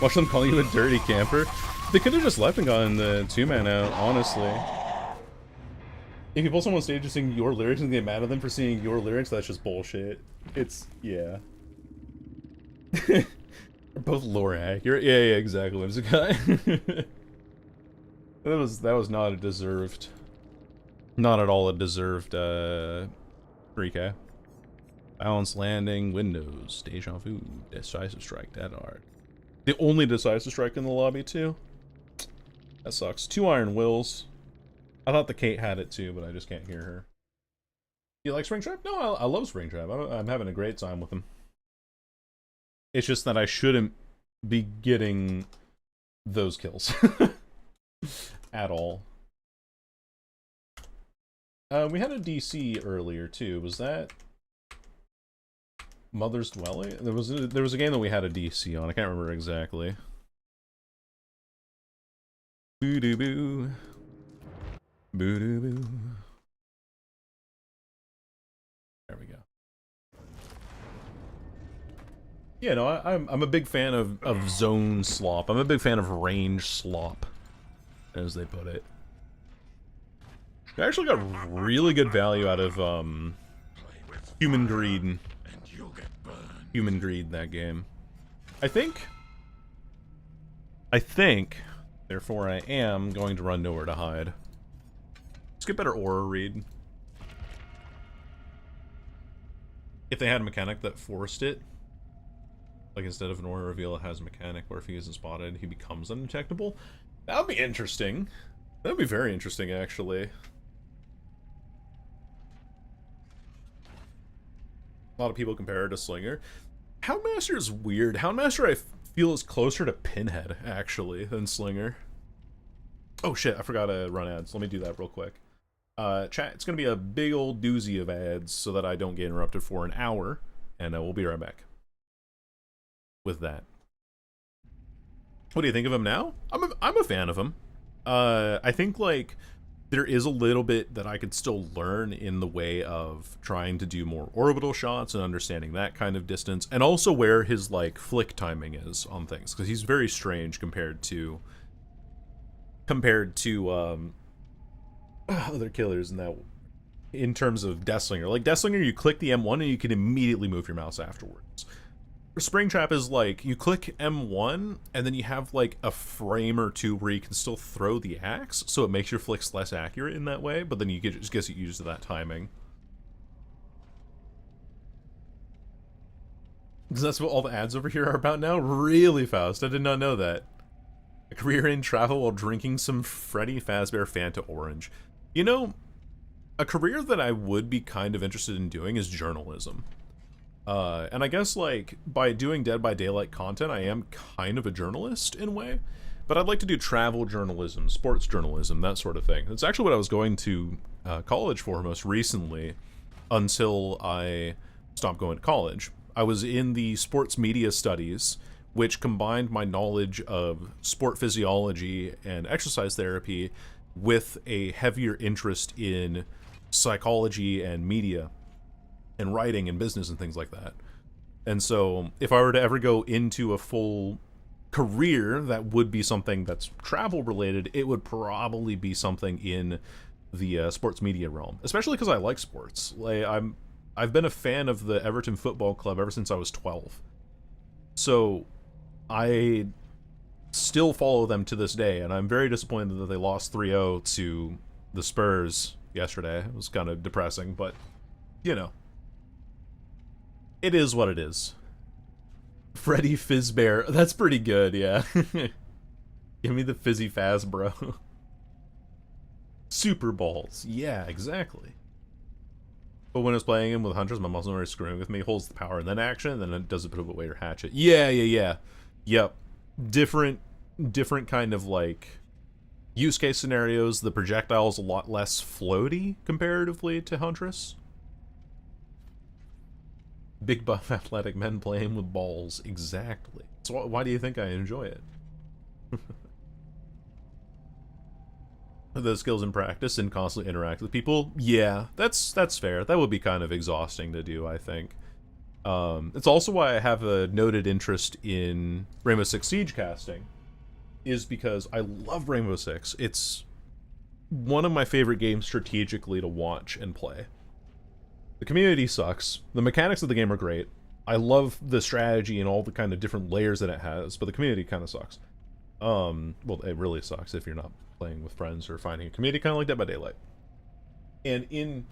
Watch them calling you a dirty camper. They could have just left and gotten the 2-man out, honestly. If you pull someone on stage just sing your lyrics and get mad at them for singing your lyrics, that's just bullshit. It's, yeah. They're both lore accurate. Yeah, exactly. There's a guy. that was not a deserved, not at all a deserved 3k. Balance landing, windows, deja vu, decisive strike, dead hard. The only decisive strike in the lobby too. That sucks. 2 iron wills. I thought the Kate had it too, but I just can't hear her. You like Springtrap? No, I love Springtrap. I'm having a great time with him. It's just that I shouldn't be getting those kills. At all. We had a DC earlier too. Was that Mother's Dwelling? There was a game that we had a DC on. I can't remember exactly. Boo doo boo. Boo doo boo. There we go. Yeah, no, I'm a big fan of zone slop. I'm a big fan of range slop, as they put it. I actually got really good value out of human greed. And you'll get burned. Human greed that game. I think, therefore I am going to run nowhere to hide. Let's get better aura read. If they had a mechanic that forced it, Like instead of an aura reveal, it has a mechanic where if he isn't spotted, he becomes undetectable. That would be interesting. That would be very interesting, actually. A lot of people compare it to Slinger. Houndmaster is weird. Houndmaster, I feel, is closer to Pinhead, actually, than Slinger. Oh shit, I forgot to run ads. Let me do that real quick. Chat, it's going to be a big old doozy of ads so that I don't get interrupted for an hour, and we'll be right back with that. What do you think of him now? I'm a fan of him. I think, like, there is a little bit that I could still learn in the way of trying to do more orbital shots and understanding that kind of distance, and also where his, like, flick timing is on things, because he's very strange compared to other killers in that, in terms of Deathslinger. Like, Deathslinger, you click the M1 and you can immediately move your mouse afterwards. Springtrap is like, you click M1, and then you have like a frame or two where you can still throw the axe, so it makes your flicks less accurate in that way, but then you just get used to that timing. Because that's what all the ads over here are about now? Really, Faust? I did not know that. A career in travel while drinking some Freddy Fazbear Fanta Orange. You know, a career that I would be kind of interested in doing is journalism. And I guess, like, by doing Dead by Daylight content, I am kind of a journalist in a way. But I'd like to do travel journalism, sports journalism, that sort of thing. That's actually what I was going to college for most recently, until I stopped going to college. I was in the sports media studies, which combined my knowledge of sport physiology and exercise therapy with a heavier interest in psychology and media and writing and business and things like that. And so if I were to ever go into a full career that would be something that's travel related, it would probably be something in the sports media realm, especially because I like sports. Like, I've been a fan of the Everton Football Club ever since I was 12. So I still follow them to this day, and I'm very disappointed that they lost 3-0 to the Spurs yesterday. It was kind of depressing, but, you know, it is what it is. Freddy Fazbear. That's pretty good, yeah. Give me the fizzy faz, bro. Super balls. Yeah, exactly. But when I was playing him with Hunters, my muscle memory is screwing with me. Holds the power and then action, and then it does a bit of a weight or hatchet. Yeah. Yep. Different kind of, like, use case scenarios. The projectile is a lot less floaty comparatively to Huntress. Big buff athletic men playing with balls. Exactly. So why do you think I enjoy it? The skills in practice and constantly interact with people. Yeah, that's fair. That would be kind of exhausting to do, I think. It's also why I have a noted interest in Rainbow Six Siege casting, is because I love Rainbow Six. It's one of my favorite games strategically to watch and play. The community sucks. The mechanics of the game are great. I love the strategy and all the kind of different layers that it has, but the community kind of sucks. Well, it really sucks if you're not playing with friends or finding a community, kind of like Dead by Daylight. And in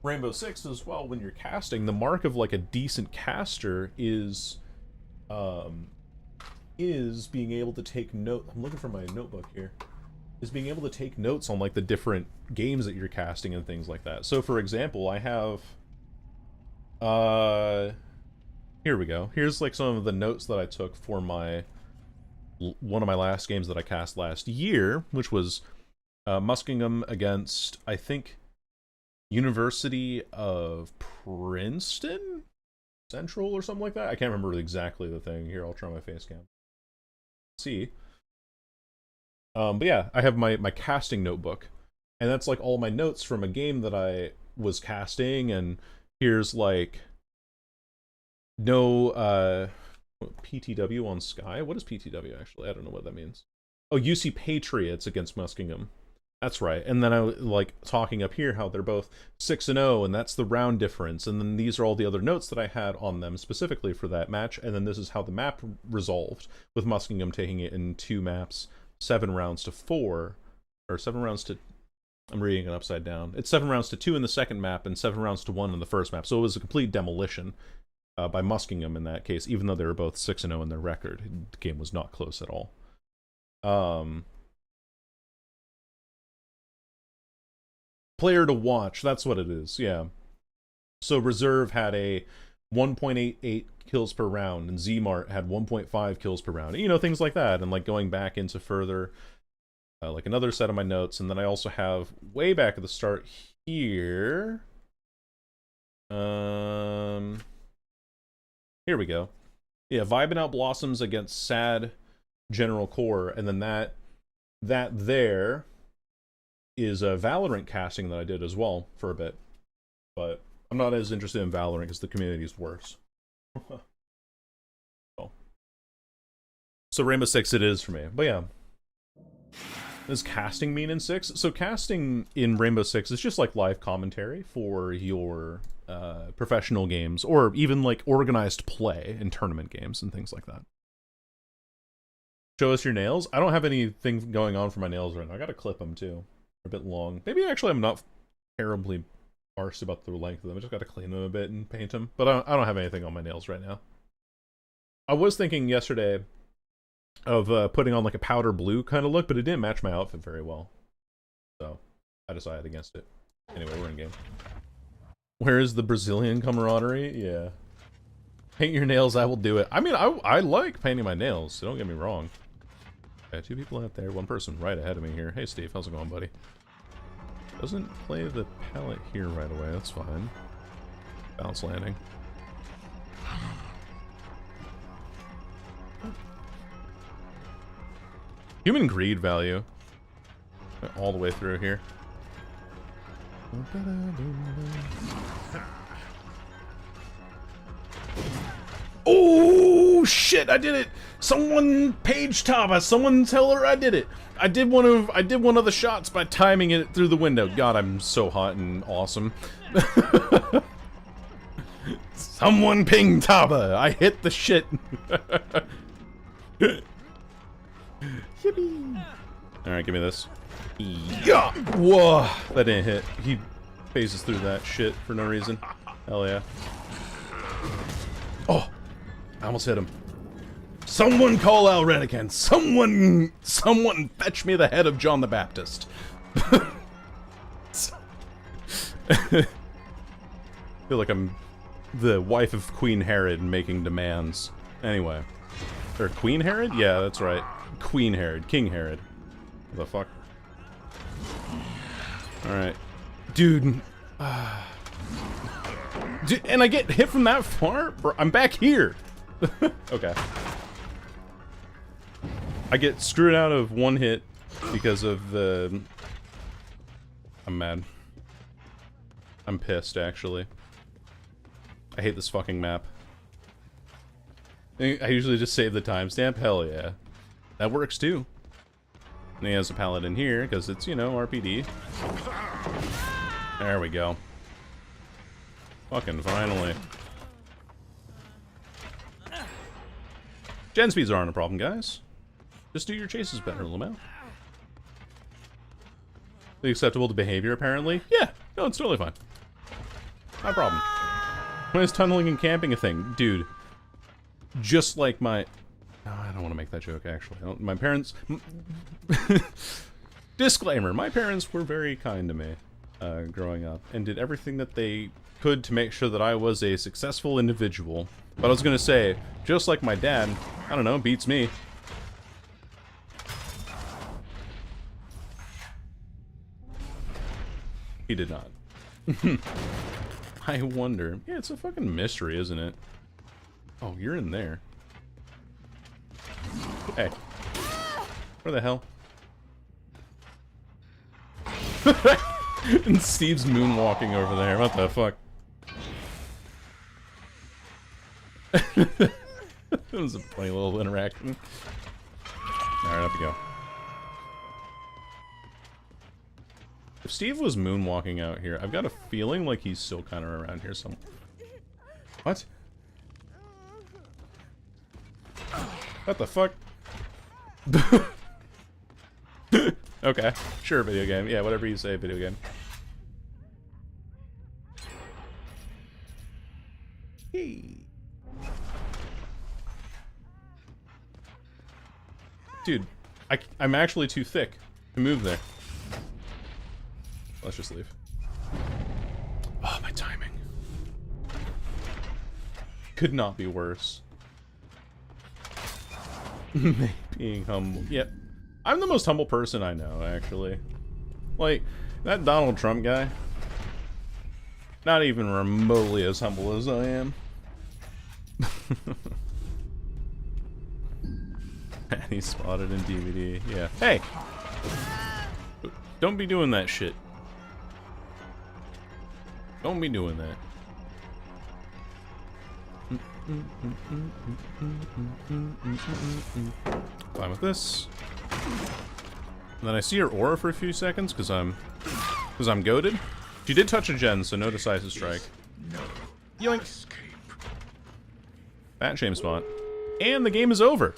Rainbow Six as well, when you're casting, the mark of, like, a decent caster is being able to take note. I'm looking for my notebook here. Is being able to take notes on, like, the different games that you're casting and things like that. So, for example, I have here we go. Here's, like, some of the notes that I took for my one of my last games that I cast last year, which was Muskingum against, I think, University of Princeton Central or something like that. I can't remember exactly the thing. Here, I'll try my face cam. See. But yeah, I have my casting notebook, and that's like all my notes from a game that I was casting. And here's, like, no PTW on Sky. What is PTW actually? I don't know what that means. Oh, UC Patriots against Muskingum. That's right. And then I like talking up here how they're both 6-0, and that's the round difference. And then these are all the other notes that I had on them specifically for that match. And then this is how the map resolved, with Muskingum taking it in 2 maps, 7 rounds to 4, or 7 rounds to, I'm reading it upside down. It's 7 rounds to 2 in the second map and 7 rounds to 1 in the first map. So it was a complete demolition. by Muskingum in that case, even though they were both 6-0 in their record. The game was not close at all. Player to watch, that's what it is, yeah. So Reserve had a 1.88 kills per round, and Z-Mart had 1.5 kills per round. You know, things like that, and like going back into further, like another set of my notes, and then I also have way back at the start here. Here we go. Yeah, Vibin' Out Blossoms against Sad General Core, and then that there is a Valorant casting that I did as well for a bit. But I'm not as interested in Valorant because the community's worse. Oh. So Rainbow Six it is for me. But yeah. Does casting mean in 6? So casting in Rainbow Six is just like live commentary for your professional games, or even like organized play in tournament games and things like that. Show us your nails. I don't have anything going on for my nails right now. I gotta clip them too. They're a bit long. Maybe actually I'm not terribly harsh about the length of them. I just gotta clean them a bit and paint them. But I don't have anything on my nails right now. I was thinking yesterday of putting on like a powder blue kind of look, but it didn't match my outfit very well. So I decided against it. Anyway, we're in game. Where is the Brazilian camaraderie? Yeah. Paint your nails, I will do it. I mean, I like painting my nails, so don't get me wrong. Okay, 2 people out there, 1 person right ahead of me here. Hey Steve, how's it going, buddy? Doesn't play the pallet here right away, that's fine. Bounce landing. Human greed value. All the way through here. Oh shit! I did it! Someone page Taba. Someone tell her I did it. I did one of the shots by timing it through the window. God, I'm so hot and awesome. Someone ping Taba. I hit the shit. Yippee! All right, give me this. Yeah. Whoa, that didn't hit. He phases through that shit for no reason. Hell yeah. Oh, I almost hit him. Someone call Al Redican. Someone fetch me the head of John the Baptist. I feel like I'm the wife of Queen Herod making demands. Anyway. Or Queen Herod? Yeah, that's right. Queen Herod. King Herod. What the fuck? Alright. Dude. Dude. And I get hit from that far? Bro, I'm back here. Okay. I get screwed out of 1 hit because of the... I'm mad. I'm pissed, actually. I hate this fucking map. I usually just save the timestamp. Hell yeah. That works too. And he has a pallet in here because it's, you know, RPD. There we go. Fucking finally. Gen speeds aren't a problem, guys. Just do your chases better, Lamau. Acceptable to behavior, apparently? Yeah, no, it's totally fine. Not a problem. When is tunneling and camping a thing? Dude. Just like my... No, I don't want to make that joke, actually. My parents... Disclaimer, my parents were very kind to me growing up and did everything that they could to make sure that I was a successful individual. But I was going to say, just like my dad, I don't know, beats me. He did not. I wonder. Yeah, it's a fucking mystery, isn't it? Oh, you're in there. Hey. Where the hell? And Steve's moonwalking over there. What the fuck? That was a funny little interaction. Alright, up you go. If Steve was moonwalking out here, I've got a feeling like he's still kind of around here somewhere. What? What the fuck? Okay, sure, video game. Yeah, whatever you say, video game. Hey. Dude, I'm actually too thick to move there. Let's just leave. Oh, my timing. Could not be worse. Being humble. Yep. I'm the most humble person I know, actually. Like, that Donald Trump guy, not even remotely as humble as I am. And he's spotted in DBD. Yeah. Hey! Don't be doing that shit. Don't be doing that. Fine with this. And then I see her aura for a few seconds because I'm goaded. She did touch a gen, so no decisive strike. No Yoink. escape. Fat shame spot. And the game is over.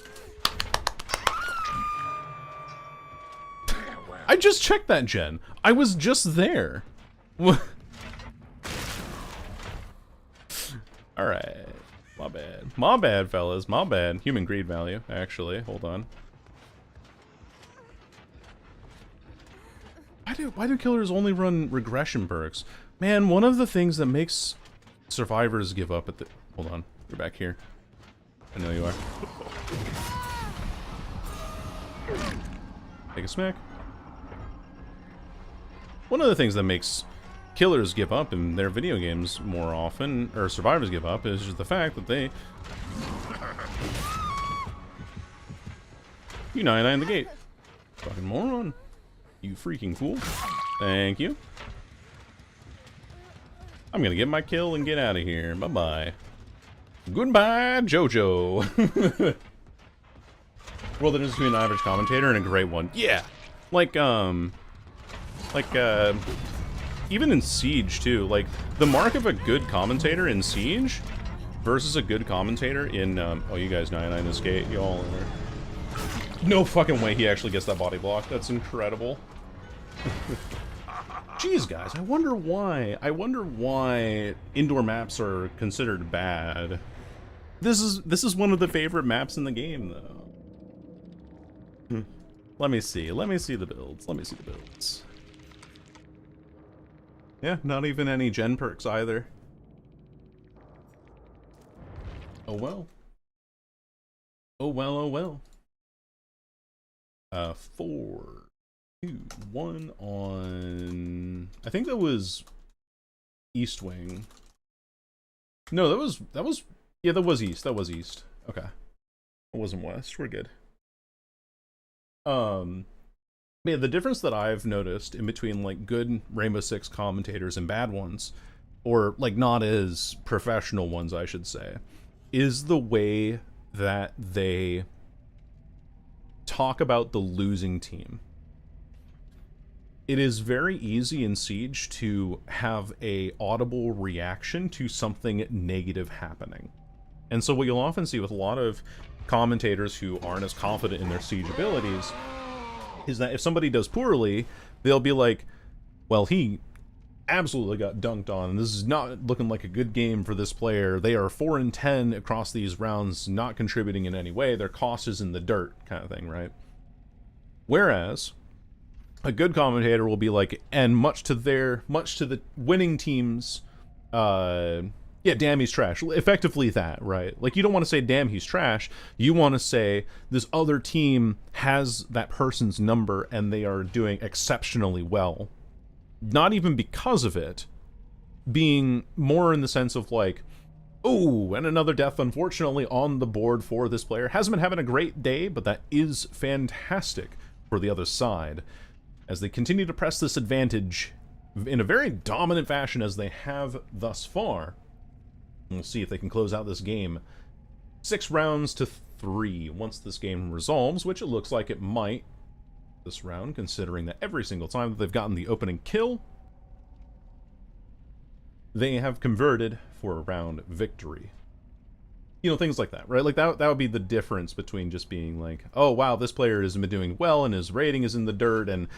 Farewell. I just checked that gen. I was just there. Alright. My bad. My bad, fellas. My bad. Human greed value, actually. Hold on. Why do killers only run regression perks? Man, one of the things that makes survivors give up at the... Hold on. You're back here. I know you are. Take a smack. One of the things that makes killers give up in their video games more often, or survivors give up, is just the fact that they... You 99 the gate. Fucking moron. You freaking fool. Thank you. I'm gonna get my kill and get out of here. Bye-bye. Goodbye, Jojo. World that is between an average commentator and a great one. Yeah. Even in Siege, too. Like, the mark of a good commentator in Siege versus a good commentator in, oh, you guys 99 this gate. Y'all are... No fucking way he actually gets that body block. That's incredible. Jeez, guys, I wonder why indoor maps are considered bad. This is one of the favorite maps in the game, though. Let me see the builds. Yeah, not even any gen perks either. Oh well. Oh well, oh well. 4, 2, 1 on... I think that was East Wing. No, that was... Yeah, that was East. Okay. It wasn't West. We're good. Yeah, the difference that I've noticed in between, like, good Rainbow Six commentators and bad ones, or, like, not as professional ones, I should say, is the way that they talk about the losing team. It is very easy in Siege to have a audible reaction to something negative happening. And so what you'll often see with a lot of commentators who aren't as confident in their Siege abilities is that if somebody does poorly, they'll be like, well, he absolutely got dunked on. This is not looking like a good game for this player. They are 4-10 across these rounds, not contributing in any way. Their cost is in the dirt, kind of thing, right? Whereas a good commentator will be like, and much to the winning team's, yeah, damn, he's trash. Effectively that, right? Like, you don't want to say, damn, he's trash. You want to say, this other team has that person's number and they are doing exceptionally well. Not even because of it, being more in the sense of like, oh, and another death, unfortunately, on the board for this player. Hasn't been having a great day, but that is fantastic for the other side, as they continue to press this advantage in a very dominant fashion as they have thus far. We'll see if they can close out this game 6 rounds to 3 once this game resolves, which it looks like it might this round, considering that every single time that they've gotten the opening kill, they have converted for a round victory. You know, things like that, right? Like, that would be the difference between just being like, oh, wow, this player has been doing well and his rating is in the dirt and,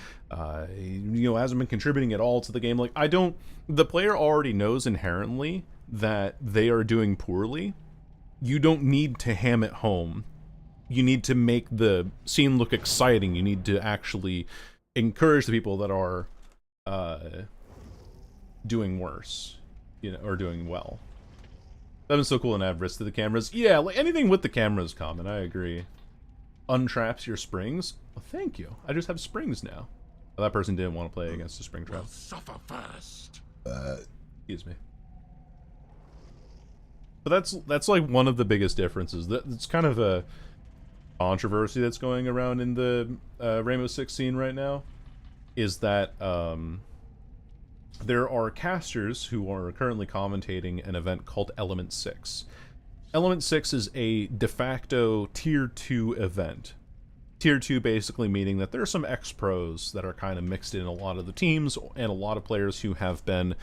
you know, hasn't been contributing at all to the game. Like, the player already knows inherently that they are doing poorly. You don't need to ham it home you need to make the scene look exciting. You need to actually encourage the people that are doing worse, you know, or doing well. That was so cool and add risk to the cameras. Yeah, like anything with the camera is common, I agree. Untraps your springs? Well, thank you. I just have springs now. Well, that person didn't want to play against a spring trap. Will suffer first. Excuse me. But that's like one of the biggest differences. It's kind of a controversy that's going around in the Rainbow Six scene right now. Is that there are casters who are currently commentating an event called Element 6. Element 6 is a de facto Tier 2 event. Tier 2 basically meaning that there are some ex-pros that are kind of mixed in a lot of the teams, and a lot of players who have been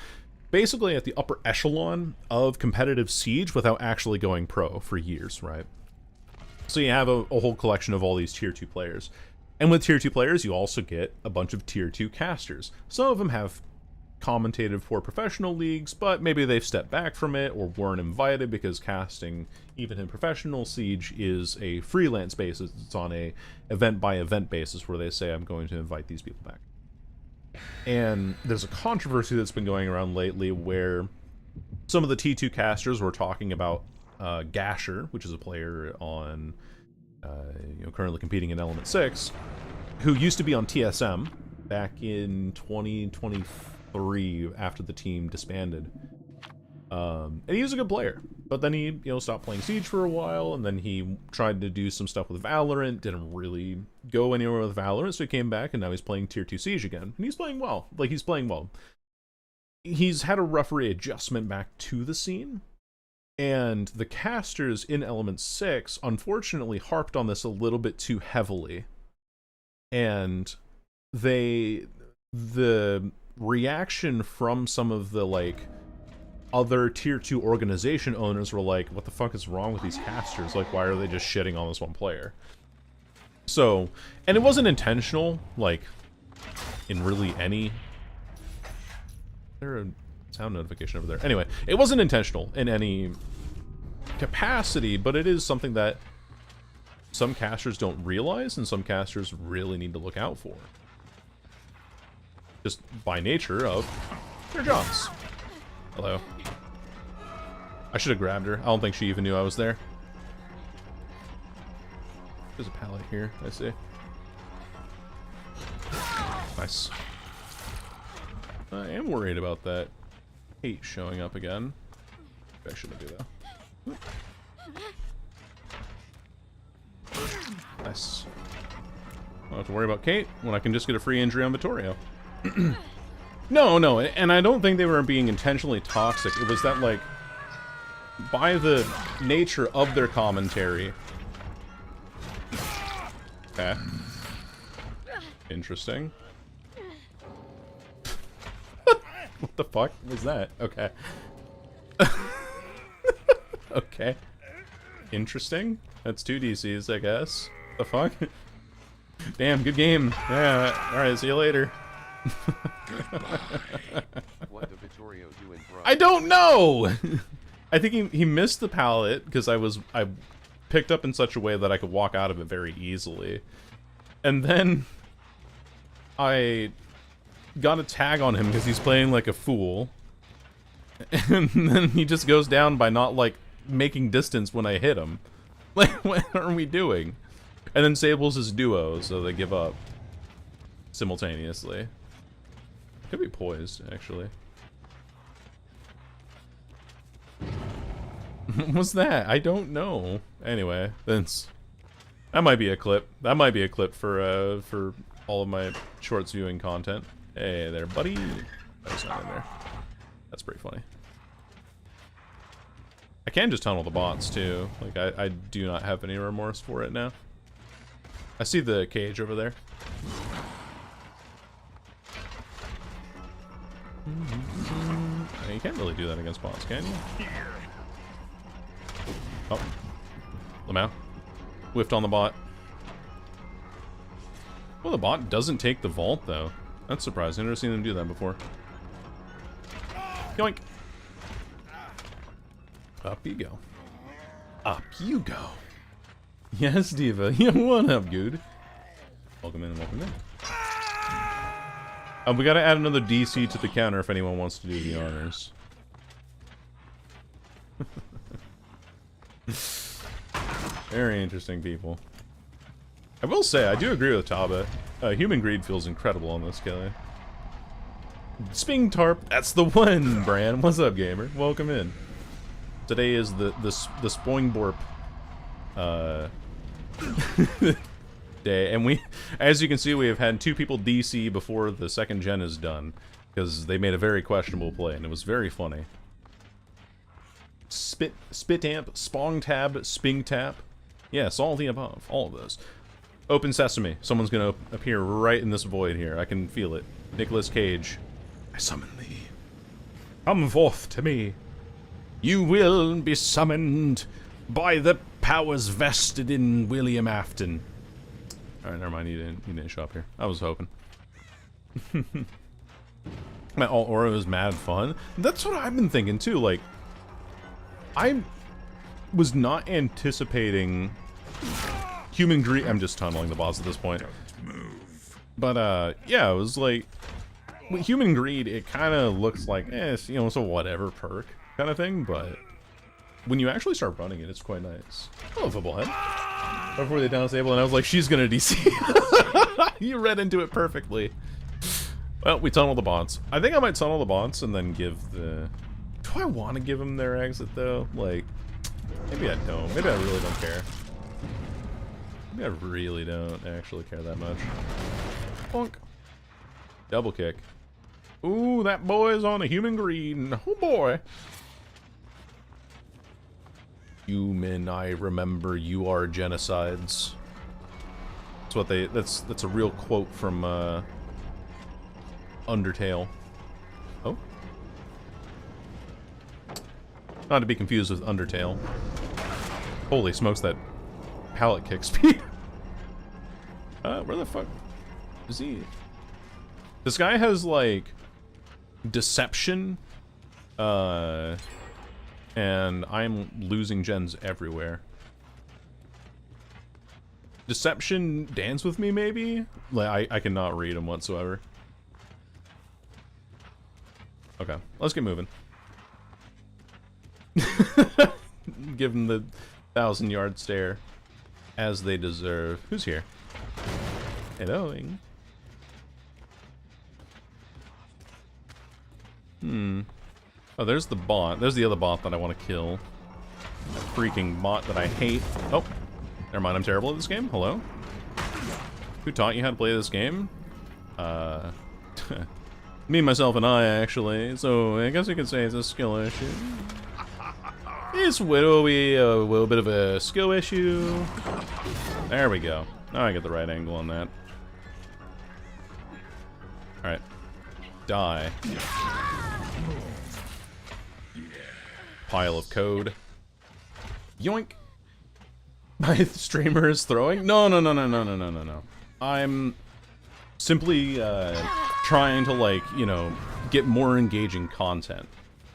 basically at the upper echelon of competitive Siege without actually going pro for years, right? So you have a whole collection of all these Tier 2 players. And with Tier 2 players, you also get a bunch of Tier 2 casters. Some of them have commentated for professional leagues, but maybe they've stepped back from it or weren't invited because casting, even in professional Siege, is a freelance basis. It's on a event-by-event basis where they say, I'm going to invite these people back. And there's a controversy that's been going around lately where some of the T2 casters were talking about Gasher, which is a player on currently competing in Element 6, who used to be on TSM back in 2023 after the team disbanded. And he was a good player, but then he stopped playing Siege for a while, and then he tried to do some stuff with Valorant, didn't really go anywhere with Valorant, so he came back, and now he's playing Tier 2 Siege again, and he's playing well. He's had a rough readjustment back to the scene, and the casters in Element 6 unfortunately harped on this a little bit too heavily. And the reaction from some of the other Tier 2 organization owners were like, what the fuck is wrong with these casters? Like, why are they just shitting on this one player? So, and it wasn't intentional, in really any... Is there a sound notification over there? Anyway, it wasn't intentional in any capacity, but it is something that some casters don't realize and some casters really need to look out for. Just by nature of their jobs. Hello. I should have grabbed her. I don't think she even knew I was there. There's a pallet here, I see. Nice. I am worried about that hate showing up again. I shouldn't do that. Nice. I don't have to worry about Kate when I can just get a free injury on Vittorio. No, and I don't think they were being intentionally toxic. It was that, by the nature of their commentary... Okay. Interesting. What the fuck was that? Okay. Okay. Interesting. That's 2 DCs, I guess. The fuck? Damn, good game. Yeah, alright, see you later. What the Vittorio doing, bro? I don't know! I think he missed the pallet because I picked up in such a way that I could walk out of it very easily. And then I got a tag on him because he's playing like a fool. And then he just goes down by not, making distance when I hit him. What are we doing? And then Sable's his duo, so they give up simultaneously. Could be poised, actually. What was that? I don't know. Anyway, that might be a clip. That might be a clip for all of my shorts viewing content. Hey there, buddy. That's not in there. That's pretty funny. I can just tunnel the bots too. I do not have any remorse for it now. I see the cage over there. You can't really do that against bots, can you? Oh. Lamau. Whiffed on the bot. Well, the bot doesn't take the vault, though. That's surprising. I've never seen them do that before. Yoink. Up you go. Up you go. Yes, Diva. Yeah, what up, dude? Welcome in, welcome in. We gotta add another DC to the counter if anyone wants to do the honors. Very interesting people. I will say, I do agree with Taba. Human greed feels incredible on this killer. Sping Tarp, that's the one, Bran. What's up, gamer? Welcome in. Today is the Spoingborp day, and we, as you can see, we have had 2 people DC before the second gen is done, because they made a very questionable play, and it was very funny. Spit amp, Spong tab, Sping tap. Yes, all of the above, all of those. Open sesame. Someone's gonna appear right in this void here. I can feel it. Nicolas Cage. I summon thee. Come forth to me. You will be summoned by the powers vested in William Afton. Alright, never mind, he didn't show up here. I was hoping. My alt aura was mad fun. That's what I've been thinking too, like, I was not anticipating human greed. I'm just tunneling the boss at this point. But yeah, it was like, with human greed, it kind of looks like, you know, it's a whatever perk kind of thing, but when you actually start running it, it's quite nice. Hello, footballhead. Before they down stable, and I was like, she's gonna DC. You read into it perfectly. Well, we tunnel the bots. I think I might tunnel the bots and then give the... Do I want to give them their exit, though? Like, maybe I don't. Maybe I really don't care. Maybe I really don't actually care that much. Bonk. Double kick. Ooh, that boy's on a human green. Oh, boy. Human, I remember you are genocides. That's what they... That's a real quote from, Undertale. Oh? Not to be confused with Undertale. Holy smokes, that pallet kick speed. Where the fuck is he? This guy has, like, deception, and I'm losing gens everywhere. Deception, dance with me, maybe? Like, I cannot read him whatsoever. Okay, let's get moving. Give them the 1,000-yard stare, as they deserve. Who's here? Hello. Oh, there's the bot. There's the other bot that I want to kill. That freaking bot that I hate. Oh, never mind. I'm terrible at this game. Hello. Who taught you how to play this game? Me, myself, and I, actually. So I guess you could say it's a skill issue. This will be a little bit of a skill issue. There we go. Now I get the right angle on that. Alright. Die. Pile of code. Yoink! My streamer is throwing? No. I'm simply trying to, like, you know, get more engaging content.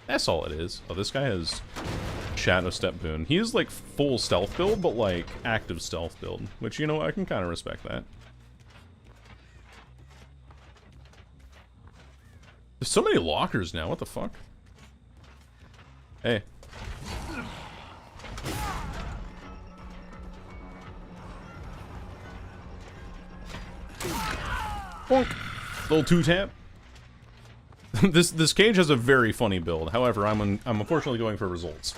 That's all it is. Oh, this guy has Shadow Step Boon. He is, like, full stealth build, but, like, active stealth build. Which, you know, I can kind of respect that. There's so many lockers now, what the fuck? Hey. Bonk. Little 2-tap. This cage has a very funny build. However, I'm unfortunately going for results.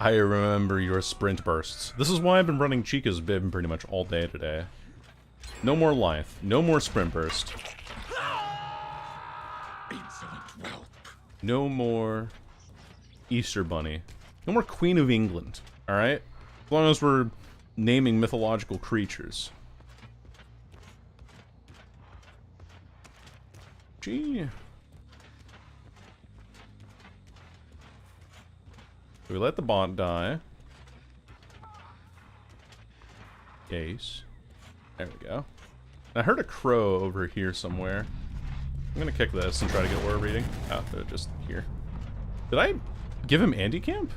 I remember your sprint bursts. This is why I've been running Chica's bib pretty much all day today. No more life. No more sprint burst. No more Easter Bunny. No more Queen of England. Alright? As long as we're naming mythological creatures. Gee. We let the bot die. Case. There we go. I heard a crow over here somewhere. I'm gonna kick this and try to get aura reading. Oh, they're just here. Did I give him Anti-Camp?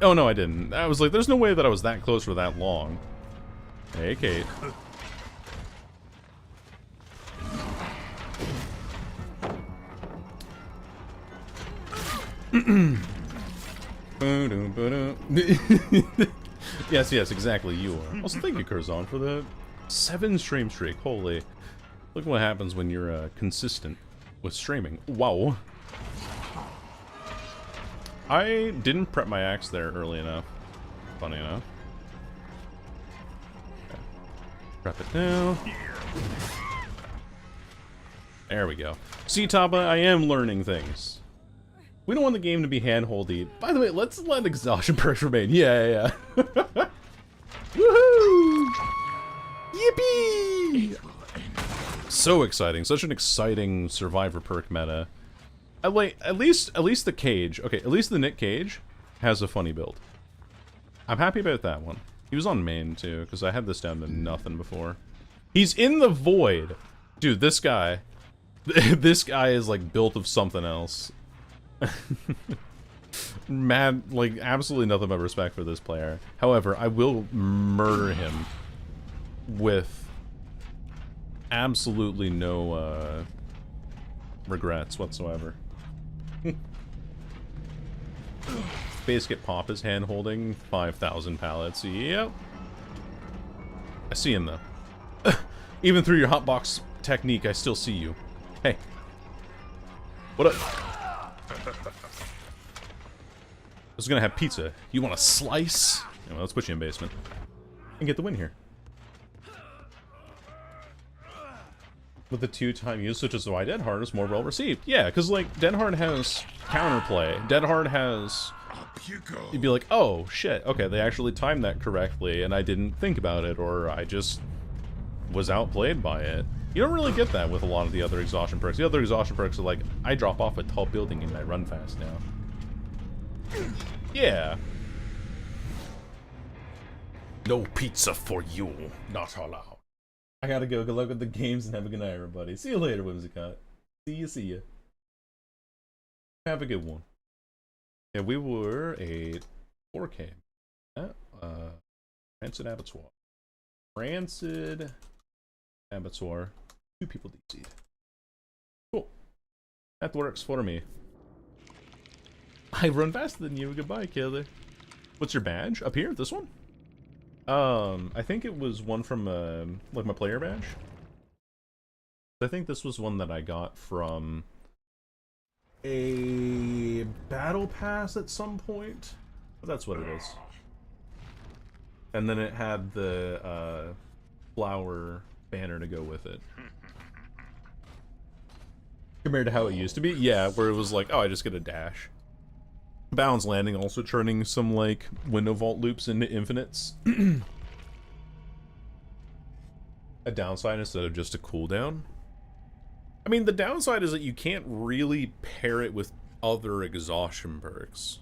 Oh, no, I didn't. I was like, there's no way that I was that close for that long. Hey, Kate. Yes, exactly, you are. Also, thank you, Curzon, for the 7 stream streak. Holy. Look what happens when you're consistent with streaming. Wow. I didn't prep my axe there early enough. Funny enough. Okay. Prep it now. There we go. See, Taba, I am learning things. We don't want the game to be hand-holdy. By the way, let's let exhaustion perks remain. Yeah. Woohoo! Yippee! So exciting. Such an exciting survivor perk meta. I like at least the Cage. Okay, at least the Nick Cage has a funny build. I'm happy about that one. He was on main too, because I had this down to nothing before. He's in the void. Dude, this guy this guy is like built of something else. Mad, like absolutely nothing but respect for this player. However, I will murder him with absolutely no regrets whatsoever. Basket Pop is hand holding 5,000 pallets. Yep. I see him though. Even through your hotbox technique, I still see you. Hey. What up? I was gonna have pizza. You want a slice? Yeah, well, let's put you in basement. And get the win here. With the 2-time usage is why Dead Hard is more well received. Yeah, because like Dead Hard has counterplay. Dead Hard has. You'd be like, oh shit, okay, they actually timed that correctly, and I didn't think about it, or I just was outplayed by it. You don't really get that with a lot of the other exhaustion perks. The other exhaustion perks are like, I drop off a tall building and I run fast now. Yeah. No pizza for you. Not allowed. I gotta go. Good luck with the games and have a good night, everybody. See you later, Whimsicott. See ya. Have a good one. Yeah, we were a 4K. Rancid Abattoir. Rancid Abattoir. 2 people DC'd. Cool. That works for me. I run faster than you. Goodbye, killer. What's your badge? Up here? This one? I think it was one from, like my player badge. I think this was one that I got from a battle pass at some point. But that's what it is. And then it had the, flower banner to go with it. Compared to how it used to be? Yeah, where it was like, oh, I just get a dash. Balance Landing also turning some, like, window vault loops into infinites. A downside instead of just a cooldown. I mean, the downside is that you can't really pair it with other exhaustion perks.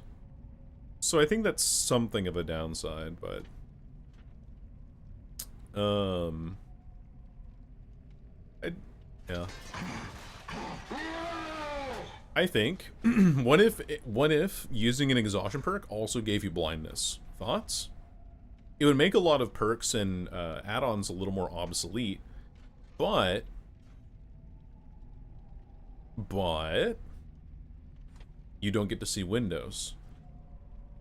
So I think that's something of a downside, but... yeah. I think, what if using an exhaustion perk also gave you blindness? Thoughts? It would make a lot of perks and add-ons a little more obsolete, but you don't get to see windows.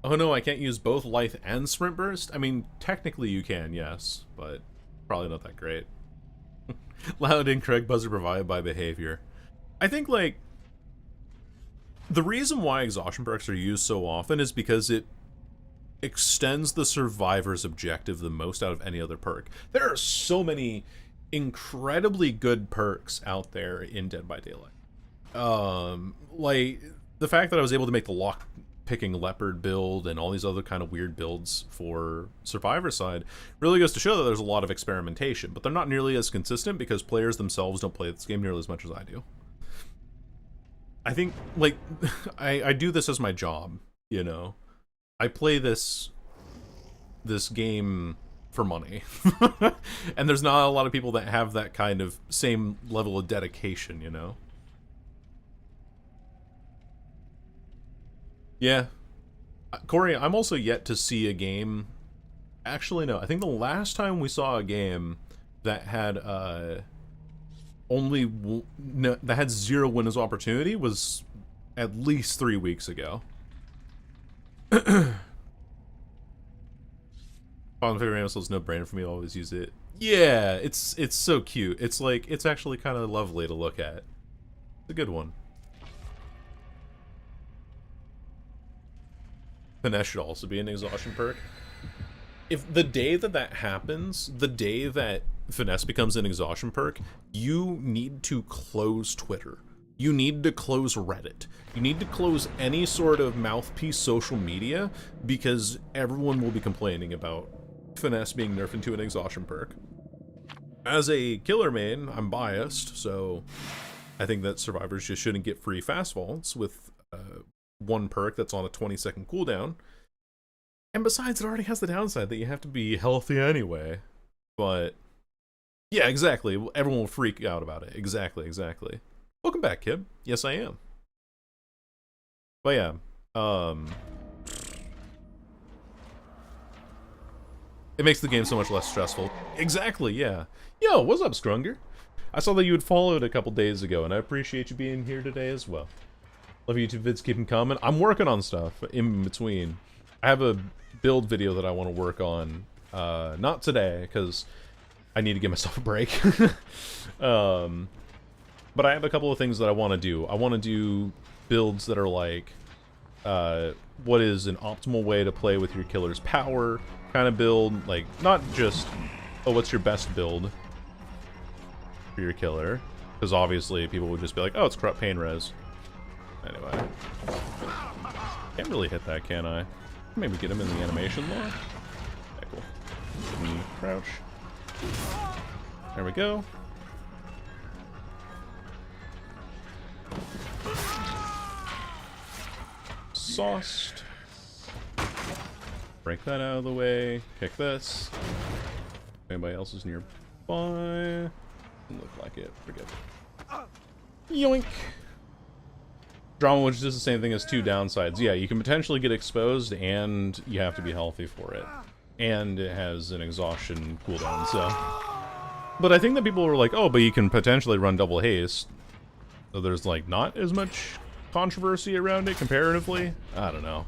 Oh no, I can't use both Lithe and Sprint Burst? I mean, technically you can, yes, but probably not that great. Loud incorrect buzzer provided by behavior. I think, like, the reason why exhaustion perks are used so often is because it extends the survivor's objective the most out of any other perk. There are so many incredibly good perks out there in Dead by Daylight. Like, the fact that I was able to make the lock-picking leopard build and all these other kind of weird builds for Survivor side really goes to show that there's a lot of experimentation, but they're not nearly as consistent because players themselves don't play this game nearly as much as I do. I think, like, I do this as my job, you know? I play this game for money. And there's not a lot of people that have that kind of same level of dedication, you know? Yeah. Corey, I'm also yet to see a game. Actually, no. I think the last time we saw a game that had that had 0 winners opportunity was at least 3 weeks ago. Bottom favorite animal is no brainer for me. I always use it. Yeah, it's so cute. It's like it's actually kind of lovely to look at. It's a good one. Finesse should also be an exhaustion perk. If the day that happens, the day that Finesse becomes an exhaustion perk, you need to close Twitter. You need to close Reddit. You need to close any sort of mouthpiece social media because everyone will be complaining about Finesse being nerfed into an exhaustion perk. As a killer main, I'm biased, so I think that survivors just shouldn't get free fast vaults with one perk that's on a 20-second cooldown. And besides, it already has the downside that you have to be healthy anyway. But yeah, exactly. Everyone will freak out about it. Exactly. Welcome back, Kib. Yes, I am. But yeah, it makes the game so much less stressful. Exactly, yeah. Yo, what's up, Scrunger? I saw that you had followed a couple days ago, and I appreciate you being here today as well. Love YouTube vids, keep them coming. I'm working on stuff in between. I have a build video that I want to work on. Not today, because I need to give myself a break. But I have a couple of things that I want to do. I want to do builds that are like, what is an optimal way to play with your killer's power kind of build. Like, not just, oh, what's your best build for your killer? Because obviously people would just be like, oh, it's corrupt pain res. Anyway. Can't really hit that, can I? Maybe get him in the animation lore. Okay, cool. Crouch. There we go. Sauced. Break that out of the way. Kick this. If anybody else is nearby. Doesn't look like it. Forget it. Yoink. Drama, which is the same thing as 2 downsides. Yeah, you can potentially get exposed, and you have to be healthy for it. And it has an exhaustion cooldown, so... But I think that people were like, oh, but you can potentially run double haste. So there's, like, not as much controversy around it comparatively. I don't know.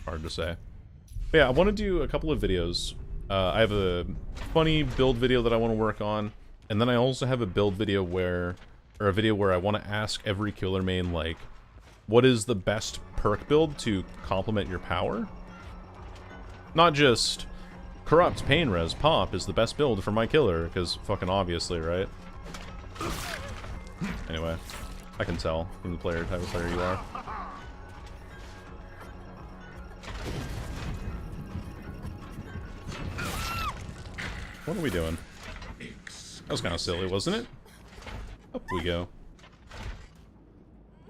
Hard to say. But yeah, I want to do a couple of videos. I have a funny build video that I want to work on. And then I also have a build video where... Or a video where I want to ask every killer main, like... What is the best perk build to complement your power? Not just corrupt pain res pop is the best build for my killer, because fucking obviously, right? Anyway, I can tell from the type of player you are. What are we doing? That was kind of silly, wasn't it? Up we go.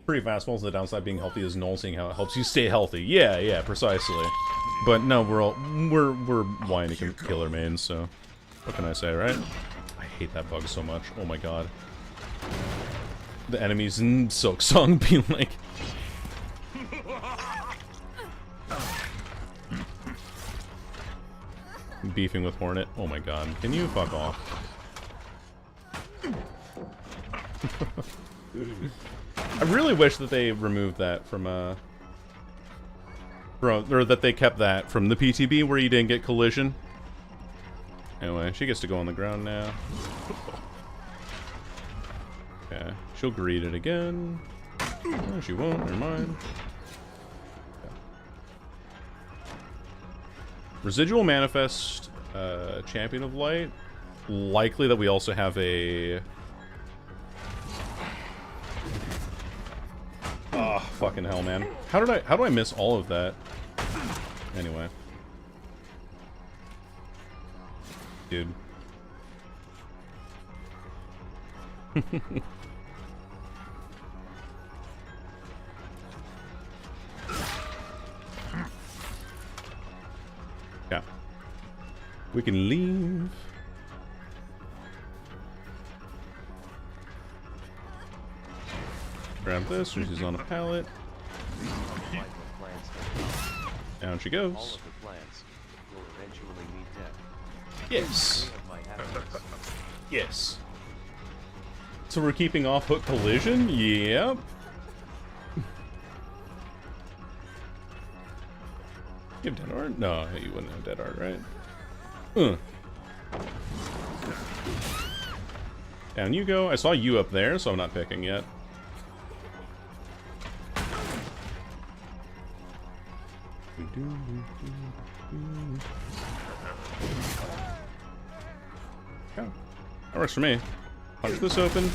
Pretty fast falls. The downside being healthy is null, seeing how it helps you stay healthy. Yeah, precisely. But no, we're whiny killer mains, so what can I say, right? I hate that bug so much. Oh my god. The enemies in Silk Song being like, beefing with Hornet. Oh my god. Can you fuck off? I really wish that they removed that from or that they kept that from the PTB where you didn't get collision. Anyway, she gets to go on the ground now. Okay, she'll greet it again. No, she won't, never mind. Okay. Residual Manifest, Champion of Light. Likely that we also have a... Oh, fucking hell, man. How do I miss all of that? Anyway. Dude. Yeah. We can leave. Grab this, which is on a pallet. Down she All goes. of the plants will eventually meet death. Yes. Way of my happiness. Yes. So we're keeping off hook collision? Yep. You have dead art? No, you wouldn't have dead art, right? Down you go. I saw you up there, so I'm not picking yet. Yeah, that works for me. Punch this open.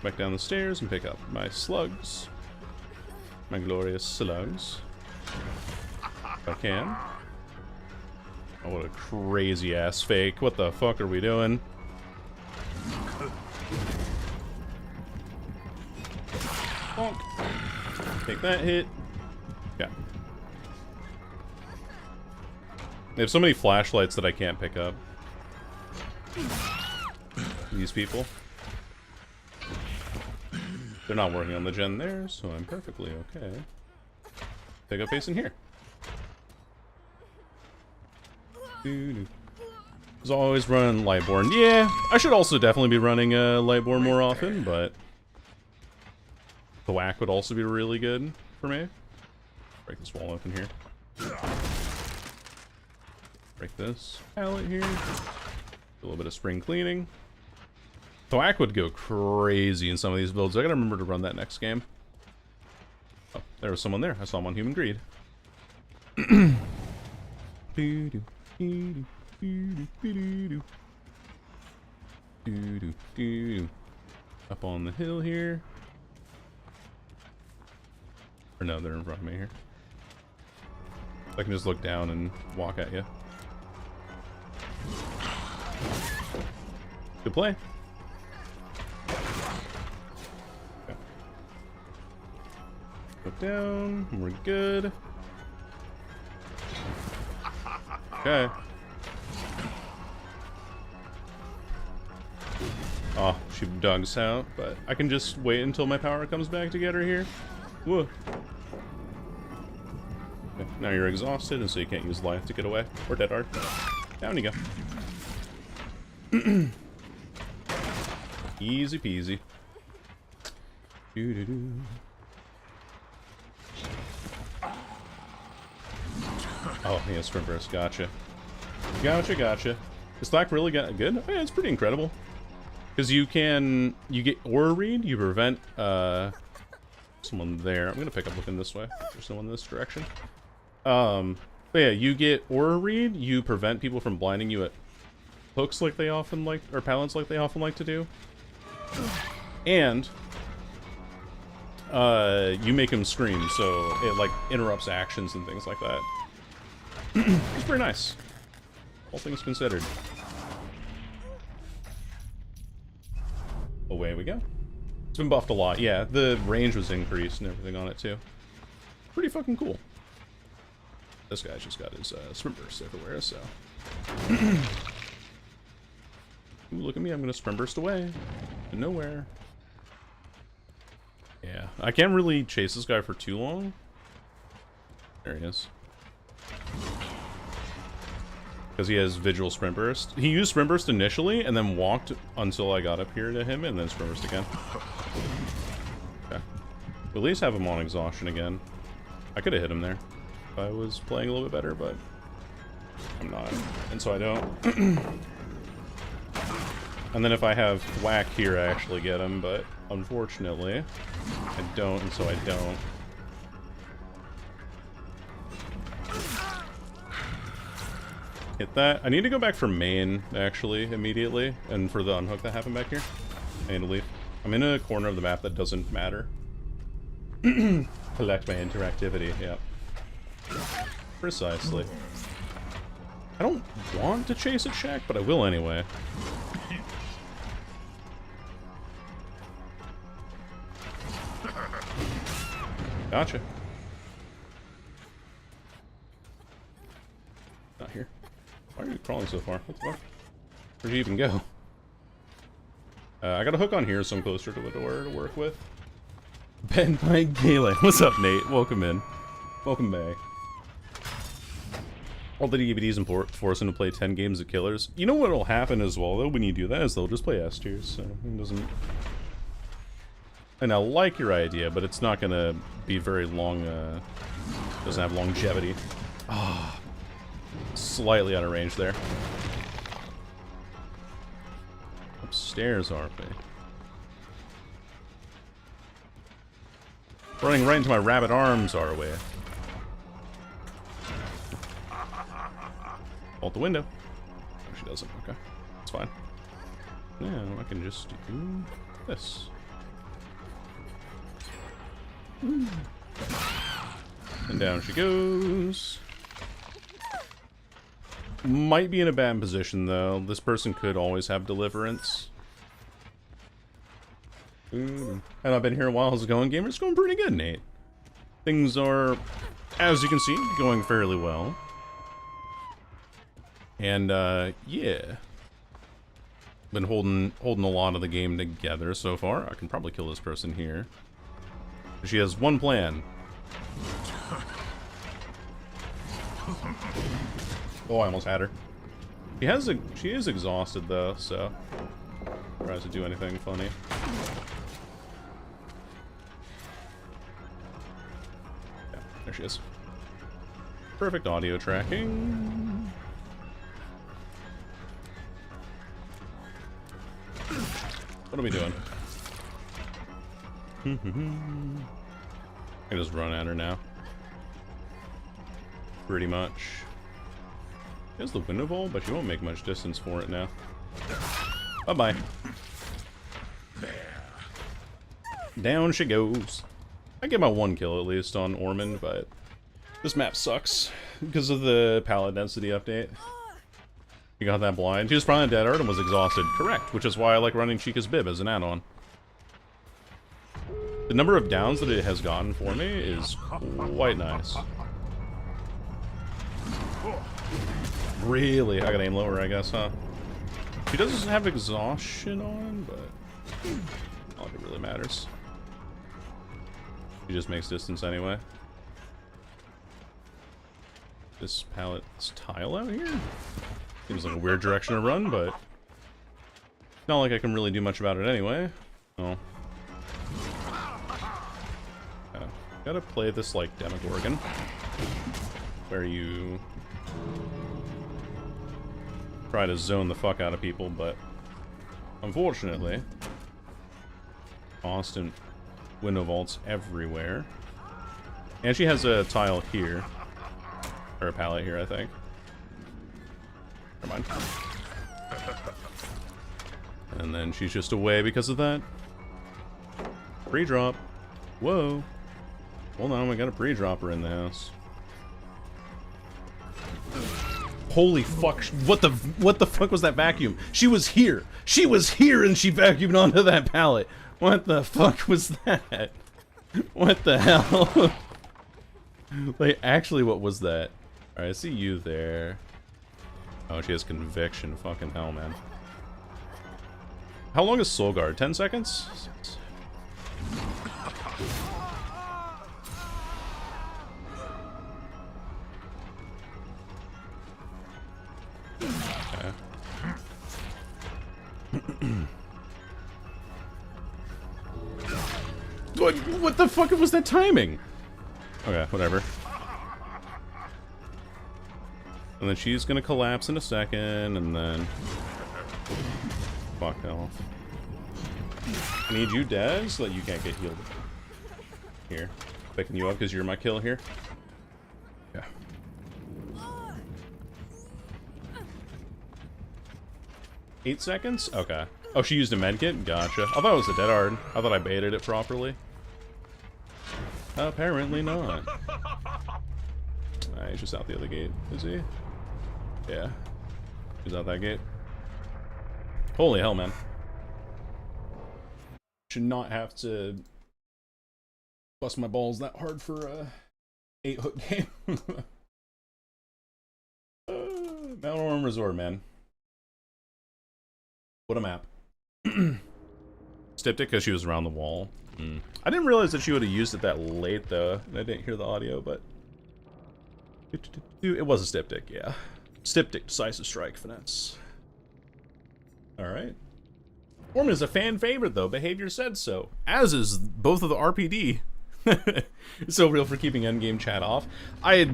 Back down the stairs and pick up my slugs. My glorious slugs. If I can. Oh, what a crazy ass fake. What the fuck are we doing? Bonk. Take that hit. Yeah. They have so many flashlights that I can't pick up. These people. They're not working on the gen there, so I'm perfectly okay. Pick up base in here. As always, run Lightborn. Yeah, I should also definitely be running Lightborn more often, but the whack would also be really good for me. Break this wall open here. Break this pallet here. A little bit of spring cleaning. Thwack would go crazy in some of these builds. I gotta remember to run that next game. Oh, there was someone there. I saw him on Human Greed. Up on the hill here. Or no, they're in front of me here. I can just look down and walk at you. Good play. Okay. Look down. We're good. Okay. Oh, she dug us out, but I can just wait until my power comes back to get her here. Whoa. Okay, now you're exhausted, and so you can't use life to get away. Or dead art. Down you go. Easy peasy. Doo-doo-doo. Oh, yeah, sprint burst. Gotcha. Gotcha. Is Slack really got good? Oh, yeah, it's pretty incredible. Because you get aura read, you prevent, someone there. I'm gonna pick up looking this way. There's someone in this direction. But yeah, you get aura read, you prevent people from blinding you at hooks like they often like, or pallets like they often like to do. And, you make them scream, so it, like, interrupts actions and things like that. It's pretty nice. All things considered. Away we go. It's been buffed a lot. Yeah, the range was increased and everything on it, too. Pretty fucking cool. This guy's just got his sprint burst everywhere, so... Ooh, look at me, I'm gonna sprint burst away. To nowhere. Yeah, I can't really chase this guy for too long. There he is. Because he has Vigil Sprint Burst. He used Sprint Burst initially, and then walked until I got up here to him, and then Sprint Burst again. Okay. We'll at least have him on Exhaustion again. I could have hit him there if I was playing a little bit better, but I'm not. And so I don't. And then if I have Whack here, I actually get him, but unfortunately, I don't, and so I don't. Hit that. I need to go back for main, actually, immediately, and for the unhook that happened back here. I need to leave. I'm in a corner of the map that doesn't matter. Collect my interactivity, yeah. Precisely. I don't want to chase at Shack, but I will anyway. Gotcha. Not here. Why are you crawling so far? What the fuck? Where'd you even go? I got a hook on here, so I'm closer to a door to work with. Ben Mike Galen. What's up, Nate? Welcome in. Welcome back. All the DBDs force them to play 10 games of killers. You know what'll happen as well, though, when you do that, is they'll just play S tiers, so it doesn't... And I like your idea, but it's not gonna be very long, doesn't have longevity. Ah, slightly out of range there. Upstairs, aren't we? Running right into my rabbit arms, are we? Out the window. Oh, she doesn't. Okay. It's fine. Now I can just do this. And down she goes. Might be in a bad position, though. This person could always have deliverance. And I've been here a while. How's it going, gamer? It's going pretty good, Nate. Things are, as you can see, going fairly well. And, yeah. Been holding a lot of the game together so far. I can probably kill this person here. She has one plan. Oh, I almost had her. She is exhausted, though, so... Tries to do anything funny. Yeah, there she is. Perfect audio tracking. What are we doing? I can just run at her now. Pretty much. There's the window bowl, but you won't make much distance for it now. Bye-bye. Down she goes. I get my one kill at least on Ormond, but this map sucks because of the pallet density update. You got that blind. She was probably dead art and was exhausted. Correct, which is why I like running Chica's Bib as an add-on. The number of downs that it has gotten for me is quite nice. Really? I gotta aim lower, I guess, huh? She doesn't have exhaustion on, but I don't think it really matters. She just makes distance anyway. This pallet's tile out here? Seems like a weird direction to run, but not like I can really do much about it anyway. Oh. Gotta play this like Demogorgon, where you try to zone the fuck out of people, but unfortunately, constant window vaults everywhere. And she has a tile here, or a pallet here, I think. Never mind. And then she's just away because of that. Pre-drop. Whoa. Hold on, we got a pre-dropper in the house. Holy fuck, what the fuck was that vacuum? She was here! She was here and she vacuumed onto that pallet! What the fuck was that? What the hell? Like, actually, what was that? Alright, I see you there. Oh, she has conviction. Fucking hell, man. How long is Soul Guard? 10 seconds? What the fuck was that timing? Okay, whatever. And then she's gonna collapse in a second, and then... Fuck off. I need you dead so that you can't get healed. Here. Picking you up because you're my kill here. Yeah. Eight seconds? Okay. Oh, she used a medkit? Gotcha. I thought it was a dead hard. I thought I baited it properly. Apparently not. He's just out the other gate. Is he? Yeah. He's out that gate. Holy hell, man. Should not have to bust my balls that hard for a 8-hook game. Mount Orm Resort, man. What a map. Stipped it because she was around the wall. I didn't realize that she would have used it that late, though. I didn't hear the audio, but It was a Styptic, yeah. Styptic, decisive strike, finesse. Alright. Foreman is a fan favorite, though. Behavior said so. As is both of the RPD. So real for keeping endgame chat off. I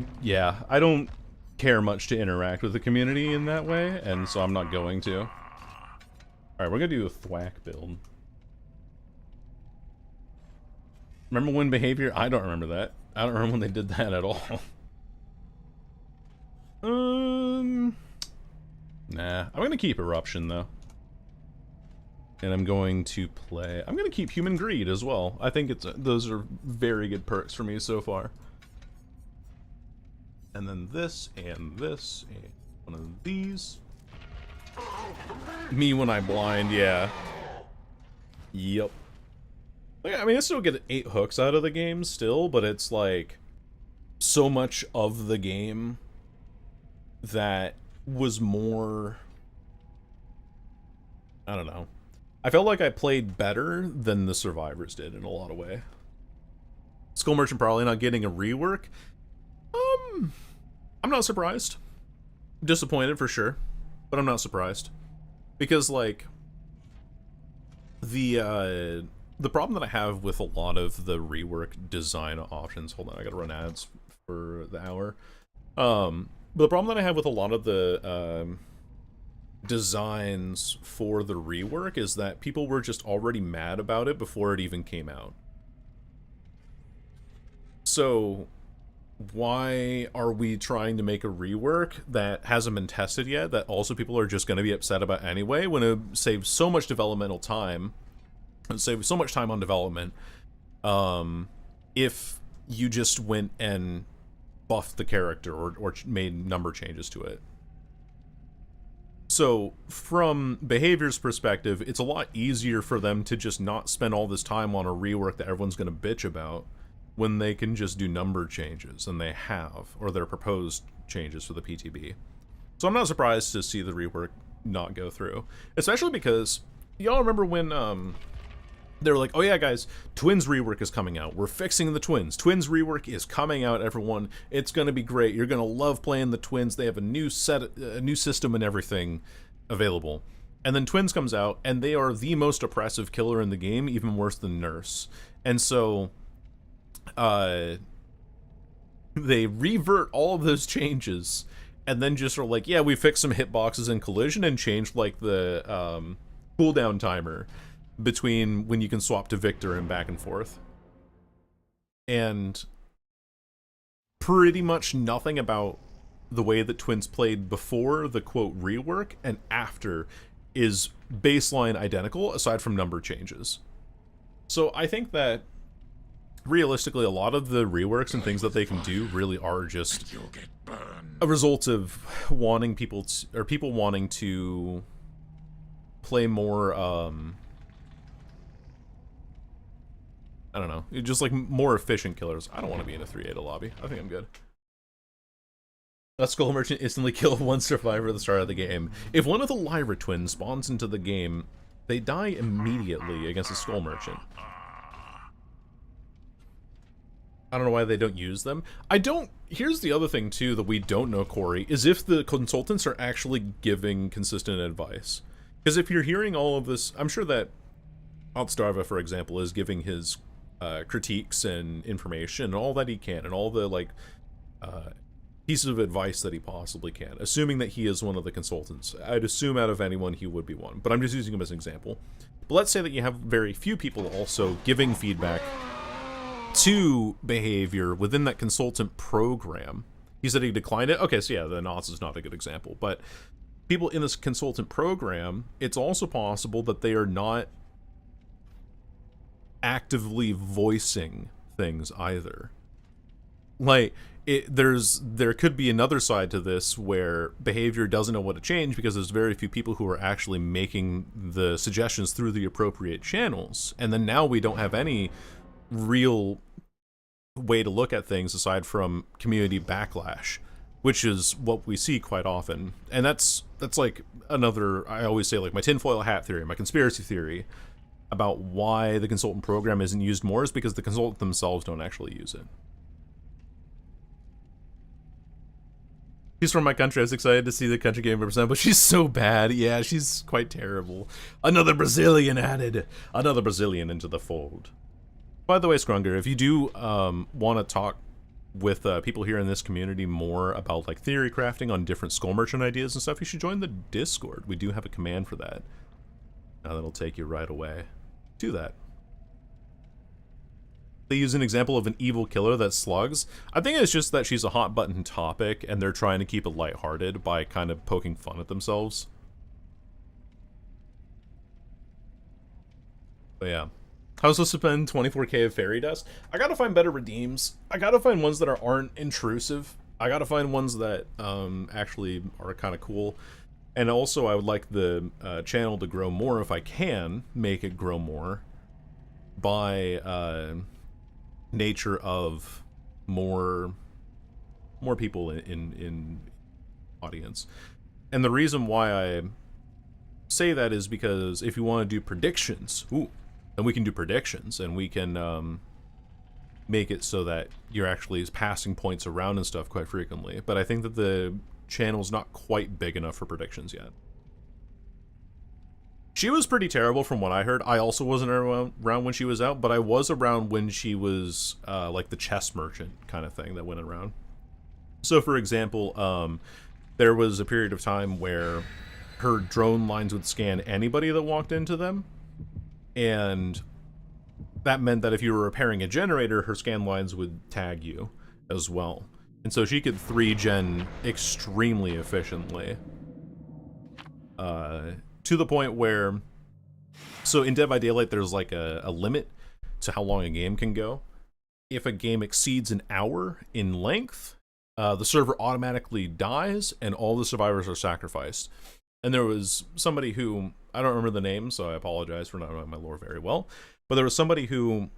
don't care much to interact with the community in that way, and so I'm not going to. Alright, we're gonna do a thwack build. Remember when behavior? I don't remember that. I don't remember when they did that at all. Nah. I'm gonna keep Eruption, though. And I'm going to play... I'm gonna keep Human Greed as well. I think those are very good perks for me so far. And then this, and this, and one of these. Me when I blind, yeah. Yep. I mean, I still get 8 hooks out of the game still, but it's like... so much of the game that was more... I don't know. I felt like I played better than the survivors did in a lot of way. Skull Merchant probably not getting a rework. I'm not surprised. Disappointed for sure, but I'm not surprised. Because, like, the problem that I have with a lot of the rework design options... Hold on, I gotta run ads for the hour. But the problem that I have with a lot of the designs for the rework is that people were just already mad about it before it even came out. So why are we trying to make a rework that hasn't been tested yet, that also people are just going to be upset about anyway, when it saves so much developmental time, and save so much time on development, if you just went and buffed the character or made number changes to it. So, from behavior's perspective, it's a lot easier for them to just not spend all this time on a rework that everyone's going to bitch about when they can just do number changes, and they have, or their proposed changes for the PTB. So I'm not surprised to see the rework not go through. Especially because, y'all remember when, they were like, oh yeah guys, Twins rework is coming out. We're fixing the Twins. Twins rework is coming out, everyone. It's gonna be great. You're gonna love playing the Twins. They have a new system and everything available. And then Twins comes out, and they are the most oppressive killer in the game, even worse than Nurse. And so, they revert all of those changes, and then just are like, yeah, we fixed some hitboxes and collision, and changed, like, the, cooldown timer between when you can swap to Victor and back and forth. And pretty much nothing about the way that Twins played before the quote rework and after is baseline identical, aside from number changes. So I think that realistically a lot of the reworks and things that they can do really are just a result of wanting people to, or people wanting to play more I don't know, just like more efficient killers. I don't want to be in a 3-8 lobby. I think I'm good. A Skull Merchant instantly killed one survivor at the start of the game. If one of the Lyra twins spawns into the game, they die immediately against a Skull Merchant. I don't know why they don't use them. Here's the other thing too that we don't know, Corey, is if the consultants are actually giving consistent advice. Because if you're hearing all of this, I'm sure that Altstarva, for example, is giving his critiques and information and all that he can, and all the like pieces of advice that he possibly can, assuming that he is one of the consultants. I'd assume out of anyone he would be one, but I'm just using him as an example. But let's say that you have very few people also giving feedback to behavior within that consultant program. He said he declined it. Okay, so yeah, then Oz is not a good example, but people in this consultant program, it's also possible that they are not actively voicing things either. Like, there could be another side to this where behavior doesn't know what to change because there's very few people who are actually making the suggestions through the appropriate channels, and then now we don't have any real way to look at things aside from community backlash, which is what we see quite often. And that's like another, I always say, like, my tinfoil hat theory, my conspiracy theory about why the consultant program isn't used more is because the consultants themselves don't actually use it. She's from my country. I was excited to see the country game represented, but she's so bad. Yeah, she's quite terrible. Another Brazilian added. Another Brazilian into the fold. By the way, Scrunger, if you do want to talk with people here in this community more about like theory crafting on different skull merchant ideas and stuff, you should join the Discord. We do have a command for that. That'll take you right away to that. They use an example of an evil killer that slugs. I think it's just that she's a hot button topic and they're trying to keep it lighthearted by kind of poking fun at themselves. But yeah. How supposed to spend 24k of fairy dust? I gotta find better redeems. I gotta find ones that aren't intrusive. I gotta find ones that actually are kind of cool. And also I would like the channel to grow more if I can make it grow more by nature of more people in audience. And the reason why I say that is because if you want to do predictions, then we can do predictions and we can make it so that you're actually passing points around and stuff quite frequently. But I think that the channel's not quite big enough for predictions yet. She was pretty terrible from what I heard. I also wasn't around when she was out, but I was around when she was like the chess merchant kind of thing that went around. So for example, there was a period of time where her drone lines would scan anybody that walked into them, and that meant that if you were repairing a generator, her scan lines would tag you as well. And so she could 3-gen extremely efficiently. To the point where, so in Dead by Daylight, there's like a limit to how long a game can go. If a game exceeds an hour in length, the server automatically dies and all the survivors are sacrificed. And there was somebody who, I don't remember the name, so I apologize for not knowing my lore very well, but there was somebody who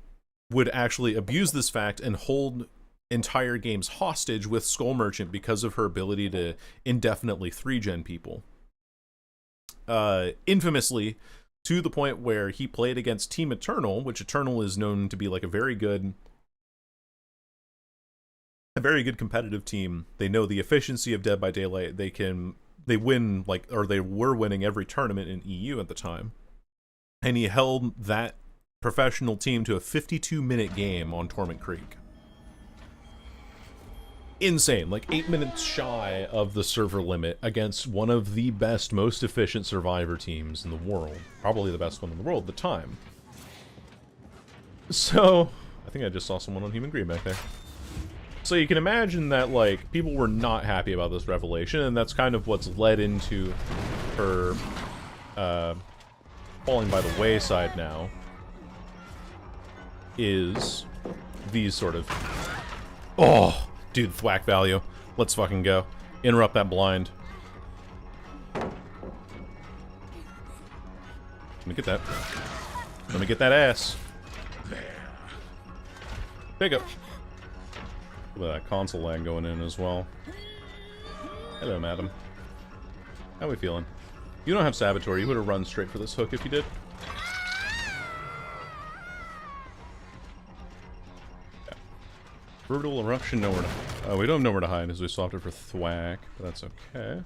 would actually abuse this fact and hold entire games hostage with Skull Merchant because of her ability to indefinitely 3-gen people. Infamously, to the point where he played against Team Eternal, which Eternal is known to be like a very good competitive team. They know the efficiency of Dead by Daylight. They win, like, or they were winning every tournament in EU at the time. And he held that professional team to a 52-minute game on Torment Creek. Insane, like 8 minutes shy of the server limit against one of the best, most efficient survivor teams in the world. Probably the best one in the world at the time. So, I think I just saw someone on Human Greed back there. So you can imagine that, like, people were not happy about this revelation, and that's kind of what's led into her falling by the wayside now, is these sort of... Oh! Dude, thwack value. Let's fucking go. Interrupt that blind. Let me get that. Let me get that ass. Pick up. Look at that console lag going in as well. Hello, madam. How we feeling? You don't have Saboteur. You would have run straight for this hook if you did. Brutal Eruption, nowhere to... Oh, we don't have nowhere to hide as we swapped it for Thwack, but that's okay.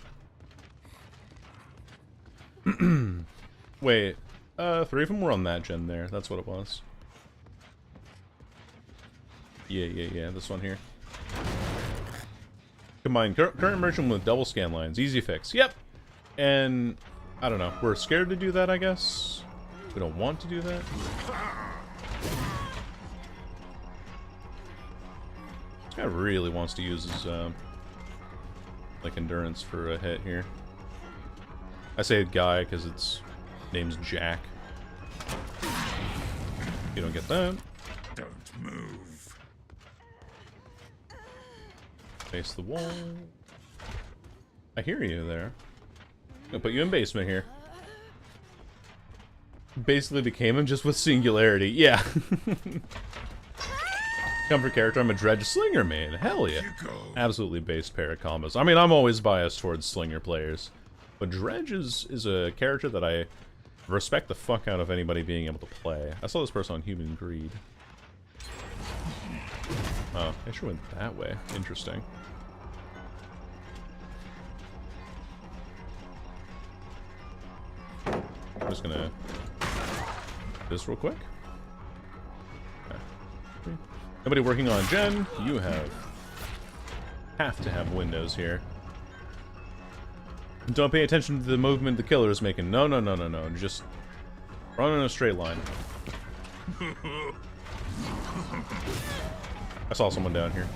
Wait, 3 of them were on that gen there. That's what it was. Yeah, this one here. Combine current merchant with double scan lines. Easy fix. Yep. And, I don't know. We're scared to do that, I guess. We don't want to do that. This guy really wants to use his, like, endurance for a hit here. I say guy because its name's Jack. You don't get that. Don't move. Face the wall. I hear you there. I'm gonna put you in basement here. Basically became him just with singularity. Yeah. Comfort character, I'm a Dredge Slinger main. Hell yeah. Absolutely based pair of combos. I mean, I'm always biased towards Slinger players. But Dredge is a character that I respect the fuck out of anybody being able to play. I saw this person on Human Greed. Oh, I sure went that way. Interesting. I'm just gonna do this real quick. Okay. Nobody working on Gen. You have to have windows here. Don't pay attention to the movement the killer is making. No, no, no, no, no. Just run in a straight line. I saw someone down here.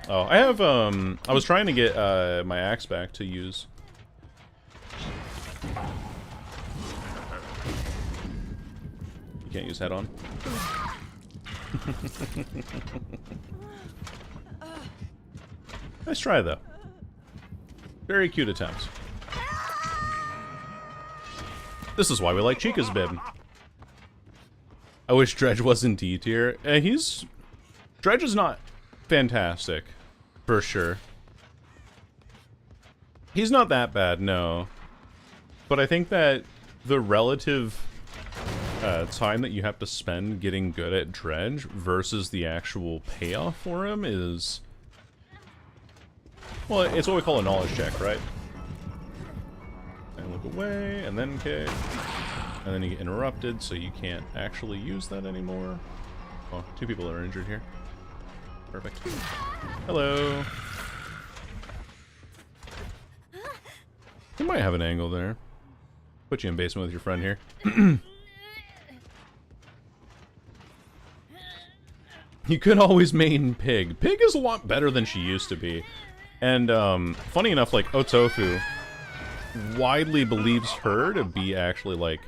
Oh, I have, I was trying to get, my axe back to use. You can't use head-on. Nice try, though. Very cute attempt. This is why we like Chica's bib. I wish Dredge was in D tier. Dredge is not fantastic, for sure. He's not that bad, no. But I think that the relative time that you have to spend getting good at Dredge versus the actual payoff for him is... Well, it's what we call a knowledge check, right? And look away, and then kick. And then you get interrupted, so you can't actually use that anymore. Oh, 2 people are injured here. Perfect. Hello. You might have an angle there. Put you in basement with your friend here. You could always main Pig. Pig is a lot better than she used to be. And, funny enough, like, Otofu widely believes her to be actually, like,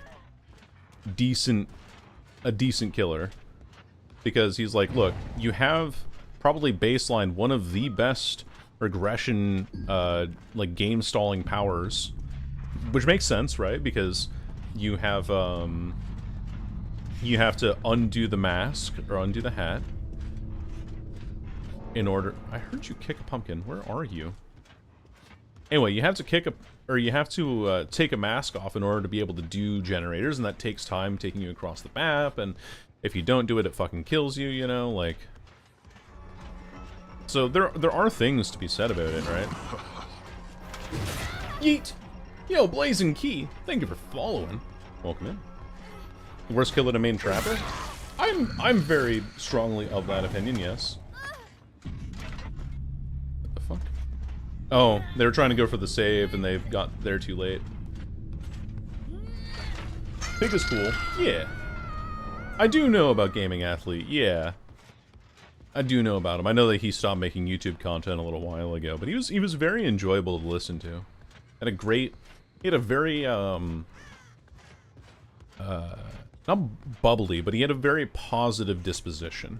a decent killer. Because he's like, look, you have probably baseline one of the best regression, like, game stalling powers. Which makes sense, right? Because you have to undo the mask, or undo the hat. In order... I heard you kick a pumpkin. Where are you? Anyway, you have to kick a... Or you have to take a mask off in order to be able to do generators, and that takes time taking you across the map, and if you don't do it, it fucking kills you, you know, like... So there are things to be said about it, right? Yeet! Yo, Blazing Key, thank you for following. Welcome in. Worst killer to main Trapper? I'm very strongly of that opinion, yes. What the fuck? Oh, they were trying to go for the save and they've got there too late. Pig is cool. Yeah. I do know about Gaming Athlete, yeah. I do know about him. I know that he stopped making YouTube content a little while ago, but he was very enjoyable to listen to. He had a very, not bubbly, but he had a very positive disposition.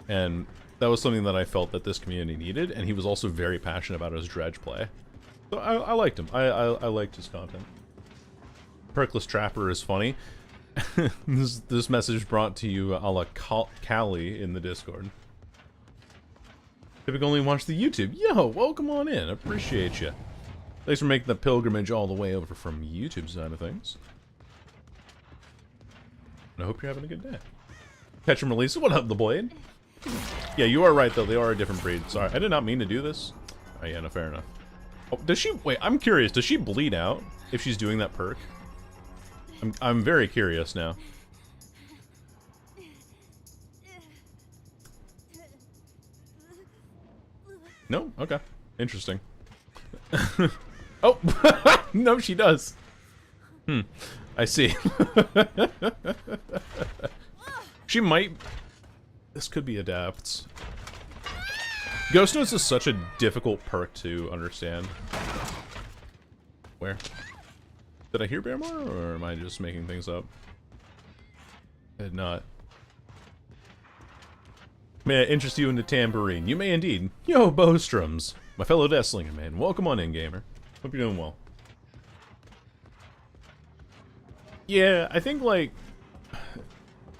And that was something that I felt that this community needed, and he was also very passionate about his Dredge play. So I liked him. I liked his content. Perkless Trapper is funny. This message brought to you a la Callie in the Discord. Typically only watch the YouTube. Yo, welcome on in. Appreciate you. Thanks for making the pilgrimage all the way over from YouTube side of things. And I hope you're having a good day. Catch and release. What up, the Blade? Yeah, you are right, though. They are a different breed. Sorry, I did not mean to do this. Oh, yeah, no, fair enough. Oh, does she... Wait, I'm curious. Does she bleed out if she's doing that perk? I'm very curious now. No? Okay. Interesting. Oh! No, she does. I see. She might... This could be adapts. Ghost Notes is such a difficult perk to understand. Where? Did I hear Bearmore, or am I just making things up? I did not. May I interest you in the tambourine? You may indeed. Yo, Bowstrums! My fellow Deathslinger, man. Welcome on in, gamer. Hope you're doing well. Yeah, I think, like...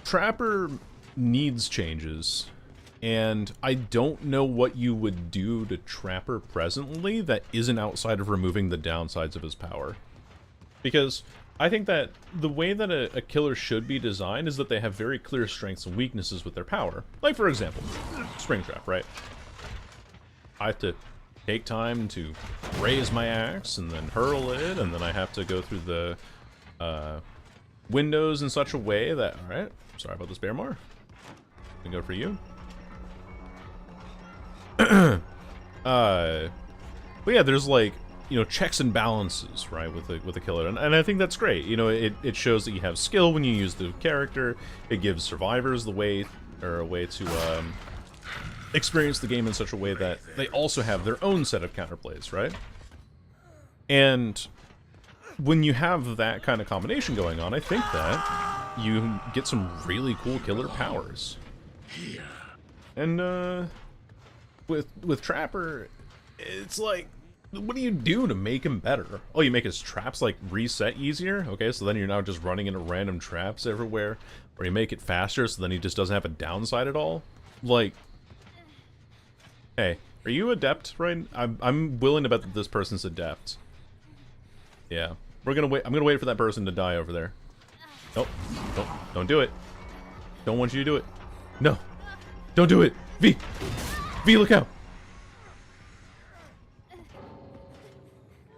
Trapper needs changes. And I don't know what you would do to Trapper presently that isn't outside of removing the downsides of his power. Because I think that the way that a killer should be designed is that they have very clear strengths and weaknesses with their power. Like, for example, Springtrap, right? I have to take time to raise my axe and then hurl it, and then I have to go through the windows in such a way that... Alright, sorry about this, Bearmar. Gonna go for you. But yeah, there's like, you know, checks and balances, right, with the killer, and I think that's great. You know, it shows that you have skill when you use the character. It gives survivors the way, or a way to experience the game in such a way that they also have their own set of counterplays, right? And when you have that kind of combination going on, I think that you get some really cool killer powers. And with Trapper, it's like, what do you do to make him better? Oh, you make his traps like reset easier? Okay, so then you're now just running into random traps everywhere. Or you make it faster so then he just doesn't have a downside at all? Like, hey, are you adept, right? I'm willing to bet that this person's adept. Yeah. We're gonna wait. I'm gonna wait for that person to die over there. Nope. Nope. Don't do it. Don't want you to do it. No. Don't do it. V. V, look out.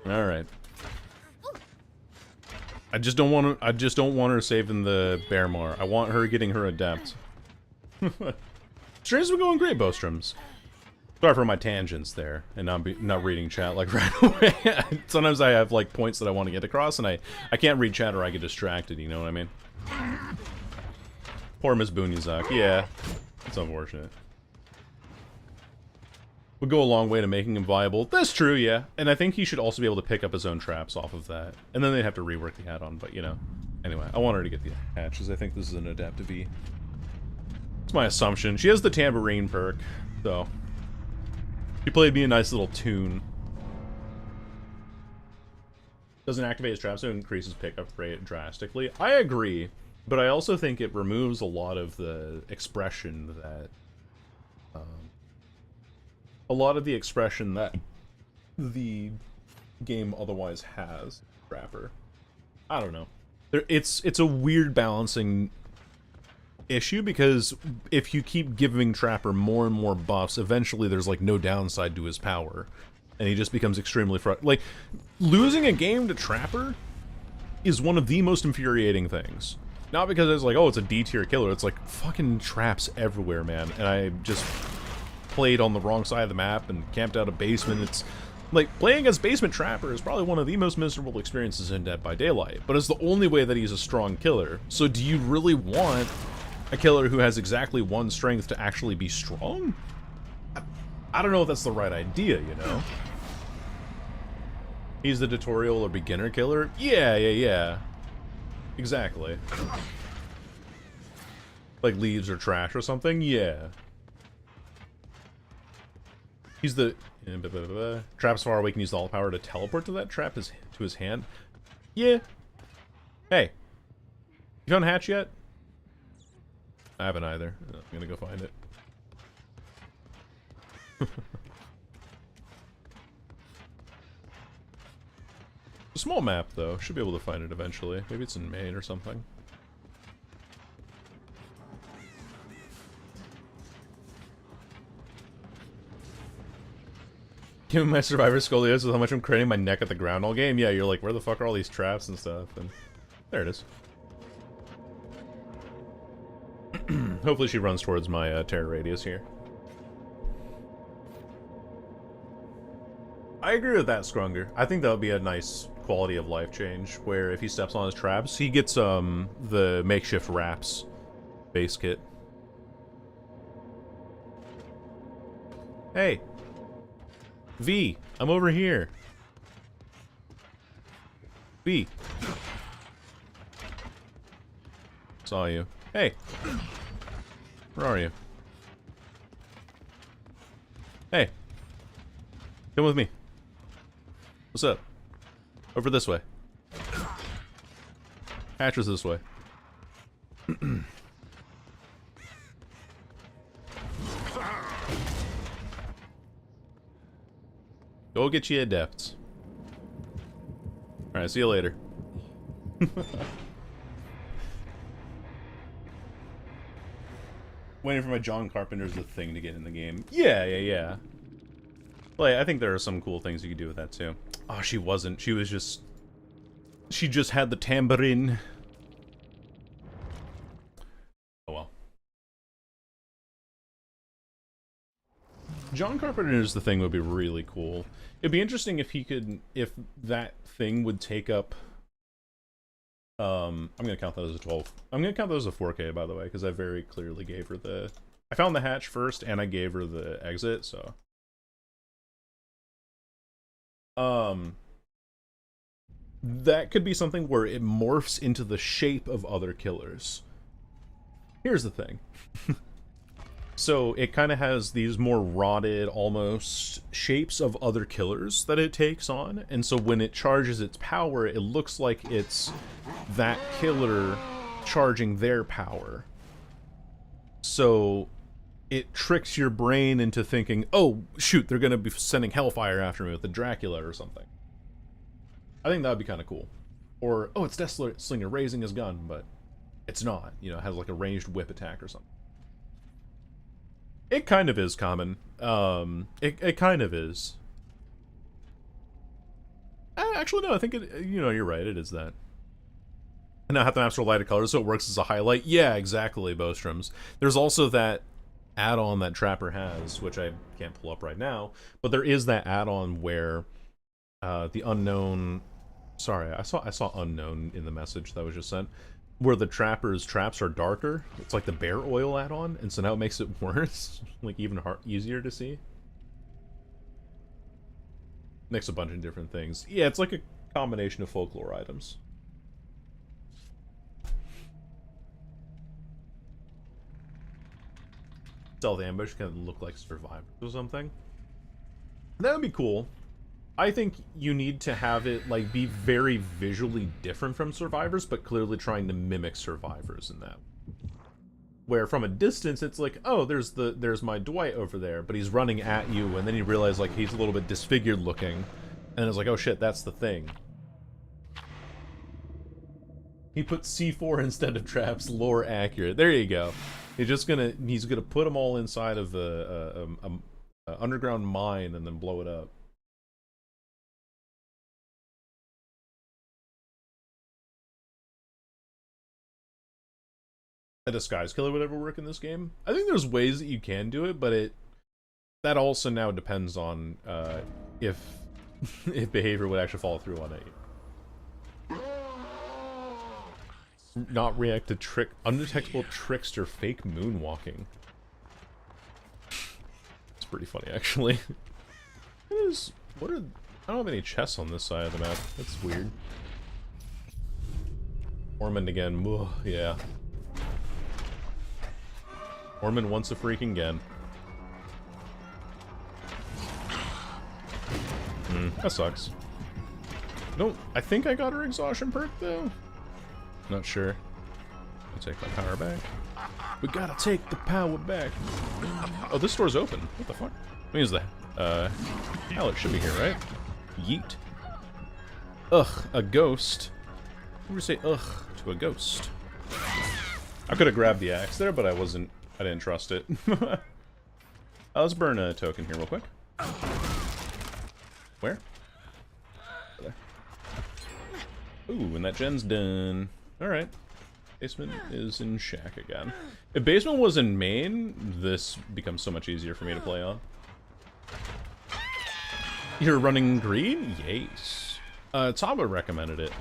All right. I just don't want her saving the Bearmar. I want her getting her adept. Streams been going great, Bostroms. Sorry for my tangents there and not reading chat like right away. Sometimes I have like points that I want to get across and I can't read chat or I get distracted. You know what I mean? Poor Miss Bunyazak. Yeah, it's unfortunate. Would go a long way to making him viable. That's true, yeah. And I think he should also be able to pick up his own traps off of that. And then they'd have to rework the add-on, but you know. Anyway, I want her to get the hatch, because I think this is an adaptive E. It's my assumption. She has the tambourine perk, so. She played me a nice little tune. Doesn't activate his trap, so it increases pickup rate drastically. I agree, but I also think it removes a lot of the expression that... a lot of the expression that the game otherwise has, Trapper. I don't know. It's a weird balancing issue, because if you keep giving Trapper more and more buffs, eventually there's like no downside to his power. And he just becomes extremely like, losing a game to Trapper is one of the most infuriating things. Not because it's like, oh, it's a D tier killer, it's like fucking traps everywhere, man. And I just played on the wrong side of the map and camped out a basement. It's like, playing as Basement Trapper is probably one of the most miserable experiences in Dead by Daylight, but it's the only way that he's a strong killer. So do you really want a killer who has exactly one strength to actually be strong? I don't know if that's the right idea, you know? He's the tutorial or beginner killer? Yeah. Exactly. Like leaves or trash or something? Yeah. He's the... Traps far away, can use all the power to teleport to that trap to his hand? Yeah. Hey. You found Hatch yet? I haven't either. I'm gonna go find it. A small map, though. Should be able to find it eventually. Maybe it's in Maine or something. Give me my survivor scoliosis with how much I'm craning my neck at the ground all game. Yeah, you're like, where the fuck are all these traps and stuff? And there it is. Hopefully she runs towards my terror radius here. I agree with that, Scrunger. I think that would be a nice quality of life change, where if he steps on his traps, he gets the makeshift wraps base kit. Hey. V, I'm over here. V. Saw you. Hey. Where are you? Hey. Come with me. What's up? Over this way. Hatch is this way. Go get you adepts. Alright, see you later. Waiting for my John Carpenter's the thing to get in the game. Yeah. Like, I think there are some cool things you could do with that too. Oh, she wasn't. She was just... She just had the tambourine. Oh well. John Carpenter's The Thing would be really cool. It'd be interesting if he could... If that thing would take up... I'm gonna count that as a 12. I'm gonna count that as a 4K, by the way, because I very clearly gave her the... I found the hatch first, and I gave her the exit, so... That could be something where it morphs into the shape of other killers. Here's the thing. So it kind of has these more rotted, almost, shapes of other killers that it takes on, and so when it charges its power, it looks like it's that killer charging their power. So it tricks your brain into thinking, oh, shoot, they're going to be sending Hellfire after me with the Dracula or something. I think that would be kind of cool. Or, oh, it's Death Slinger raising his gun, but it's not. You know, it has like a ranged whip attack or something. It kind of is common. It kind of is. Actually, no, I think it, you know, you're right, it is that. And now have the maps are lighted colors, so it works as a highlight. Yeah, exactly, Bostroms. There's also that add-on that Trapper has, which I can't pull up right now, but there is that add-on where the unknown... Sorry, I saw unknown in the message that was just sent. Where the Trapper's traps are darker. It's like the bear oil add-on, and so now it makes it worse. Like, even easier to see. Makes a bunch of different things. Yeah, it's like a combination of folklore items. Stealth ambush can look like survivors or something. That would be cool. I think you need to have it, like, be very visually different from survivors, but clearly trying to mimic survivors in that. Where from a distance, it's like, oh, there's my Dwight over there, but he's running at you, and then you realize, like, he's a little bit disfigured looking, and it's like, oh shit, that's the thing. He put C4 instead of traps, lore accurate. There you go. He's gonna put them all inside of a underground mine and then blow it up. A disguise killer would ever work in this game? I think there's ways that you can do it, but that also now depends on if behavior would actually follow through on it. Not react to undetectable trickster fake moonwalking. It's pretty funny actually. I don't have any chests on this side of the map. That's weird. Ormond again. Ugh, yeah. Ormond once a freaking again. That sucks. I think I got her exhaustion perk though. Not sure. I'll take my power back. We gotta take the power back. Oh, this door's open. What the fuck? Means the Alex should be here, right? Yeet. Ugh, a ghost. Who would say ugh to a ghost? I could have grabbed the axe there, but I didn't trust it. Let's burn a token here real quick. Where? There. Ooh, and that gen's done. Alright. Basement is in shack again. If basement was in main, this becomes so much easier for me to play on. You're running green? Yes. Taba recommended it.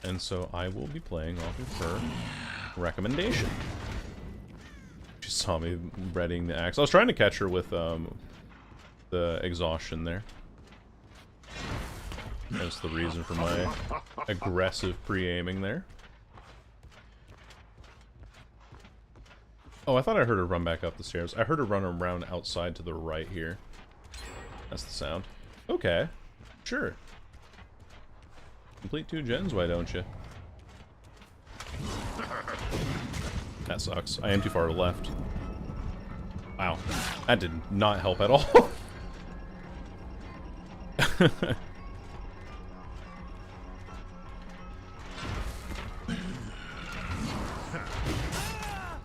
And so I will be playing off of her recommendation. She saw me readying the axe. I was trying to catch her with the exhaustion there. That's the reason for my aggressive pre-aiming there. Oh, I thought I heard her run back up the stairs. I heard her run around outside to the right here. That's the sound. Okay. Sure. Complete 2 gens, why don't you? That sucks. I am too far to the left. Wow. That did not help at all.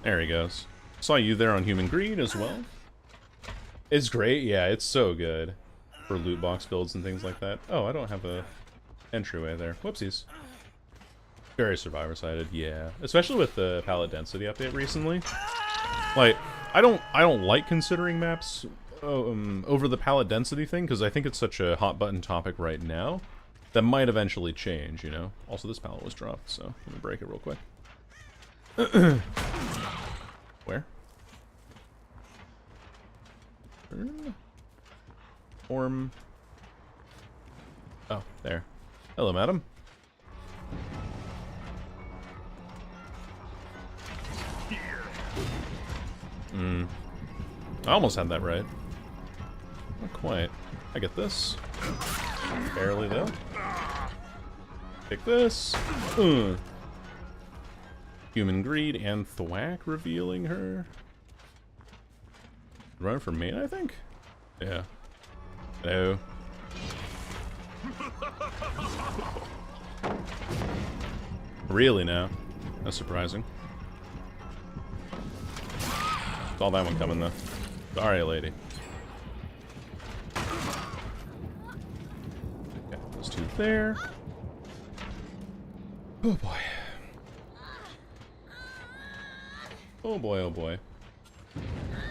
There he goes. Saw you there on Human Greed as well. It's great, yeah, it's so good for loot box builds and things like that. Oh, I don't have a entryway there. Whoopsies. Very survivor-sided, yeah. Especially with the palette density update recently. Like, I don't like considering maps over the palette density thing, because I think it's such a hot button topic right now that might eventually change, you know? Also, this palette was dropped, so let me break it real quick. Where? Orm. Oh, there. Hello, madam. I almost had that right. Not quite. I get this. Barely, though. Take this. Human greed and thwack revealing her. Run for me, I think? Yeah. Hello. Really now? That's surprising. Saw that one coming though. Sorry, lady. Okay, those two there. Oh boy. Oh boy, oh boy.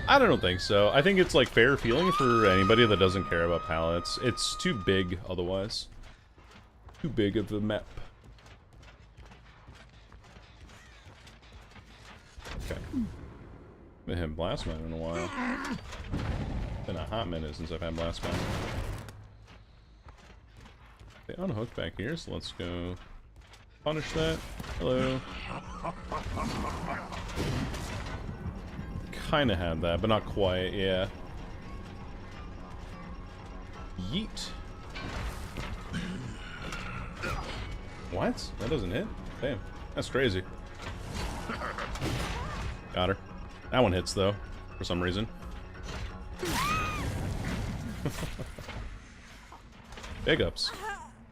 I don't think so. I think it's like fair feeling for anybody that doesn't care about palettes. It's too big otherwise. Too big of a map. Okay. Haven't had Blast Man in a while. Been a hot minute since I've had Blast Man. They unhooked back here, so let's go punish that. Hello. Kinda had that, but not quite, yeah. Yeet. What? That doesn't hit? Damn, that's crazy. Got her. That one hits, though, for some reason. Big ups.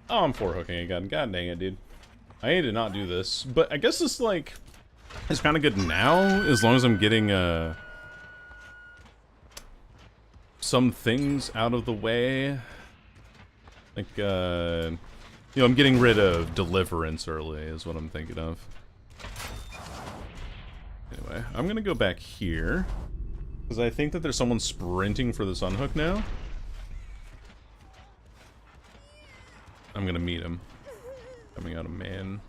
Oh, I'm hooking again. God dang it, dude. I need to not do this. But I guess this, like, is kind of good now, as long as I'm getting, some things out of the way. Like, you know, I'm getting rid of Deliverance early, is what I'm thinking of. Anyway, I'm gonna go back here, because I think that there's someone sprinting for this unhook now. I'm gonna meet him. Coming out of main.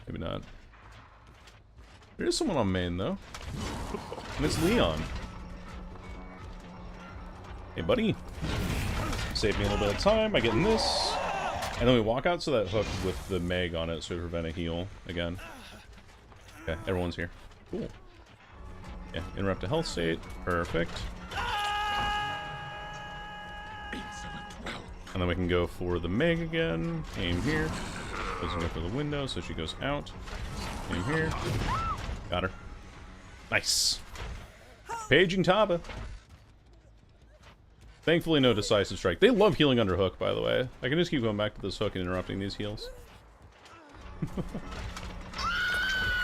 Maybe not. There is someone on main, though. And it's Leon. Hey, buddy. Save me a little bit of time by getting this. And then we walk out to that hook with the Meg on it so we prevent a heal again. Okay, everyone's here. Cool. Yeah, interrupt a health state. Perfect. And then we can go for the Meg again. Aim here. Goes in for the window, so she goes out. Aim here. Got her. Nice. Paging Taba. Thankfully, no decisive strike. They love healing under hook, by the way. I can just keep going back to this hook and interrupting these heals.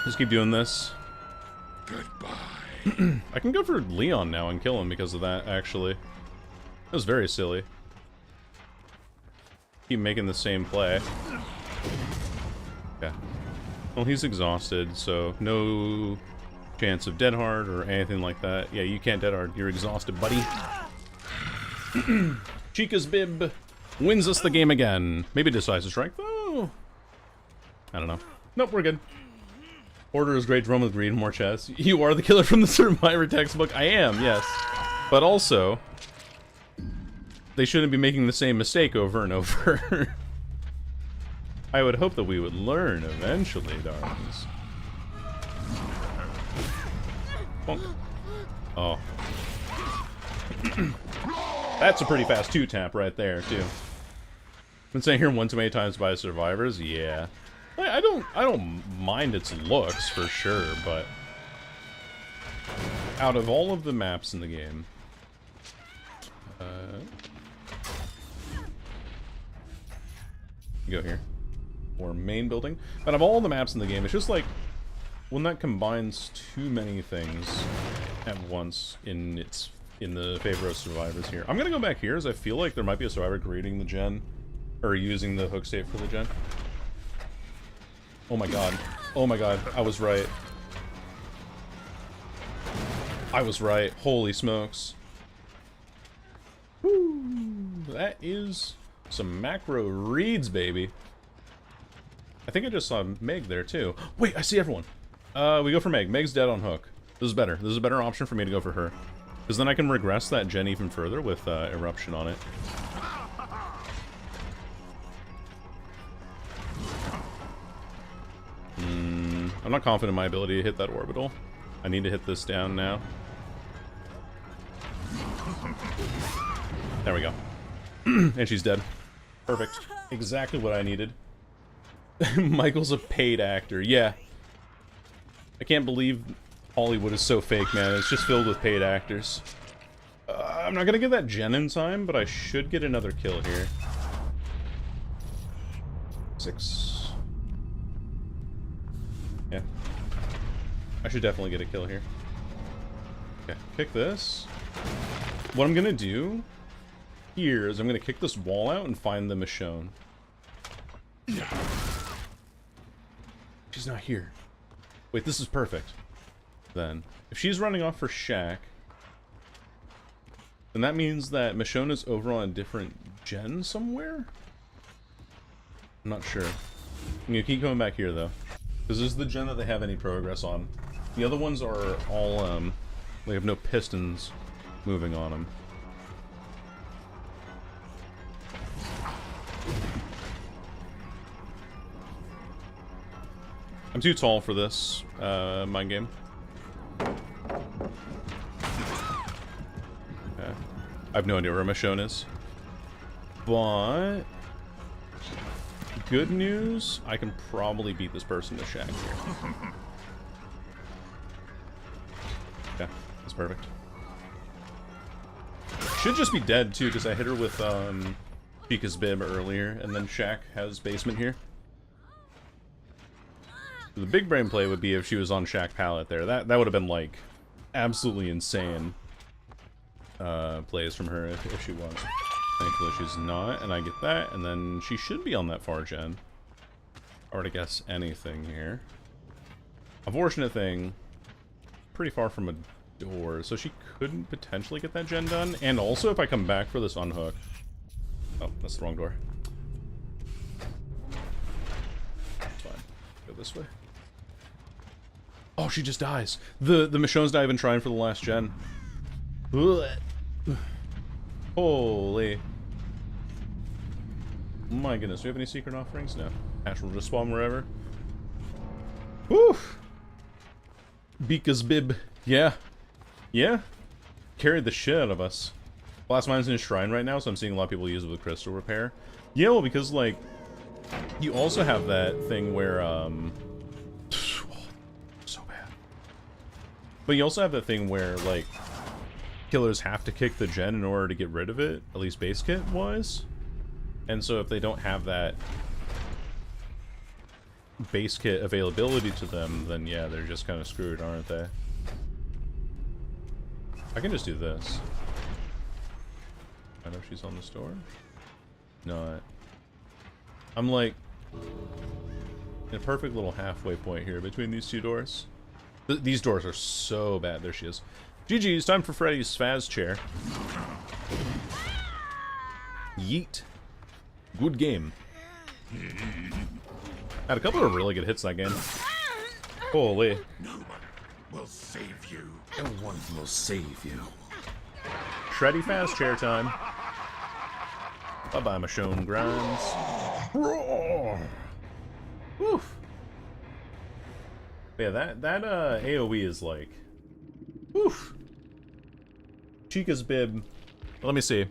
Just keep doing this. Goodbye. I can go for Leon now and kill him because of that, actually. That was very silly. Keep making the same play. Okay. Well, he's exhausted, so no chance of dead hard or anything like that. Yeah, you can't dead hard. You're exhausted, buddy. Chica's bib wins us the game again. Maybe decisive strike, though. I don't know. Nope, we're good. Order is great. Run with greed. More chess. You are the killer from the Survivor textbook. I am, yes. But also, they shouldn't be making the same mistake over and over. I would hope that we would learn eventually, darlings. Bonk. Oh. That's a pretty fast 2-tap right there, too. Been saying here one too many times by survivors, yeah. I don't mind its looks for sure, but out of all of the maps in the game, go here or main building. Out of all the maps in the game, it's just like when that combines too many things at once in the favor of survivors here. I'm gonna go back here as I feel like there might be a survivor creating the gen, or using the hook state for the gen. Oh my god. Oh my god. I was right. I was right. Holy smokes. Woo. That is some macro reads, baby. I think I just saw Meg there too. Wait, I see everyone. We go for Meg. Meg's dead on hook. This is better. This is a better option for me to go for her. Because then I can regress that gen even further with Eruption on it. I'm not confident in my ability to hit that orbital. I need to hit this down now. There we go. And she's dead. Perfect. Exactly what I needed. Michael's a paid actor. Yeah. I can't believe Hollywood is so fake, man. It's just filled with paid actors. I'm not gonna get that gen in time, but I should get another kill here. 6. Yeah. I should definitely get a kill here. Okay, kick this. What I'm gonna do here is I'm gonna kick this wall out and find the Michonne. She's not here. Wait, this is perfect. Then, if she's running off for Shaq, then that means that Michonne is over on a different gen somewhere? I'm not sure. I'm gonna keep coming back here though. Because this is the gen that they have any progress on. The other ones are all, they have no pistons moving on them. I'm too tall for this, mind game. Okay. I have no idea where Michonne is. But good news, I can probably beat this person to Shaq here. Okay, that's perfect. Should just be dead too, because I hit her with Chica's bib earlier, and then Shaq has basement here. The big brain play would be if she was on Shaq pallet there. That would have been like absolutely insane plays from her if she was. Thankfully she's not, and I get that, and then she should be on that far gen. Or to guess anything here. Unfortunate thing, pretty far from a door, so she couldn't potentially get that gen done. And also if I come back for this unhook. Oh, that's the wrong door. It's fine. Go this way. Oh, she just dies. The Michonne's not even trying for the last gen. Ugh. Holy. My goodness, do we have any secret offerings? No. Natural just spawn wherever. Whew. Bika's bib. Yeah. Yeah. Carried the shit out of us. Blast Mine's in a shrine right now, so I'm seeing a lot of people use it with crystal repair. Yeah, well, because, like, you also have that thing where, so bad. But you also have that thing where, like, killers have to kick the gen in order to get rid of it, at least base kit-wise. And so if they don't have that base kit availability to them, then yeah, they're just kind of screwed, aren't they? I can just do this. I know she's on this door. Not. I'm like in a perfect little halfway point here between these two doors. These doors are so bad. There she is. GG's, time for Freddy's Spaz chair. Yeet. Good game. Had a couple of really good hits that game. Holy. No one will save you. No one will save you. Shreddy fast chair time. Bye-bye, Michonne Grimes. Roar! Woof. Yeah, that AoE is like... Woof. Chica's bib. Let me see.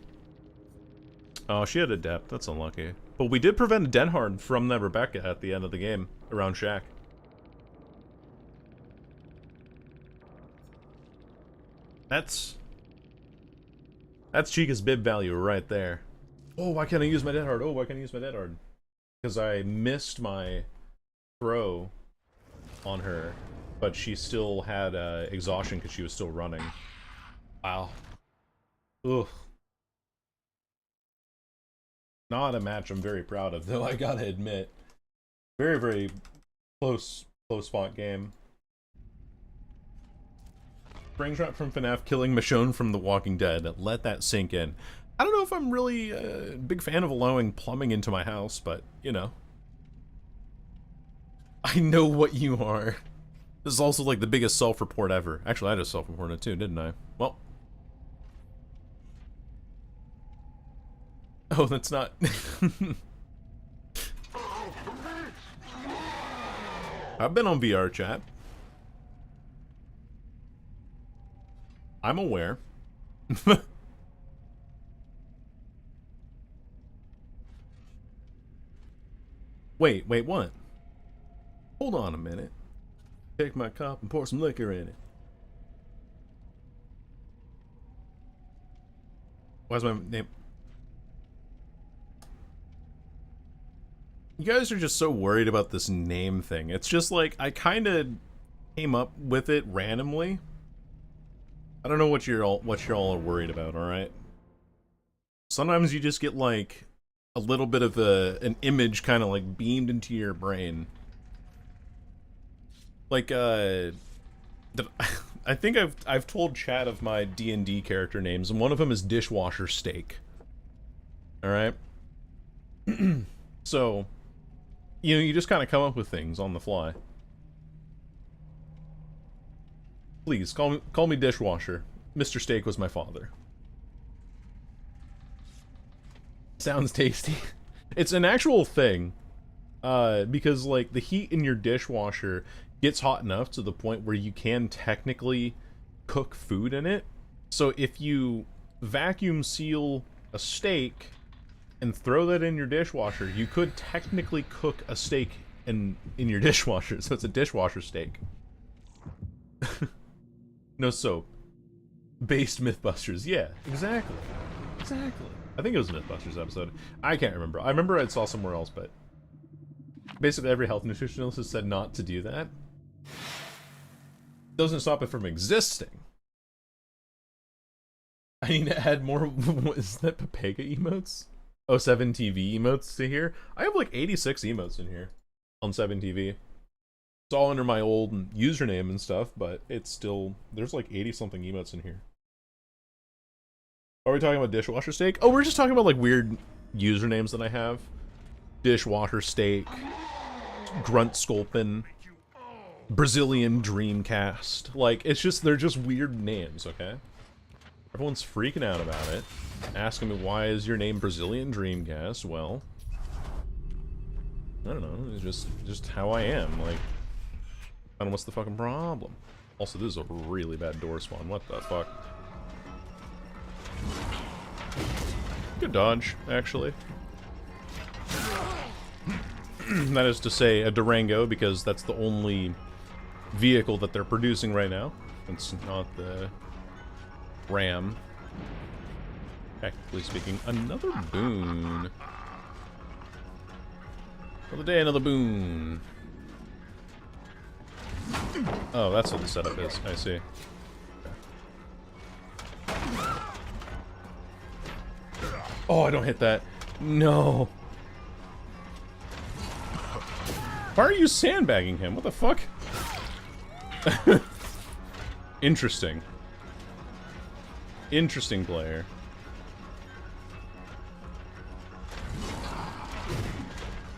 Oh, she had a depth. That's unlucky. But we did prevent Denhard from the Rebecca at the end of the game, around Shaq. That's Chica's bib value right there. Oh, why can't I use my Denhard? Oh, why can't I use my Denhard? Because I missed my throw on her. but she still had exhaustion because she was still running. Wow. Ugh. Not a match I'm very proud of, though, I gotta admit. Very, very close fought game. Springtrap from FNAF, killing Michonne from The Walking Dead. Let that sink in. I don't know if I'm really a big fan of allowing plumbing into my house, but, you know. I know what you are. This is also like the biggest self-report ever. Actually, I just self-reported too, didn't I? Well. Oh, that's not... I've been on VR chat. I'm aware. Wait, what? Hold on a minute. Take my cup and pour some liquor in it. Why's my name? You guys are just so worried about this name thing. It's just like, I kind of came up with it randomly. I don't know what you're all are worried about, alright? Sometimes you just get like a little bit of an image kind of like beamed into your brain. Like I think I've told chat of my D&D character names, and one of them is Dishwasher Steak. Alright? So, you know, you just kind of come up with things on the fly. Please, call me Dishwasher. Mr. Steak was my father. Sounds tasty. It's an actual thing. Because, like, the heat in your dishwasher gets hot enough to the point where you can technically cook food in it. So if you vacuum seal a steak and throw that in your dishwasher, you could technically cook a steak in your dishwasher. So it's a dishwasher steak. No soap. Based Mythbusters. Yeah, exactly. Exactly. I think it was a Mythbusters episode. I can't remember. I remember I saw somewhere else, but basically every health nutritionist has said not to do that. Doesn't stop it from existing. I need to add more. What is that, Pepega emotes? Oh, 7TV emotes to here. I have like 86 emotes in here on 7TV. It's all under my old username and stuff, but it's still, there's like 80 something emotes in here. Are we talking about Dishwasher Steak? Oh, we're just talking about like weird usernames that I have. Dishwasher Steak, Grunt Sculpin, Brazilian Dreamcast. Like, it's just, they're just weird names, okay? Everyone's freaking out about it. Asking me, why is your name Brazilian Dreamcast? Well, I don't know, it's just how I am. Like, I don't know what's the fucking problem. Also, this is a really bad door spawn. What the fuck? Good dodge, actually. That is to say, a Durango, because that's the only vehicle that they're producing right now. It's not the Ram. Technically speaking, another boon. Another day, another boon. Oh, that's what the setup is. I see. Oh, I don't hit that. No. Why are you sandbagging him? What the fuck? Interesting. Interesting player.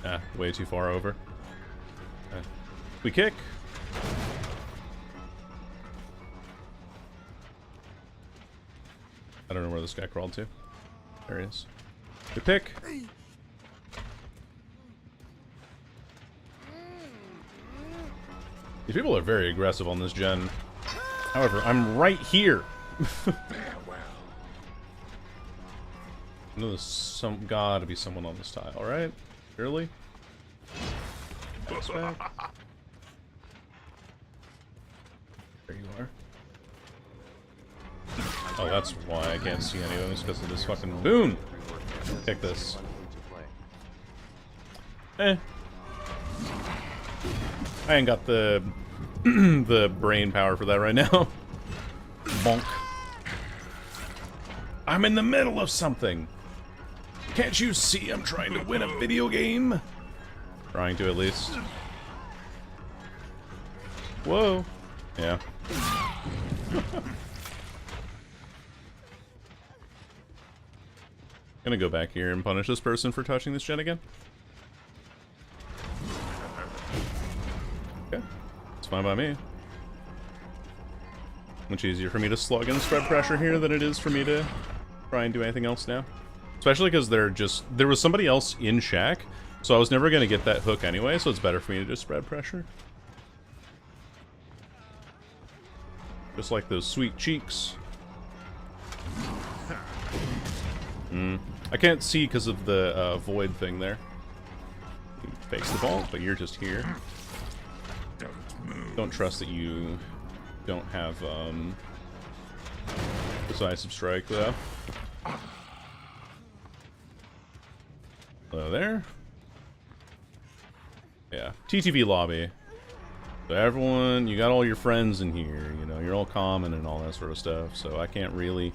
Ah, way too far over. We kick. I don't know where this guy crawled to. There he is. Good pick. These people are very aggressive on this gen. However, I'm right here. I know there's gotta be someone on this tile, right? Surely? Back. There you are. Oh, that's why I can't see any of them, is because of this fucking boon! Take this. Eh. I ain't got the the brain power for that right now. Bonk. I'm in the middle of something. Can't you see I'm trying to win a video game? Trying to, at least. Whoa. Yeah. Gonna go back here and punish this person for touching this gen again. Okay. It's fine by me. Much easier for me to slug and spread pressure here than it is for me to try and do anything else now. Especially because there was somebody else in Shack, so I was never gonna get that hook anyway, so it's better for me to just spread pressure. Just like those sweet cheeks. I can't see because of the void thing there. You face the ball, but you're just here. Don't trust that you don't have decisive strike though. Hello there. Yeah, TTV lobby. So everyone, you got all your friends in here. You know, you're all common and all that sort of stuff. So I can't really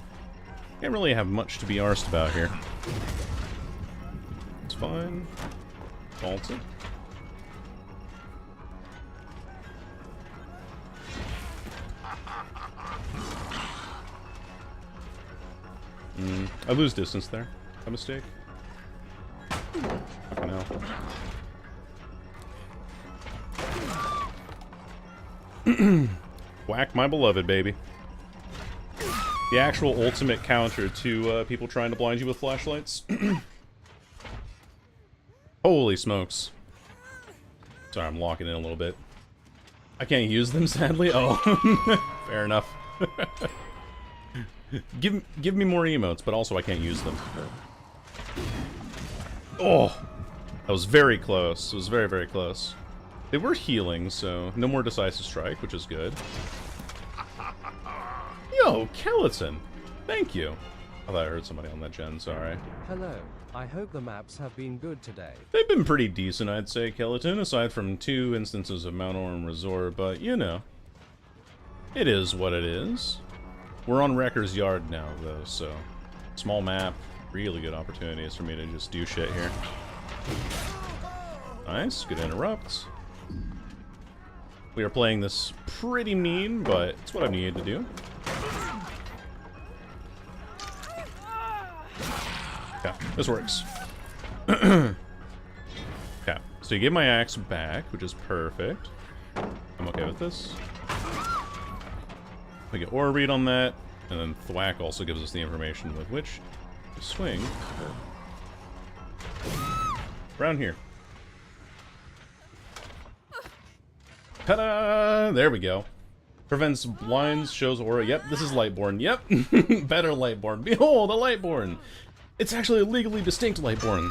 have much to be arsed about here. It's fine. Vault it. I lose distance there. A mistake. Fucking hell. Whack my beloved, baby. The actual ultimate counter to people trying to blind you with flashlights. Holy smokes. Sorry, I'm locking in a little bit. I can't use them, sadly. Oh, fair enough. Give me more emotes, but also I can't use them. Oh, that was very close. It was very, very close. They were healing, so no more decisive strike, which is good. Yo, Kelleton! Thank you. I thought I heard somebody on that gen, sorry. Hello, I hope the maps have been good today. They've been pretty decent, I'd say, Kelleton, aside from 2 instances of Mount Orem Resort, but, you know. It is what it is. We're on Wrecker's Yard now, though, so... Small map, really good opportunities for me to just do shit here. Nice, good interrupts. We are playing this pretty mean, but it's what I needed to do. Okay, this works. Okay, so you give my axe back, which is perfect. I'm okay with this. We get aura read on that, and then thwack also gives us the information with which to swing around here. Ta-da! There we go. Prevents blinds, shows aura. Yep, this is Lightborn. Yep, better Lightborn. Behold, a Lightborn. It's actually a legally distinct Lightborn.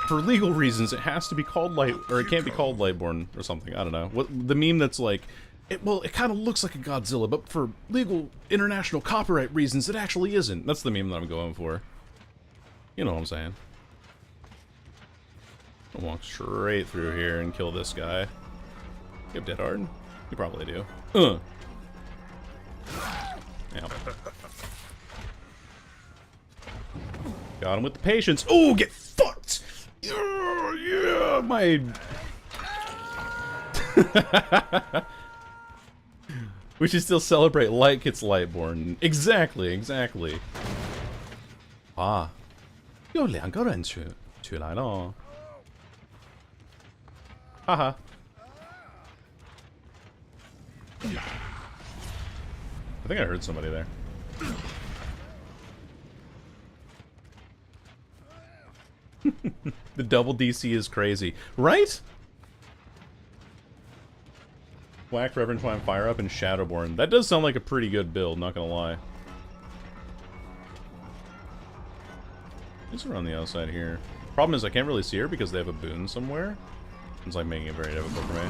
For legal reasons, it has to be called Light, or it can't be called Lightborn or something. I don't know. What the meme that's like, it kind of looks like a Godzilla, but for legal international copyright reasons, it actually isn't. That's the meme that I'm going for. You know what I'm saying. I'll walk straight through here and kill this guy. You have Dead Hard? You probably do. Yeah. Got him with the patience. Oh, get fucked! Yeah, my... We should still celebrate like it's Lightborn. Exactly, exactly. Ah. 有2个人去来了。哈哈。I think I heard somebody there. The double DC is crazy. Right? Whack Reverend Twine Fire Up and Shadowborn. That does sound like a pretty good build, not gonna lie. These are on the outside here. Problem is I can't really see her because they have a boon somewhere. It's like making it very difficult for me.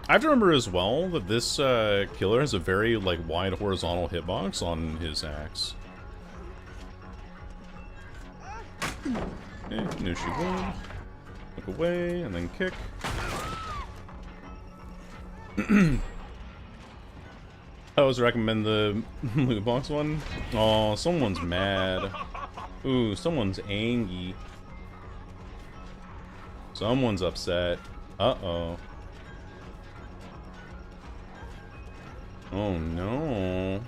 I have to remember as well that this killer has a very like wide horizontal hitbox on his axe. Okay, knew she would. Look away, and then kick. I always recommend the loot box one. Oh, someone's mad. Ooh, someone's angry. Someone's upset. Uh-oh. Oh, no.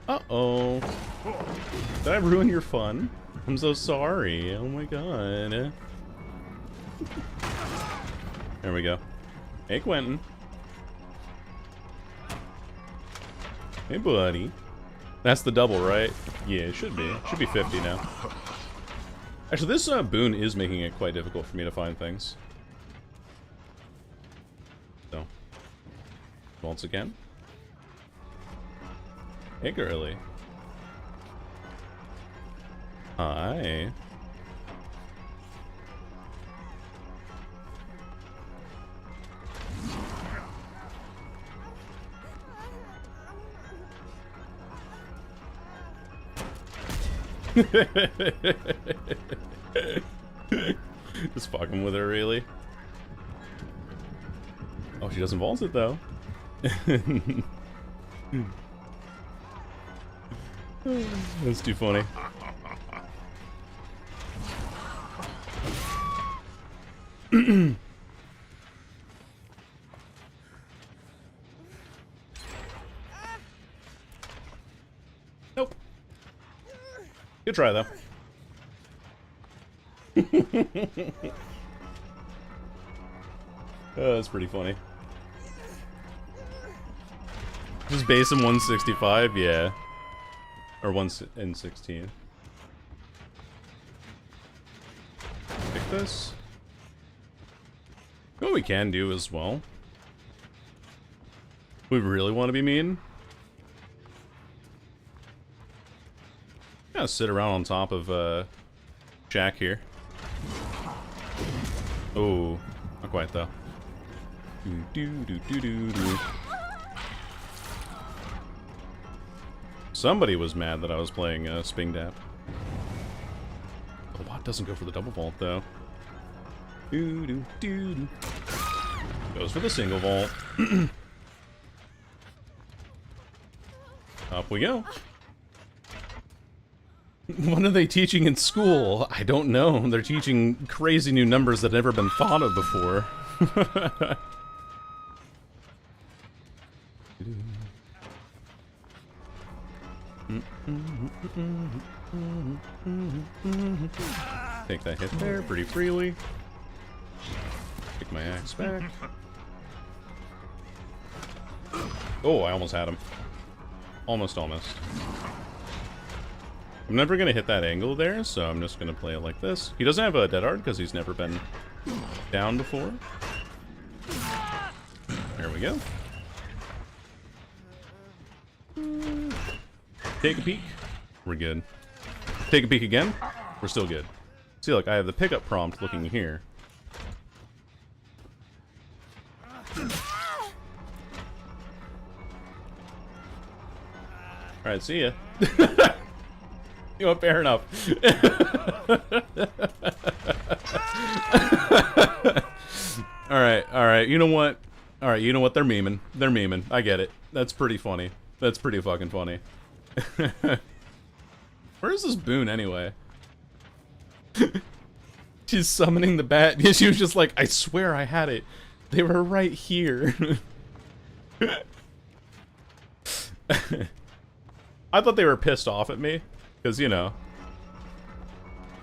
Uh-oh. Did I ruin your fun? I'm so sorry. Oh my god. There we go. Hey, Quentin. Hey, buddy. That's the double, right? Yeah, it should be. It should be 50 now. Actually, this boon is making it quite difficult for me to find things. So. Once again. Hey, girly. Hi. Just fucking with her, really. Oh, she doesn't vault it, though. That's too funny. Nope. Good try, though. Oh, that's pretty funny. Just base him 165, yeah. Or 1 in 16. Pick this. What we can do as well. We really want to be mean. Gotta sit around on top of Jack here. Oh, not quite though. Somebody was mad that I was playing Sping Dap. The bot doesn't go for the double vault though. Goes for the single vault. Up we go. What are they teaching in school? I don't know. They're teaching crazy new numbers that have never been thought of before. Take that hit there pretty freely. Take my axe back. Oh, I almost had him. Almost. I'm never going to hit that angle there, so I'm just going to play it like this. He doesn't have a dead hard because he's never been down before. There we go. Take a peek. We're good. Take a peek again. We're still good. See, look, I have the pickup prompt looking here. Alright, see ya. You know, fair enough. Alright, you know what? Alright, you know what? They're memeing. They're memeing. I get it. That's pretty funny. That's pretty fucking funny. Where is this boon anyway? She's summoning the bat. She was just like, I swear I had it. They were right here. I thought they were pissed off at me. Because, you know.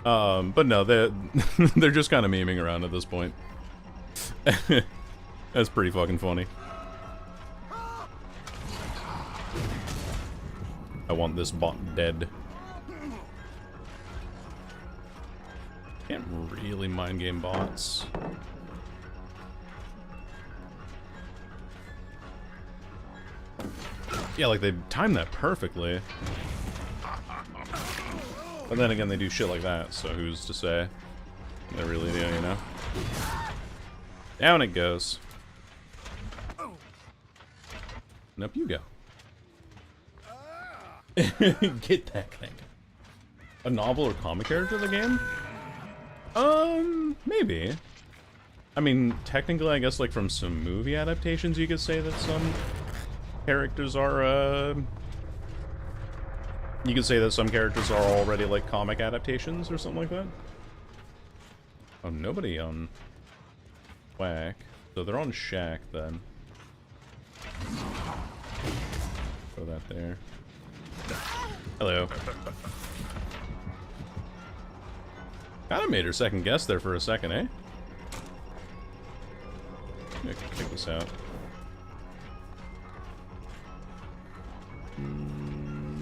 But no, they're just kind of memeing around at this point. That's pretty fucking funny. I want this bot dead. Can't really mind game bots. Yeah, like they timed that perfectly. But then again, they do shit like that, so who's to say? They really do, you know? Down it goes. And up you go. Get that thing. A novel or comic character of the game? Maybe. I mean, technically, I guess, like, from some movie adaptations, you could say that some characters are, you could say that some characters are already, like, comic adaptations or something like that. Oh, nobody on Whack. So they're on Shack, then. Throw that there. Hello. Kinda made her second guess there for a second, eh? Yeah, check this out.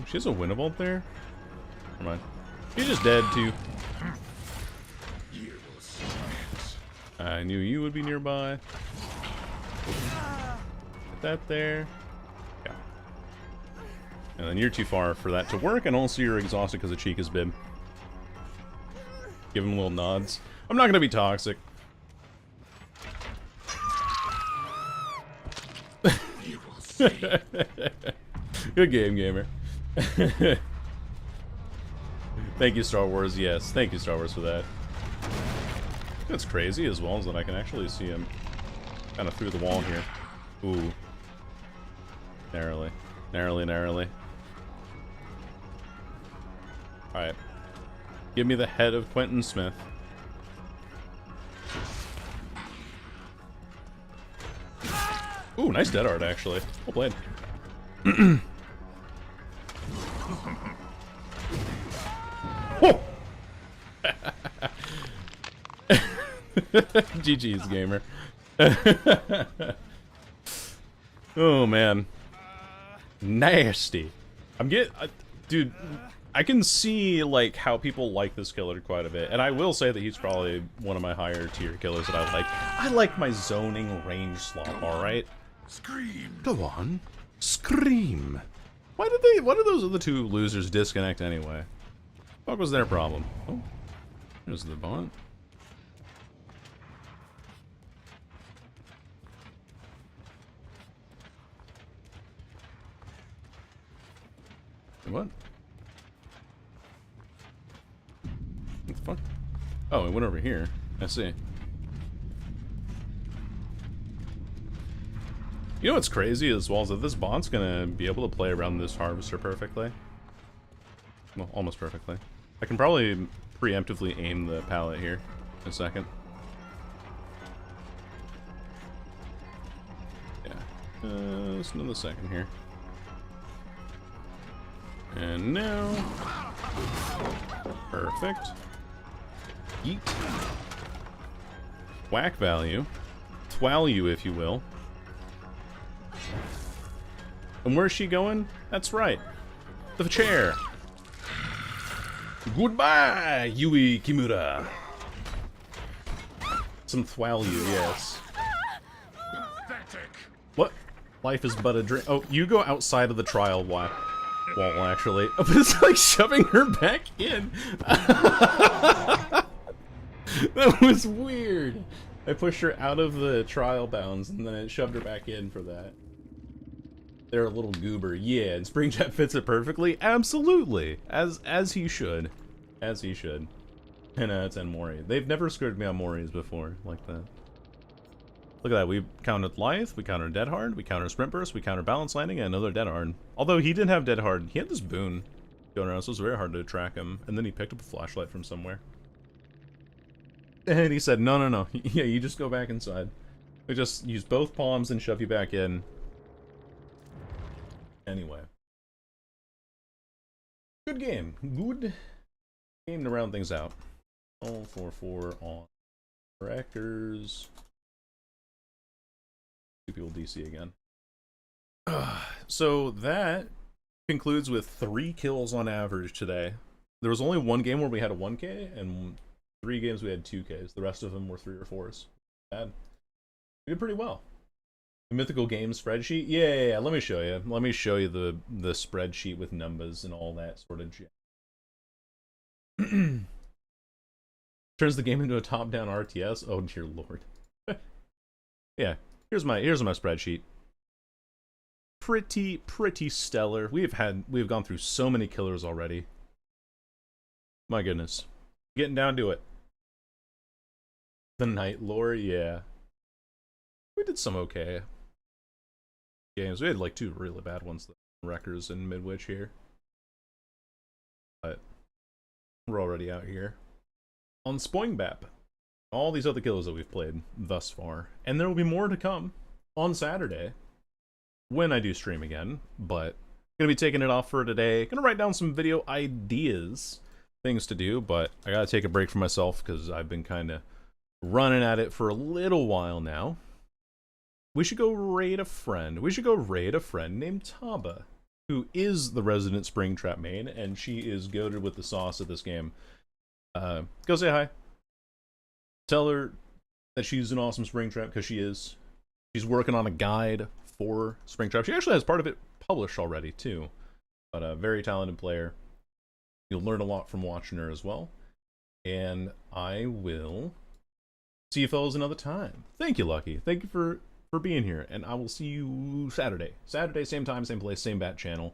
She has a Winnebolt there? Never mind. She's just dead, too. You will see it. I knew you would be nearby. Put that there. Yeah. And then you're too far for that to work, and also you're exhausted because of Chica's bib. Give him little nods. I'm not gonna be toxic. You will see. Good game, gamer. Thank you, Star Wars. Yes, thank you, Star Wars, for that. That's crazy as well, as that I can actually see him kind of through the wall here. Ooh. Narrowly. Narrowly, narrowly. Alright. Give me the head of Quentin Smith. Ooh, nice dead art, actually. Well played. Whoa! GG's, gamer. Oh, man. Nasty. Dude, I can see, like, how people like this killer quite a bit. And I will say that he's probably one of my higher tier killers that I like. I like my zoning range slot, alright? Scream. Go on. Scream. Why did those other two losers disconnect anyway? What was their problem? Oh, there's the bot. What? What the fuck? Oh, it went over here. I see. You know what's crazy as well is that this bot's gonna be able to play around this harvester perfectly. Well, almost perfectly. I can probably preemptively aim the pallet here in a second. Yeah. Just another second here. And now... Perfect. Yeet. Whack value. Twal you, if you will. And where's she going? That's right. The chair. Goodbye, Yui Kimura. Some thwal you, yes. Pathetic. What? Life is but a dream. Oh, you go outside of the trial wall, actually. It's like shoving her back in. That was weird. I pushed her out of the trial bounds, and then it shoved her back in for that. They're a little goober. Yeah, and Springtrap fits it perfectly. Absolutely. As he should. As he should. 10 out of 10 Mori. They've never screwed me on Moris before like that. Look at that. We countered Lithe, we countered Dead Hard, we countered Sprint Burst, we countered Balance Landing, and another Dead Hard. Although he didn't have Dead Hard. He had this boon going around, so it was very hard to track him. And then he picked up a flashlight from somewhere. And he said, no, no, no. Yeah, you just go back inside. We just use both palms and shove you back in. Anyway. Good game. Good game to round things out. All 4-4 on Directors. Two people DC again. So that concludes with 3 kills on average today. There was only one game where we had a 1K, and 3 games we had 2Ks. The rest of them were 3 or 4s. Bad. We did pretty well. The Mythical Games spreadsheet? Yeah, let me show you. Let me show you the spreadsheet with numbers and all that sort of jazz. Turns the game into a top-down RTS? Oh dear lord. Yeah, here's my spreadsheet. Pretty stellar. We've gone through so many killers already. My goodness. Getting down to it. The Night Lore, yeah. We did some okay games. We had like 2 really bad ones, the Wreckers and Midwich here. But we're already out here on Spoingbap. All these other kills that we've played thus far. And there will be more to come on Saturday when I do stream again. But gonna be taking it off for today. Gonna write down some video ideas, things to do, but I gotta take a break for myself because I've been kind of running at it for a little while now. We should go raid a friend. We should go raid a friend named Taba, who is the resident Springtrap main, and she is goated with the sauce at this game. Go say hi. Tell her that she's an awesome Springtrap, because she is. She's working on a guide for Springtrap. She actually has part of it published already, too. But a very talented player. You'll learn a lot from watching her as well. And I will see you fellas another time. Thank you, Lucky. Thank you for being here. And I will see you Saturday. Saturday, same time, same place, same bat channel. All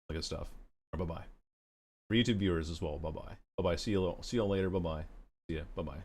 that good stuff. Bye-bye. For YouTube viewers as well, bye-bye. Bye-bye. See you all later. Bye-bye. See ya. Bye-bye.